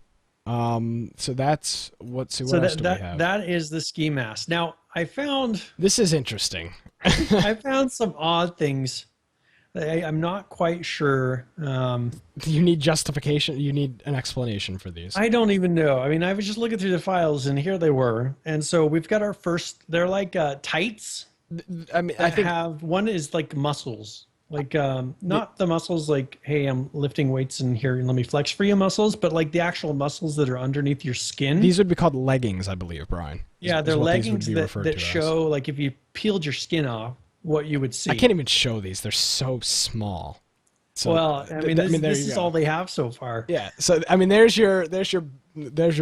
So that's what else do we have? That is the ski mask. Now I found this is interesting. I found some odd things. I'm not quite sure. You need justification. You need an explanation for these. I don't even know. I mean, I was just looking through the files, and here they were. And so we've got our first. They're like tights. I mean, I think one is like muscles. Like not the muscles like, hey, I'm lifting weights in here and let me flex for you muscles, but like the actual muscles that are underneath your skin. These would be called leggings, I believe, Brian. Yeah, they're leggings that show, like if you peeled your skin off, what you would see. I can't even show these. They're so small. So, well, I mean, this is all they have so far. Yeah. So I mean, there's your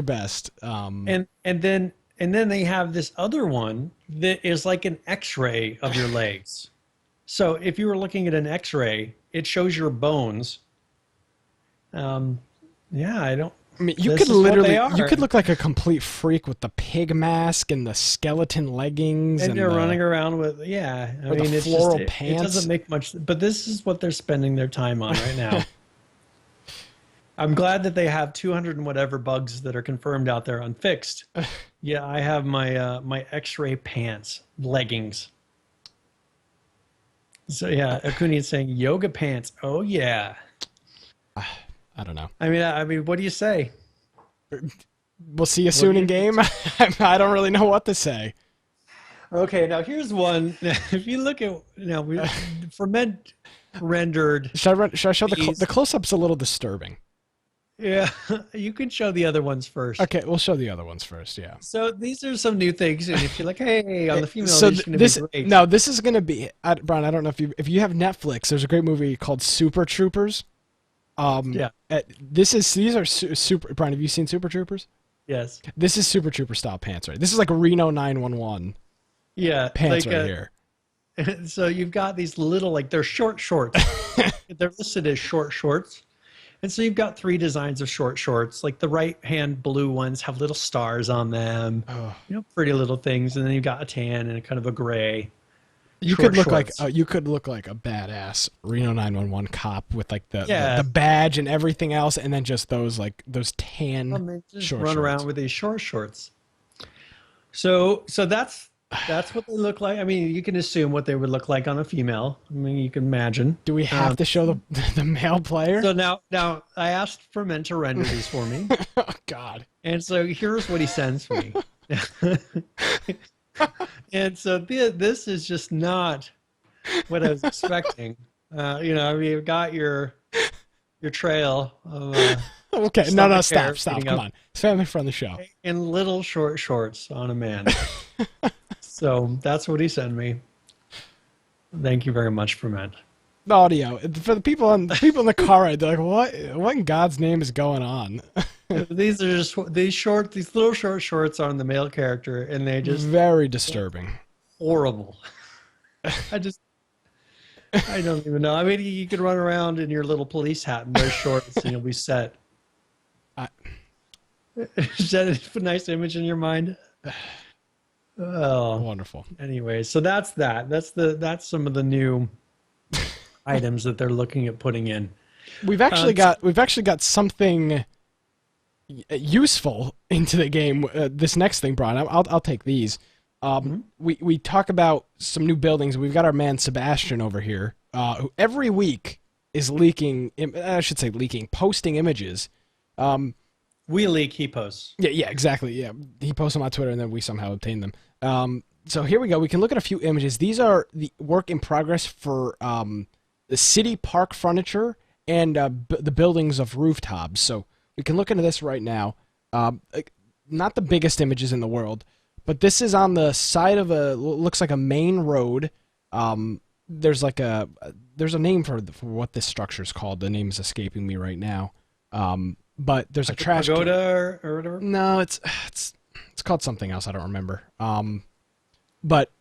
best. And then they have this other one that is like an X-ray of your legs. So if you were looking at an X-ray, it shows your bones. Yeah, I mean, you could look like a complete freak with the pig mask and the skeleton leggings, and you're running around with I mean, the floral pants. It doesn't make much, but this is what they're spending their time on right now. I'm glad that they have 200 and whatever bugs that are confirmed out there unfixed. Yeah, I have my my X-ray pants, leggings. So yeah, Akuni is saying yoga pants. Oh yeah. I don't know. I mean, what do you say? We'll see you soon in game. I don't really know what to say. Okay, now here's one. If you look at ferment rendered. Should I show the close-up's a little disturbing. Yeah, you can show the other ones first. Okay, we'll show the other ones first. Yeah. So these are some new things, and if you're like, hey, on the female, so this be great. No, this is gonna be Brian. I don't know if you have Netflix. There's a great movie called Super Troopers. These are super. Brian, have you seen Super Troopers? Yes. This is Super Trooper style pants, right? This is like a Reno 911. Yeah, pants like right here. So you've got these little, like, they're short shorts. They're listed as short shorts. And so you've got 3 designs of short shorts. Like the right-hand blue ones have little stars on them. Oh. Pretty little things. And then you've got a tan and a kind of a gray. You could look like a badass Reno 911 cop with like the badge and everything else, and then just those tan short run shorts. Around with these short shorts. So that's what they look like. I mean, you can assume what they would look like on a female. I mean, you can imagine. Do we have to show the male player? So now I asked for men to render these for me. Oh God! And so here's what he sends me. And so this is just not what I was expecting. You've got your trail of. Okay, no, stop, come on. It's family friendly show. In little short shorts on a man. So that's what he sent me. Thank you very much, Ferment. The audio for the people in the car ride. They're like, what in God's name is going on? These are just these little short shorts on the male character, and they just very disturbing, horrible. I don't even know. I mean, you could run around in your little police hat and wear shorts, and you'll be set. Is that a nice image in your mind? Oh, wonderful. Anyway, so that's that. That's some of the new items that they're looking at putting in. We've actually got something useful into the game. This next thing, Brian, I'll take these. We talk about some new buildings. We've got our man Sebastian over here, who every week is posting images. We leak, he posts. Yeah, exactly. Yeah, he posts them on Twitter, and then we somehow obtain them. So here we go. We can look at a few images. These are the work in progress for the city park furniture and the buildings of rooftops. So we can look into this right now. Not the biggest images in the world, but this is on the side of looks like a main road. There's a name for what this structure is called. The name is escaping me right now. But there's like a trash pagoda or whatever. No, it's called something else. I don't remember. But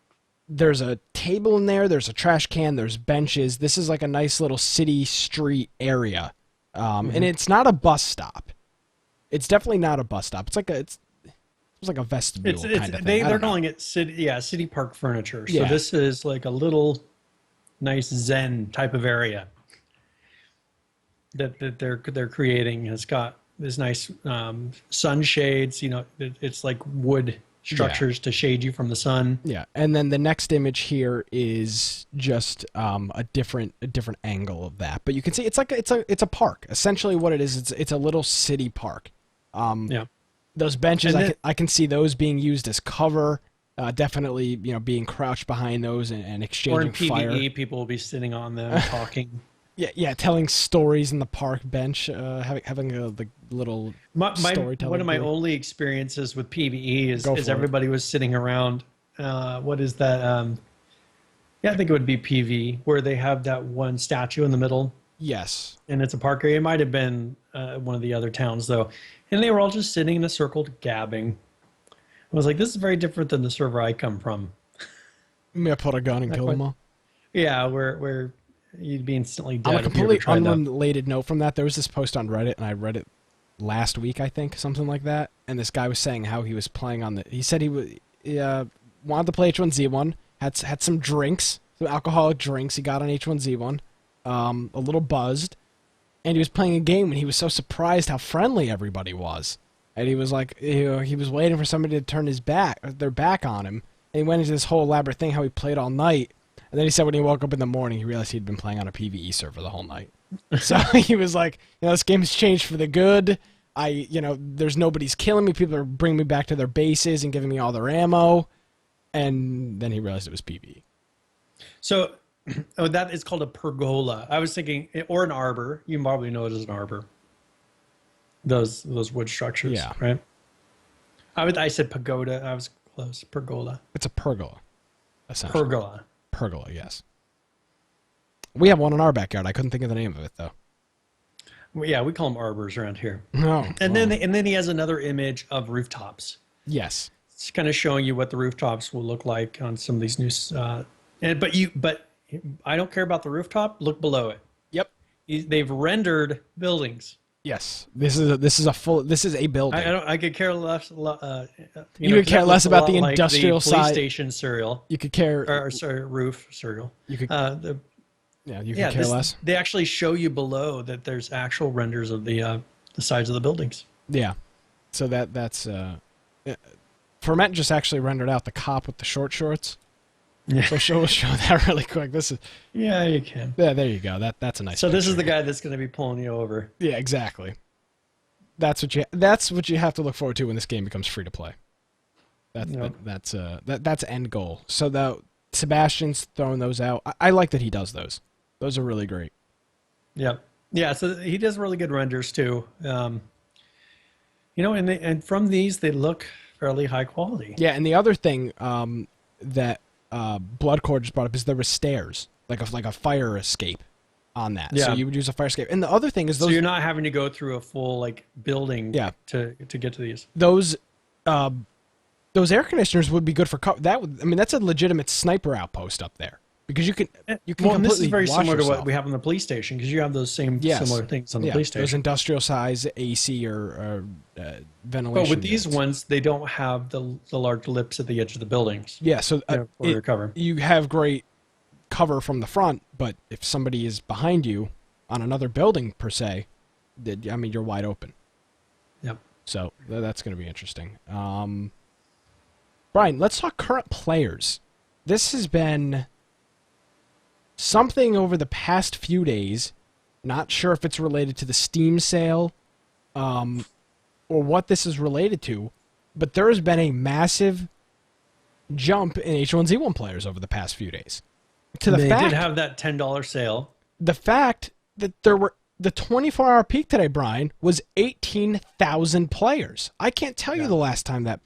there's a table in there. There's a trash can. There's benches. This is like a nice little city street area. And it's not a bus stop. It's definitely not a bus stop. It's like a vestibule kind of thing. They're calling it city park furniture. So this is like a little nice zen type of area that they're creating. It's got this nice sunshades. It's like wood structures to shade you from the sun. Yeah, and then the next image here is just a different angle of that. But you can see it's a park. Essentially, what it is, it's a little city park. Those benches, I can see those being used as cover. Definitely, being crouched behind those and exchanging or in fire. PvE, people will be sitting on them talking. Yeah, telling stories in the park bench, having the little storytelling. One of my only experiences with PvE is it. everybody was sitting around. What is that? Yeah, I think it would be PV, where they have that one statue in the middle. Yes. And it's a park area. It might have been one of the other towns, though. And they were all just sitting in a circle gabbing. I was like, this is very different than the server I come from. You may pull a gun and kill them all. Yeah, where you'd be instantly dead. On a completely unrelated note from that, there was this post on Reddit, and I read it last week, I think, something like that. And this guy was saying how he was playing on he said he wanted to play H1Z1, had some drinks, some alcoholic drinks he got on H1Z1, a little buzzed, and he was playing a game, and he was so surprised how friendly everybody was. And he was like, he was waiting for somebody to turn their back on him. And he went into this whole elaborate thing how he played all night. And then he said when he woke up in the morning, he realized he'd been playing on a PvE server the whole night. So he was like, this game has changed for the good. There's nobody's killing me. People are bringing me back to their bases and giving me all their ammo. And then he realized it was PvE. So that is called a pergola. I was thinking, or an arbor. You probably know it as an arbor. Those wood structures, yeah. Right? I said pagoda. I was close. Pergola. It's a pergola, essentially. Pergola, yes. We have one in our backyard. I couldn't think of the name of it, though. Well, yeah, we call them arbors around here. No. And then he has another image of rooftops. Yes. It's kind of showing you what the rooftops will look like on some of these new. But I don't care about the rooftop. Look below it. Yep. They've rendered buildings. Yes. This is a building. I could care less. You could care less about the industrial like the side. PlayStation cereal. You could care. Or sorry, roof cereal. You could. You could care less. They actually show you below that there's actual renders of the sides of the buildings. Yeah. So that's Ferment just actually rendered out the cop with the short shorts. Yeah. So we'll show that really quick. This is. Yeah, you can. Yeah, there you go. That's a nice. So this is the guy that's going to be pulling you over. Yeah, exactly. That's what you have to look forward to when this game becomes free to play. That's end goal. So Sebastian's throwing those out. I like that he does those. Those are really great. Yep. Yeah. So he does really good renders too. And from these they look fairly high quality. Yeah, and the other thing that Bloodcore just brought up is there were stairs, like a fire escape on that. Yeah. So you would use a fire escape. And the other thing is so you're not having to go through a full building to get to these. Those air conditioners would be good for that's a legitimate sniper outpost up there. Because you can and this is very similar to what we have on the police station, because you have those same similar things on the police station. Those industrial size AC or ventilation. But with these ones, they don't have the large lips at the edge of the buildings. Yeah, so cover. You have great cover from the front, but if somebody is behind you on another building per se, you're wide open. Yep. So that's going to be interesting. Brian, let's talk current players. This has been something over the past few days. Not sure if it's related to the Steam sale or what this is related to, but there has been a massive jump in H1Z1 players over the past few days. They did have that $10 sale. The fact that there were the 24-hour peak today, Brian, was 18,000 players. I can't tell you the last time that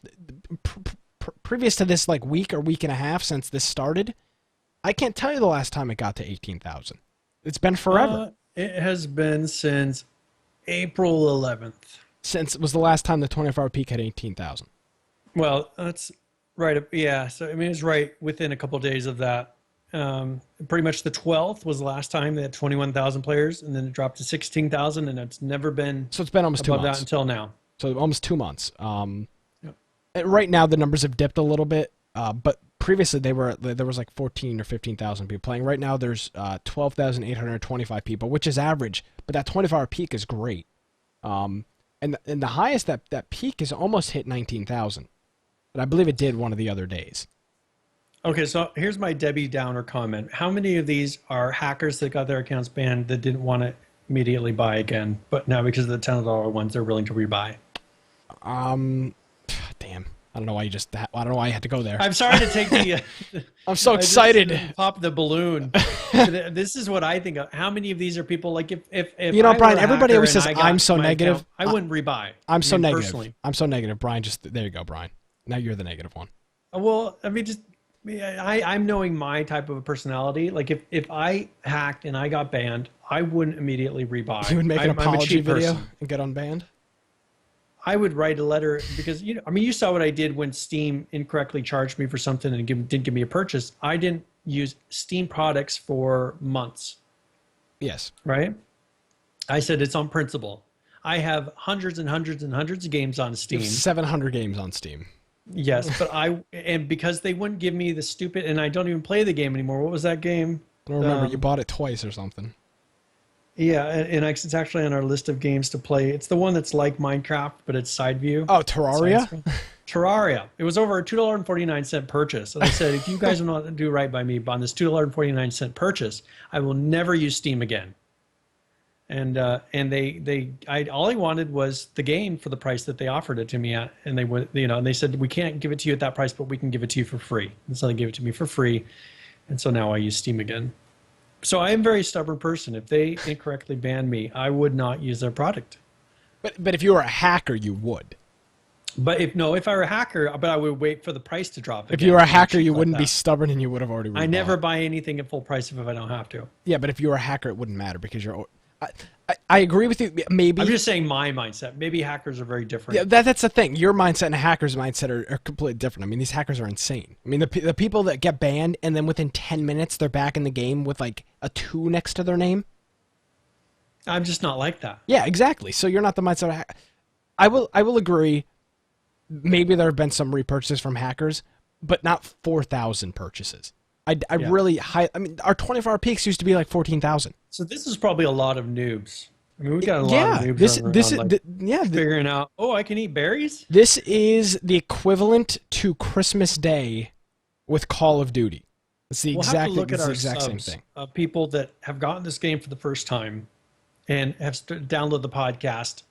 previous to this week or week and a half since this started. I can't tell you the last time it got to 18,000. It's been forever. It has been since April 11th. Since it was the last time the 24-hour peak had 18,000. Well, that's right. Yeah. So, it's right within a couple of days of that. Pretty much the 12th was the last time they had 21,000 players, and then it dropped to 16,000, and it's never been. So it's been almost 2 months. That until now. So almost 2 months. Right now the numbers have dipped a little bit, but previously there was 14 or 15,000 people playing. Right now there's 12,825 people, which is average, but that 24-hour peak is great. And the highest that peak is almost hit 19,000, but I believe it did one of the other days. Okay, so here's my Debbie Downer comment. How many of these are hackers that got their accounts banned that didn't want to immediately buy again, but now because of the $10 ones they're willing to rebuy? Damn. I don't know why you had to go there. I'm sorry to take the. I'm so excited. Pop the balloon. This is what I think of. How many of these are people like if you know, Brian? Everybody always says I'm so negative. Account, I wouldn't rebuy. I'm so negative. Personally. I'm so negative, Brian. Just there you go, Brian. Now you're the negative one. Well, I mean, I'm knowing my type of a personality. Like if I hacked and I got banned, I wouldn't immediately rebuy. You would make an apology video and get unbanned? I would write a letter because, you saw what I did when Steam incorrectly charged me for something and didn't give me a purchase. I didn't use Steam products for months. Yes. Right? I said it's on principle. I have hundreds and hundreds and hundreds of games on Steam. 700 games on Steam. Yes, but and because they wouldn't give me the stupid, and I don't even play the game anymore. What was that game? I don't remember. You bought it twice or something. Yeah, and it's actually on our list of games to play. It's the one that's like Minecraft, but it's side view. Oh, Terraria? Terraria. It was over a $2.49 purchase. And I said, if you guys will not do right by me on this $2.49 purchase, I will never use Steam again. And all I wanted was the game for the price that they offered it to me at, and they would, and they said we can't give it to you at that price, but we can give it to you for free. And so they gave it to me for free, and so now I use Steam again. So I am a very stubborn person. If they incorrectly ban me, I would not use their product. But if you were a hacker, you would. But if I were a hacker, but I would wait for the price to drop. If you were a hacker, you wouldn't be stubborn, and you would have already. I never buy anything at full price if I don't have to. Yeah, but if you were a hacker, it wouldn't matter because you're. I agree with you. Maybe I'm just saying my mindset. Maybe hackers are very different. Yeah, that's the thing. Your mindset and a hacker's mindset are completely different. I mean, these hackers are insane. I mean, the people that get banned and then within 10 minutes they're back in the game with like a 2 next to their name. I'm just not like that. Yeah, exactly. So you're not the mindset of a hacker. I will agree. Maybe there have been some repurchases from hackers, but not 4,000 purchases. Really I mean, our 24-hour peaks used to be like 14,000. So this is probably a lot of noobs. I mean, we got a lot of noobs figuring out, I can eat berries? This is the equivalent to Christmas Day with Call of Duty. It's the exact same thing. People that have gotten this game for the first time and have downloaded the podcast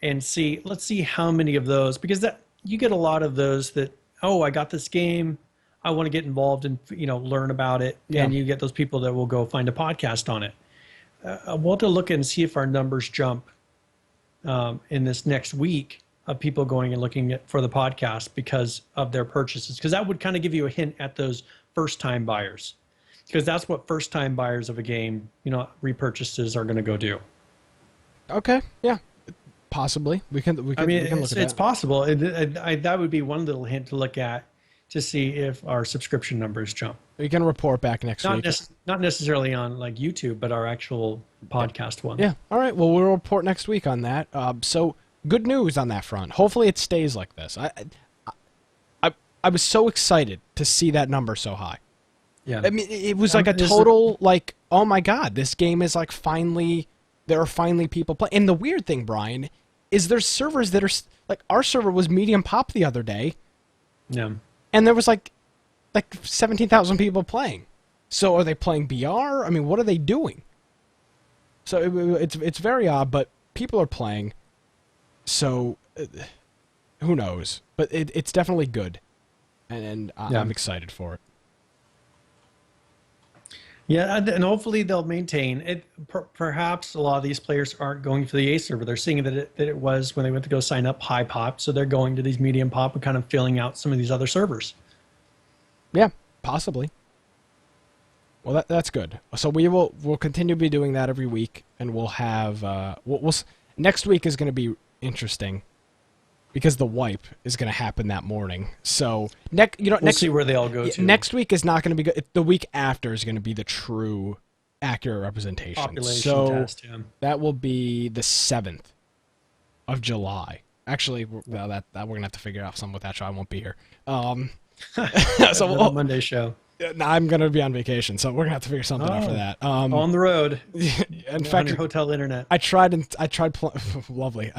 and let's see how many of those, because you get a lot of those that, I got this game, I want to get involved and learn about it, and you get those people that will go find a podcast on it. We'll have to look and see if our numbers jump in this next week of people going and looking for the podcast because of their purchases, because that would kind of give you a hint at those first-time buyers, because that's what first-time buyers of a game, repurchases are going to go do. Okay, yeah, possibly. We can look at that. It's possible. That would be one little hint to look at, to see if our subscription numbers jump. We can report back next week. Not necessarily on like YouTube, but our actual podcast one. Yeah. All right. Well, we'll report next week on that. So good news on that front. Hopefully it stays like this. I was so excited to see that number so high. Yeah. I mean, it was like a total like, oh my God, this game is like there are finally people playing. And the weird thing, Brian, is there's servers that are like, our server was medium pop the other day. Yeah. And there was like 17,000 people playing. So are they playing BR? I mean, what are they doing? So it's very odd, but people are playing. So who knows? But it's definitely good, and I'm excited for it. Yeah, and hopefully they'll maintain it. Perhaps a lot of these players aren't going for the A server. They're seeing that it was when they went to go sign up high pop, so they're going to these medium pop and kind of filling out some of these other servers. Yeah, possibly. Well, that's good. So we'll continue to be doing that every week, and we'll have next week is going to be interesting because the wipe is going to happen that morning. So we'll see where they all go to. Next week is not going to be good. The week after is going to be the true accurate representation. Population test, yeah. That will be the 7th of July. Actually, we're going to have to figure out something with that show. I won't be here. So Monday show. I'm going to be on vacation, so we're going to have to figure something out for that. On the road. In fact, your hotel internet. I tried lovely.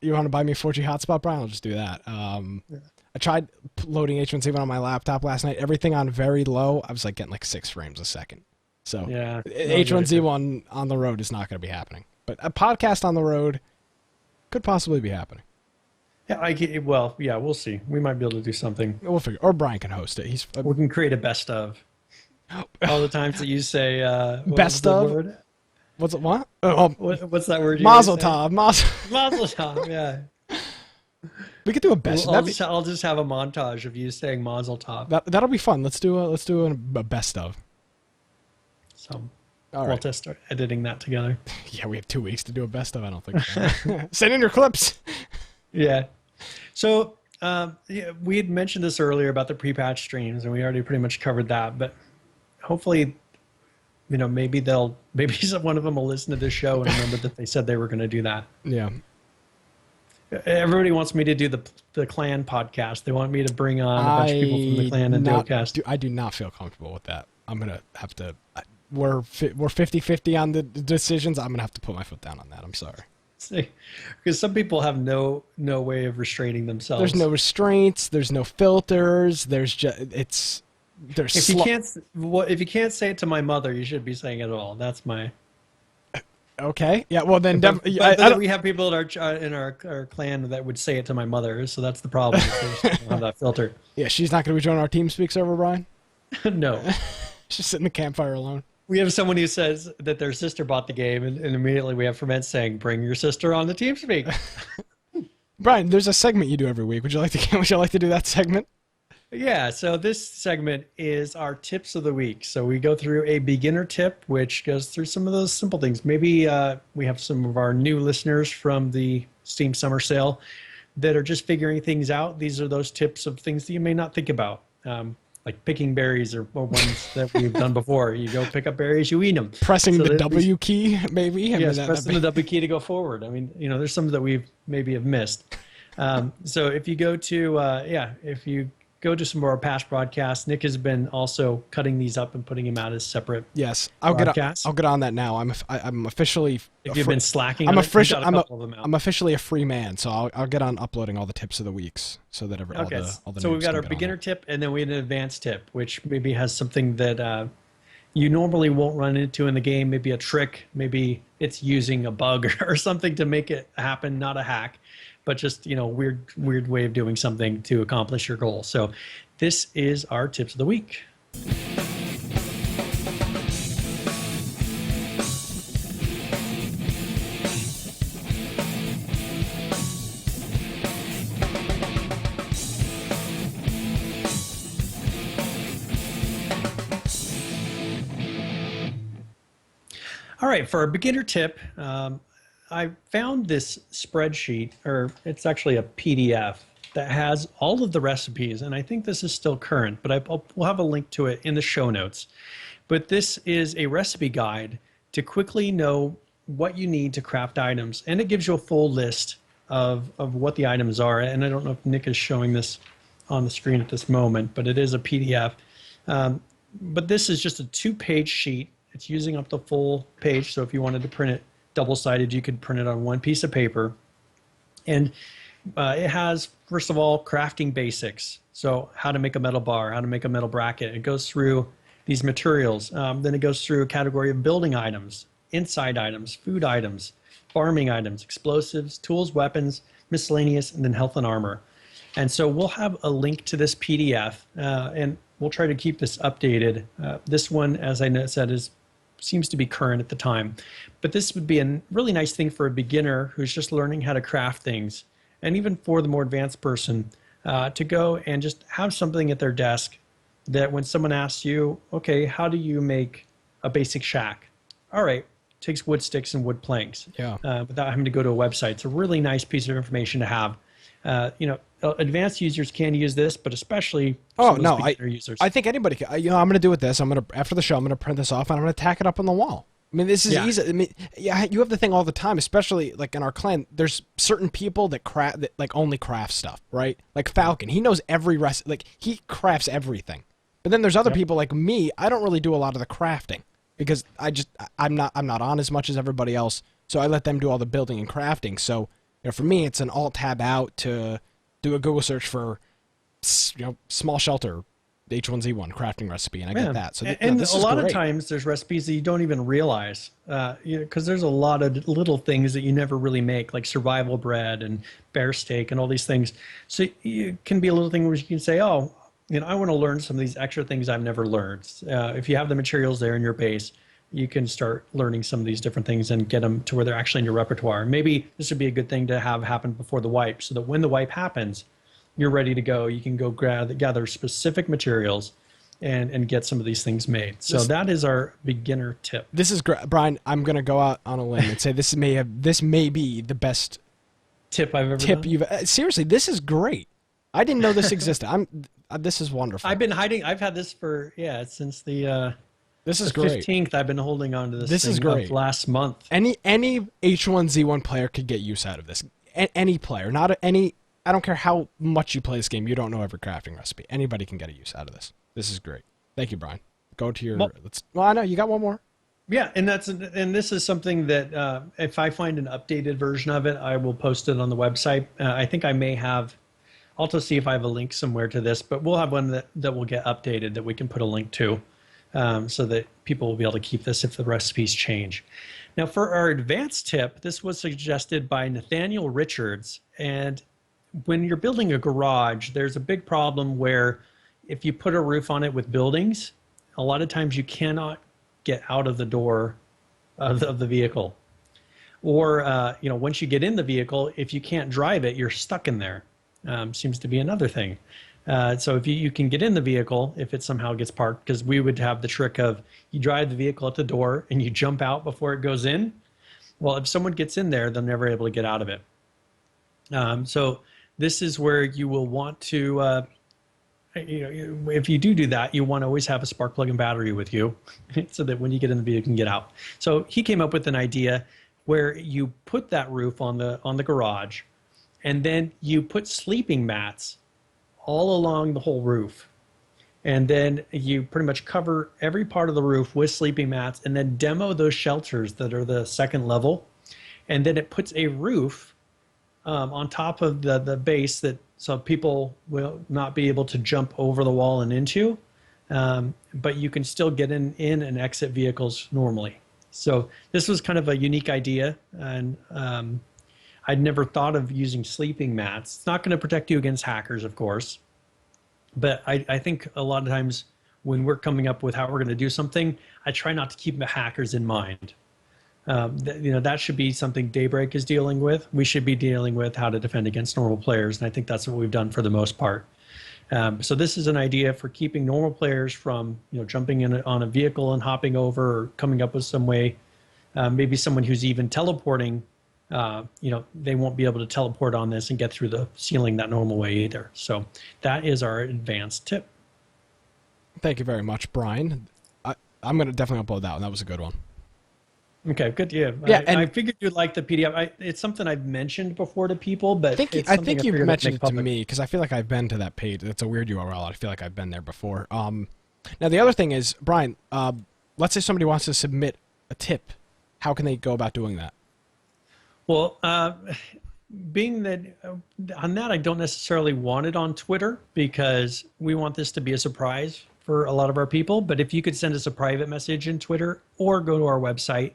You want to buy me a 4G hotspot, Brian? I'll just do that. I tried loading H1Z1 on my laptop last night. Everything on very low. I was like getting like 6 frames a second. So yeah, H1Z1 on the road is not going to be happening. But a podcast on the road could possibly be happening. Yeah, we'll see. We might be able to do something. We'll figure. Or Brian can host it. We can create a best of. All the times that you say best of. Word? What's it? What? What's that word? Mazel tov. Mazel tov. Yeah. We could do a best. I'll just have a montage of you saying Mazel tov. That'll be fun. Let's do a best of. So we'll just start editing that together. Yeah, we have 2 weeks to do a best of. I don't think so. Send in your clips. Yeah. So we had mentioned this earlier about the pre-patch streams, and we already pretty much covered that. But hopefully, maybe one of them will listen to this show and remember that they said they were going to do that. Yeah. Everybody wants me to do the clan podcast. They want me to bring on a bunch of people from the clan and Duocast. I do not feel comfortable with that. I'm going to have to. We're 50-50 on the decisions. I'm going to have to put my foot down on that. I'm sorry. Because some people have no way of restraining themselves. There's no restraints. There's no filters. There's just if you can't say it to my mother, you should be saying it at all. That's my. Okay. Yeah. Well, then we have people in our clan that would say it to my mother, so that's the problem. They don't have that filter. Yeah, she's not going to be joining our TeamSpeak server, Brian. No. She's sitting in the campfire alone. We have someone who says that their sister bought the game, and immediately we have Ferment saying, "Bring your sister on the TeamSpeak." Brian, there's a segment you do every week. Would you like to do that segment? Yeah. So this segment is our tips of the week. So we go through a beginner tip, which goes through some of those simple things. Maybe we have some of our new listeners from the Steam Summer Sale that are just figuring things out. These are those tips of things that you may not think about. Like picking berries or ones that we've done before. You go pick up berries, you eat them. Pressing the W key, maybe? Yes, pressing the W key to go forward. I mean, there's some that we maybe have missed. So if you go to some of our past broadcasts, Nick has been also cutting these up and putting them out as separate. Yes, I'll get on that now. I'm officially. If you've been slacking, I'm officially a free man, so I'll get on uploading all the tips of the weeks so that all the. So we've got our beginner tip, and then we have an advanced tip, which maybe has something that you normally won't run into in the game. Maybe a trick, maybe it's using a bug or something to make it happen, not a hack, but just weird way of doing something to accomplish your goal. So this is our tips of the week. All right, for our beginner tip, I found this spreadsheet, or it's actually a PDF that has all of the recipes, and I think this is still current, but we'll have a link to it in the show notes. But this is a recipe guide to quickly know what you need to craft items, and it gives you a full list of what the items are. And I don't know if Nick is showing this on the screen at this moment, but it is a PDF. But this is just a 2-page sheet. It's using up the full page, so if you wanted to print it double-sided, you could print it on one piece of paper. And it has, first of all, crafting basics. So how to make a metal bar, how to make a metal bracket. It goes through these materials. Then it goes through a category of building items, inside items, food items, farming items, explosives, tools, weapons, miscellaneous, and then health and armor. And so we'll have a link to this PDF, and we'll try to keep this updated. This one, as I said, seems to be current at the time. But this would be a really nice thing for a beginner who's just learning how to craft things, and even for the more advanced person, to go and just have something at their desk that when someone asks you, okay, how do you make a basic shack? All right, takes wood sticks and wood planks. Yeah. Without having to go to a website. It's a really nice piece of information to have. Advanced users can use this, but especially beginner users. I think anybody can. I'm going to do with this. After the show, I'm going to print this off and I'm going to tack it up on the wall. I mean, this is easy. I mean, you have the thing all the time, especially like in our clan. There's certain people that only craft stuff, right? Like Falcon, he knows every recipe. Like he crafts everything. But then there's other people like me. I don't really do a lot of the crafting because I'm not on as much as everybody else. So I let them do all the building and crafting. So for me, it's an alt tab out to do a Google search for small shelter, H1Z1 crafting recipe, and I get that. So and this a is lot great. of times there's recipes that you don't even realize, because there's a lot of little things that you never really make, like survival bread and bear steak and all these things. So it can be a little thing where you can say, oh, I want to learn some of these extra things I've never learned. If you have the materials there in your base, you can start learning some of these different things and get them to where they're actually in your repertoire. Maybe this would be a good thing to have happen before the wipe, so that when the wipe happens, you're ready to go. You can go gather specific materials and get some of these things made. So that is our beginner tip. This is great, Brian. I'm going to go out on a limb and say this may be the best tip I've ever done. Seriously, this is great. I didn't know this existed. This is wonderful. I've been hiding. I've had this for since the this is the great. 15th. I've been holding on to this. This is great. Last month. Any H1Z1 player could get use out of this. Any player, not any. I don't care how much you play this game. You don't know every crafting recipe. Anybody can get a use out of this. This is great. Thank you, Brian. Go to your. I know you got one more. Yeah, and this is something that if I find an updated version of it, I will post it on the website. I think I may have. I'll also see if I have a link somewhere to this, but we'll have one that will get updated that we can put a link to, so that people will be able to keep this if the recipes change. Now, for our advanced tip, this was suggested by Nathaniel Richards, and when you're building a garage, there's a big problem where if you put a roof on it with buildings, a lot of times you cannot get out of the door of the vehicle. Or, once you get in the vehicle, if you can't drive it, you're stuck in there. Seems to be another thing. So if you can get in the vehicle, if it somehow gets parked, because we would have the trick of you drive the vehicle at the door and you jump out before it goes in. Well, if someone gets in there, they're never able to get out of it. So this is where you will want to, if you do that, you want to always have a spark plug and battery with you so that when you get in the vehicle, you can get out. So he came up with an idea where you put that roof on the garage, and then you put sleeping mats all along the whole roof. And then you pretty much cover every part of the roof with sleeping mats, and then demo those shelters that are the second level. And then it puts a roof on top of the base so people will not be able to jump over the wall and into, but you can still get in and exit vehicles normally. So this was kind of a unique idea, and I'd never thought of using sleeping mats. It's not going to protect you against hackers, of course, but I think a lot of times when we're coming up with how we're going to do something, I try not to keep the hackers in mind. That should be something Daybreak is dealing with. We should be dealing with how to defend against normal players, and I think that's what we've done for the most part. So this is an idea for keeping normal players from jumping in on a vehicle and hopping over, or coming up with some way. Maybe someone who's even teleporting, they won't be able to teleport on this and get through the ceiling that normal way either. So that is our advanced tip. Thank you very much, Brian. I'm going to definitely upload that one. That was a good one. Okay, good. Yeah, I figured you'd like the PDF. It's something I've mentioned before to people, but I think you've mentioned it to me, because I feel like I've been to that page. It's a weird URL. I feel like I've been there before. Now the other thing is, Brian, let's say somebody wants to submit a tip. How can they go about doing that? Well, being that on that, I don't necessarily want it on Twitter, because we want this to be a surprise for a lot of our people. But if you could send us a private message in Twitter, or go to our website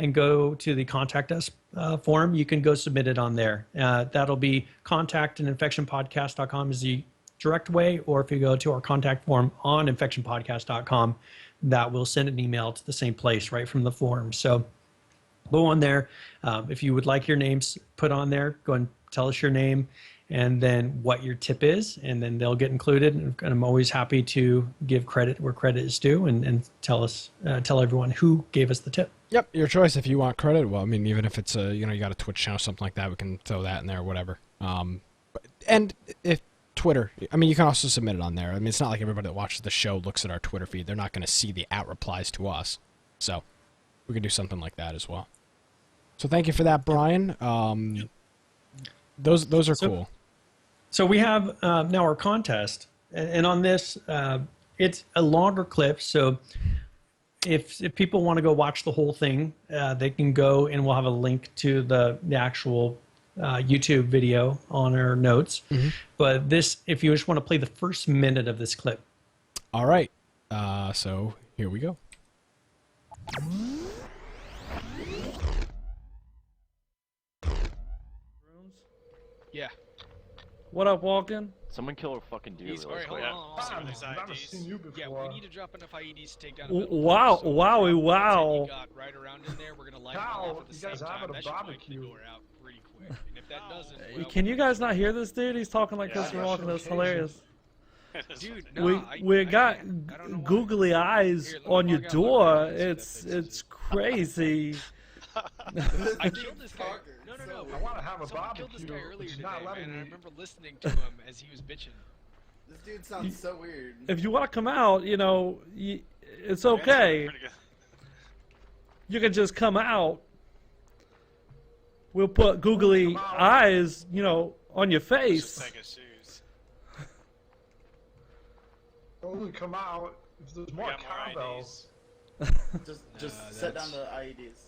and go to the contact us form, you can go submit it on there. That'll be contact@infectionpodcast.com is the direct way, or if you go to our contact form on infectionpodcast.com, that will send an email to the same place right from the form. So go on there. If you would like your names put on there, go and tell us your name and then what your tip is, and then they'll get included. And I'm always happy to give credit where credit is due, and tell everyone who gave us the tip. Yep, your choice. If you want credit, well, I mean, even if it's you got a Twitch channel, something like that, we can throw that in there or whatever. And if Twitter, I mean, you can also submit it on there. I mean, it's not like everybody that watches the show looks at our Twitter feed. They're not going to see the @replies to us. So we could do something like that as well. So thank you for that, Brian. Those are cool. So we have now our contest, and on this, it's a longer clip. So if people want to go watch the whole thing, they can go, and we'll have a link to the actual YouTube video on our notes. Mm-hmm. But this, if you just want to play the first minute of this clip. All right. So here we go. Yeah. What up, Walken? Someone kill a fucking deer. Hold on. I've never seen you before. Yeah, we need to drop enough IEDs to take down. Wow! Wowie! Wow! Got right around in there. We're gonna light How? them off at the You same guys time. having a That should wipe the barbecue. door out pretty quick. And if that doesn't, well, Can you guys not hear this dude? He's talking like Christopher Walken. That's hilarious. dude, We got I don't know why. googly eyes Here, let me on your log out, door. log out, and see if that It's crazy. I killed this guy. No. I want to have a Someone killed this barbecue. guy earlier It's today, not man, letting and I me. remember listening to him as he was bitching. This dude sounds so weird. If you want to come out, it's okay. You can just come out. We'll put googly eyes, on your face. Take his shoes. Only come out if there's more Got more cowbells. IDs. Just set down the IEDs.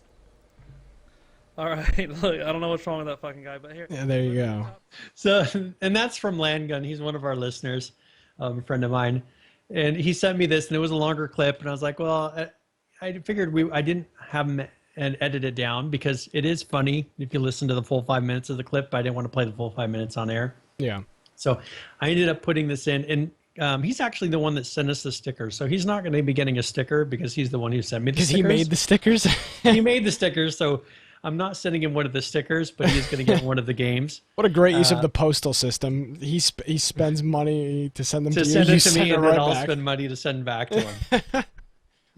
All right, look, I don't know what's wrong with that fucking guy, but here. Yeah, there you go. So, and that's from Landgun. He's one of our listeners, a friend of mine, and he sent me this, and it was a longer clip, and I was like, well, I figured I didn't have him and edit it down because it is funny if you listen to the full 5 minutes of the clip, but I didn't want to play the full 5 minutes on air. Yeah. So I ended up putting this in, and he's actually the one that sent us the sticker. So he's not going to be getting a sticker because he's the one who sent me the Because stickers. he made the stickers? He made the stickers, so I'm not sending him one of the stickers, but he's going to get one of the games. What a great use of the postal system. He spends money to send them to you. Send You it to send me, it and right then I'll back. spend money to send back to him.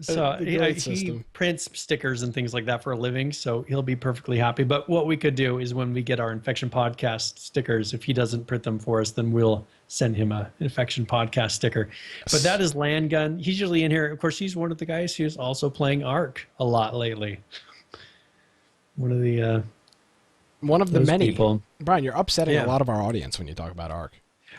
So The great he system. prints stickers and things like that for a living, so he'll be perfectly happy. But what we could do is when we get our Infection Podcast stickers, if he doesn't print them for us, then we'll send him a Infection Podcast sticker. But that is Landgun. He's usually in here. Of course, he's one of the guys who's also playing Ark a lot lately. One of the those many people. Brian, you're upsetting Yeah. a lot of our audience when you talk about Ark.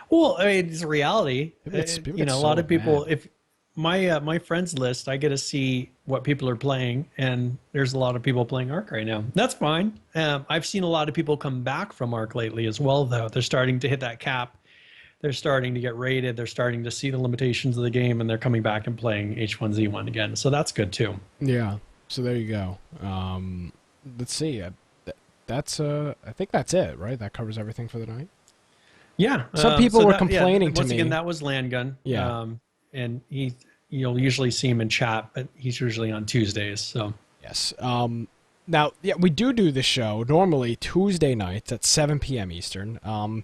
Well, I mean, it's a reality. People You get know, a so lot of people. mad. If my friends list, I get to see what people are playing, and there's a lot of people playing Ark right now. That's fine. I've seen a lot of people come back from Ark lately as well, though. They're starting to hit that cap. They're starting to get rated. They're starting to see the limitations of the game, and they're coming back and playing H1Z1 again. So that's good too. Yeah. So there you go. Let's see. I think that's it, right? That covers everything for the night. Yeah. Some people were complaining to once again, me. that was Landgun. Yeah. And you'll usually see him in chat, but he's usually on Tuesdays. So. Yes. Now, yeah, we do the show normally Tuesday nights at 7 p.m. Eastern. I'd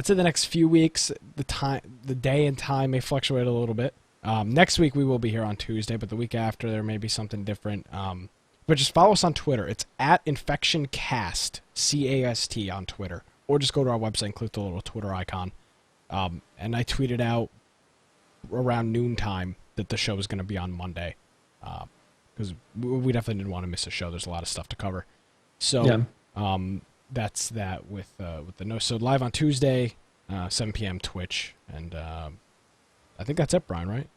say the next few weeks, the day and time may fluctuate a little bit. Next week we will be here on Tuesday, but the week after there may be something different. But just follow us on Twitter. It's at InfectionCast, C-A-S-T on Twitter. Or just go to our website and click the little Twitter icon. And I tweeted out around noontime that the show is going to be on Monday. Because we definitely didn't want to miss a show. There's a lot of stuff to cover. So that's that with the no. So live on Tuesday, 7 p.m. Twitch. And I think that's it, Brian, right?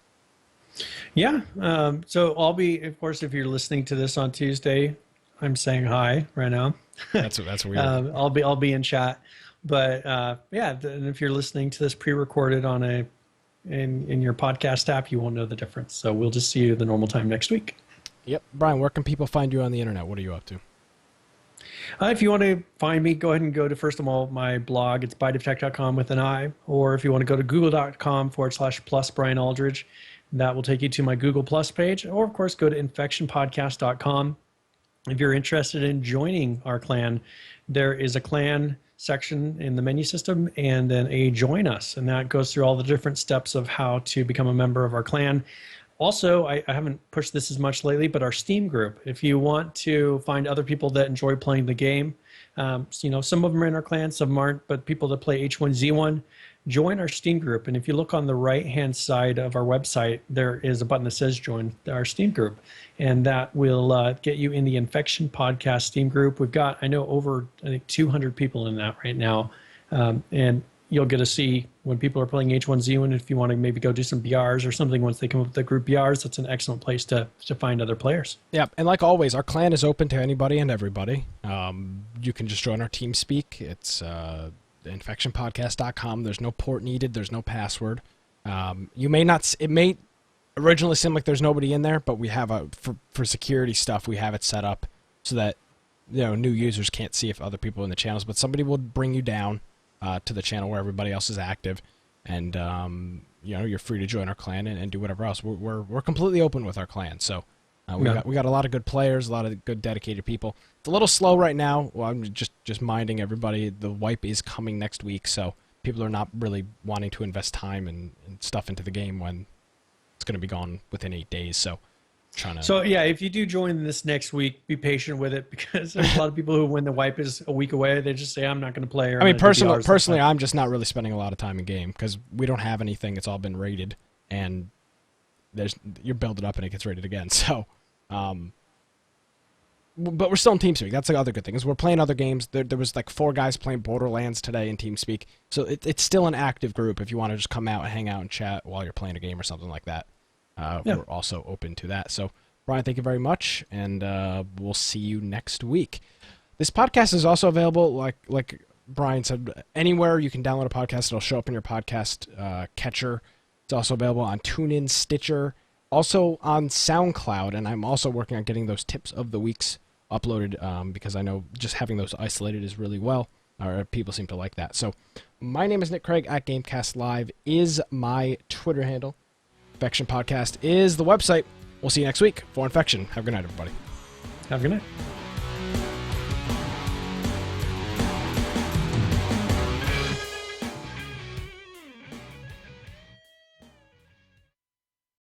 Yeah. So I'll be, of course, if you're listening to this on Tuesday, I'm saying hi right now. That's weird. I'll be in chat, but and if you're listening to this pre-recorded on in your podcast app, you won't know the difference. So we'll just see you the normal time next week. Yep, Brian. Where can people find you on the internet? What are you up to? If you want to find me, go ahead and go to, first of all, my blog. It's biteoftech.com with an I. Or if you want to go to google.com/plus Brian Aldridge, that will take you to my Google Plus page. Or, of course, go to infectionpodcast.com. If you're interested in joining our clan, there is a clan section in the menu system and then a join us. And that goes through all the different steps of how to become a member of our clan. Also, I haven't pushed this as much lately, but our Steam group, if you want to find other people that enjoy playing the game, some of them are in our clan, some aren't, but people that play H1Z1, join our Steam group. And if you look on the right-hand side of our website, there is a button that says join our Steam group. And that will get you in the Infection Podcast Steam group. We've got, over 200 people in that right now. And you'll get to see when people are playing H1Z1. If you want to maybe go do some BRs or something once they come up with the group BRs, that's an excellent place to find other players. Yeah, and like always, our clan is open to anybody and everybody. You can just join our TeamSpeak. It's infectionpodcast.com. There's no port needed. There's no password. You may not. It may originally seem like there's nobody in there, but we have for security stuff. We have it set up so that new users can't see if other people are in the channels. But somebody will bring you down to the channel where everybody else is active, and you're free to join our clan and do whatever else. We're completely open with our clan, so. We got a lot of good players, a lot of good dedicated people. It's a little slow right now. Well, I'm just minding everybody. The wipe is coming next week, so people are not really wanting to invest time and stuff into the game when it's going to be gone within 8 days. So, if you do join this next week, be patient with it because there's a lot of people who, when the wipe is a week away, they just say, "I'm not going to play." Or I mean, personally, I'm just not really spending a lot of time in game because we don't have anything. It's all been raided, and you build it up and it gets raided again. So. But we're still in TeamSpeak. That's the other good thing is we're playing other games. There was like 4 guys playing Borderlands today in TeamSpeak, so it's still an active group. If you want to just come out and hang out and chat while you're playing a game or something like that, we're also open to that. So Brian, thank you very much, and we'll see you next week. This podcast is also available, like Brian said, anywhere you can download a podcast. It'll show up in your podcast catcher. It's also available on TuneIn, Stitcher. Also on SoundCloud, and I'm also working on getting those tips of the weeks uploaded because I know just having those isolated is really well, or people seem to like that. So my name is Nick Craig, at Gamecast Live is my Twitter handle. Infection Podcast is the website. We'll see you next week for Infection. Have a good night, everybody. Have a good night.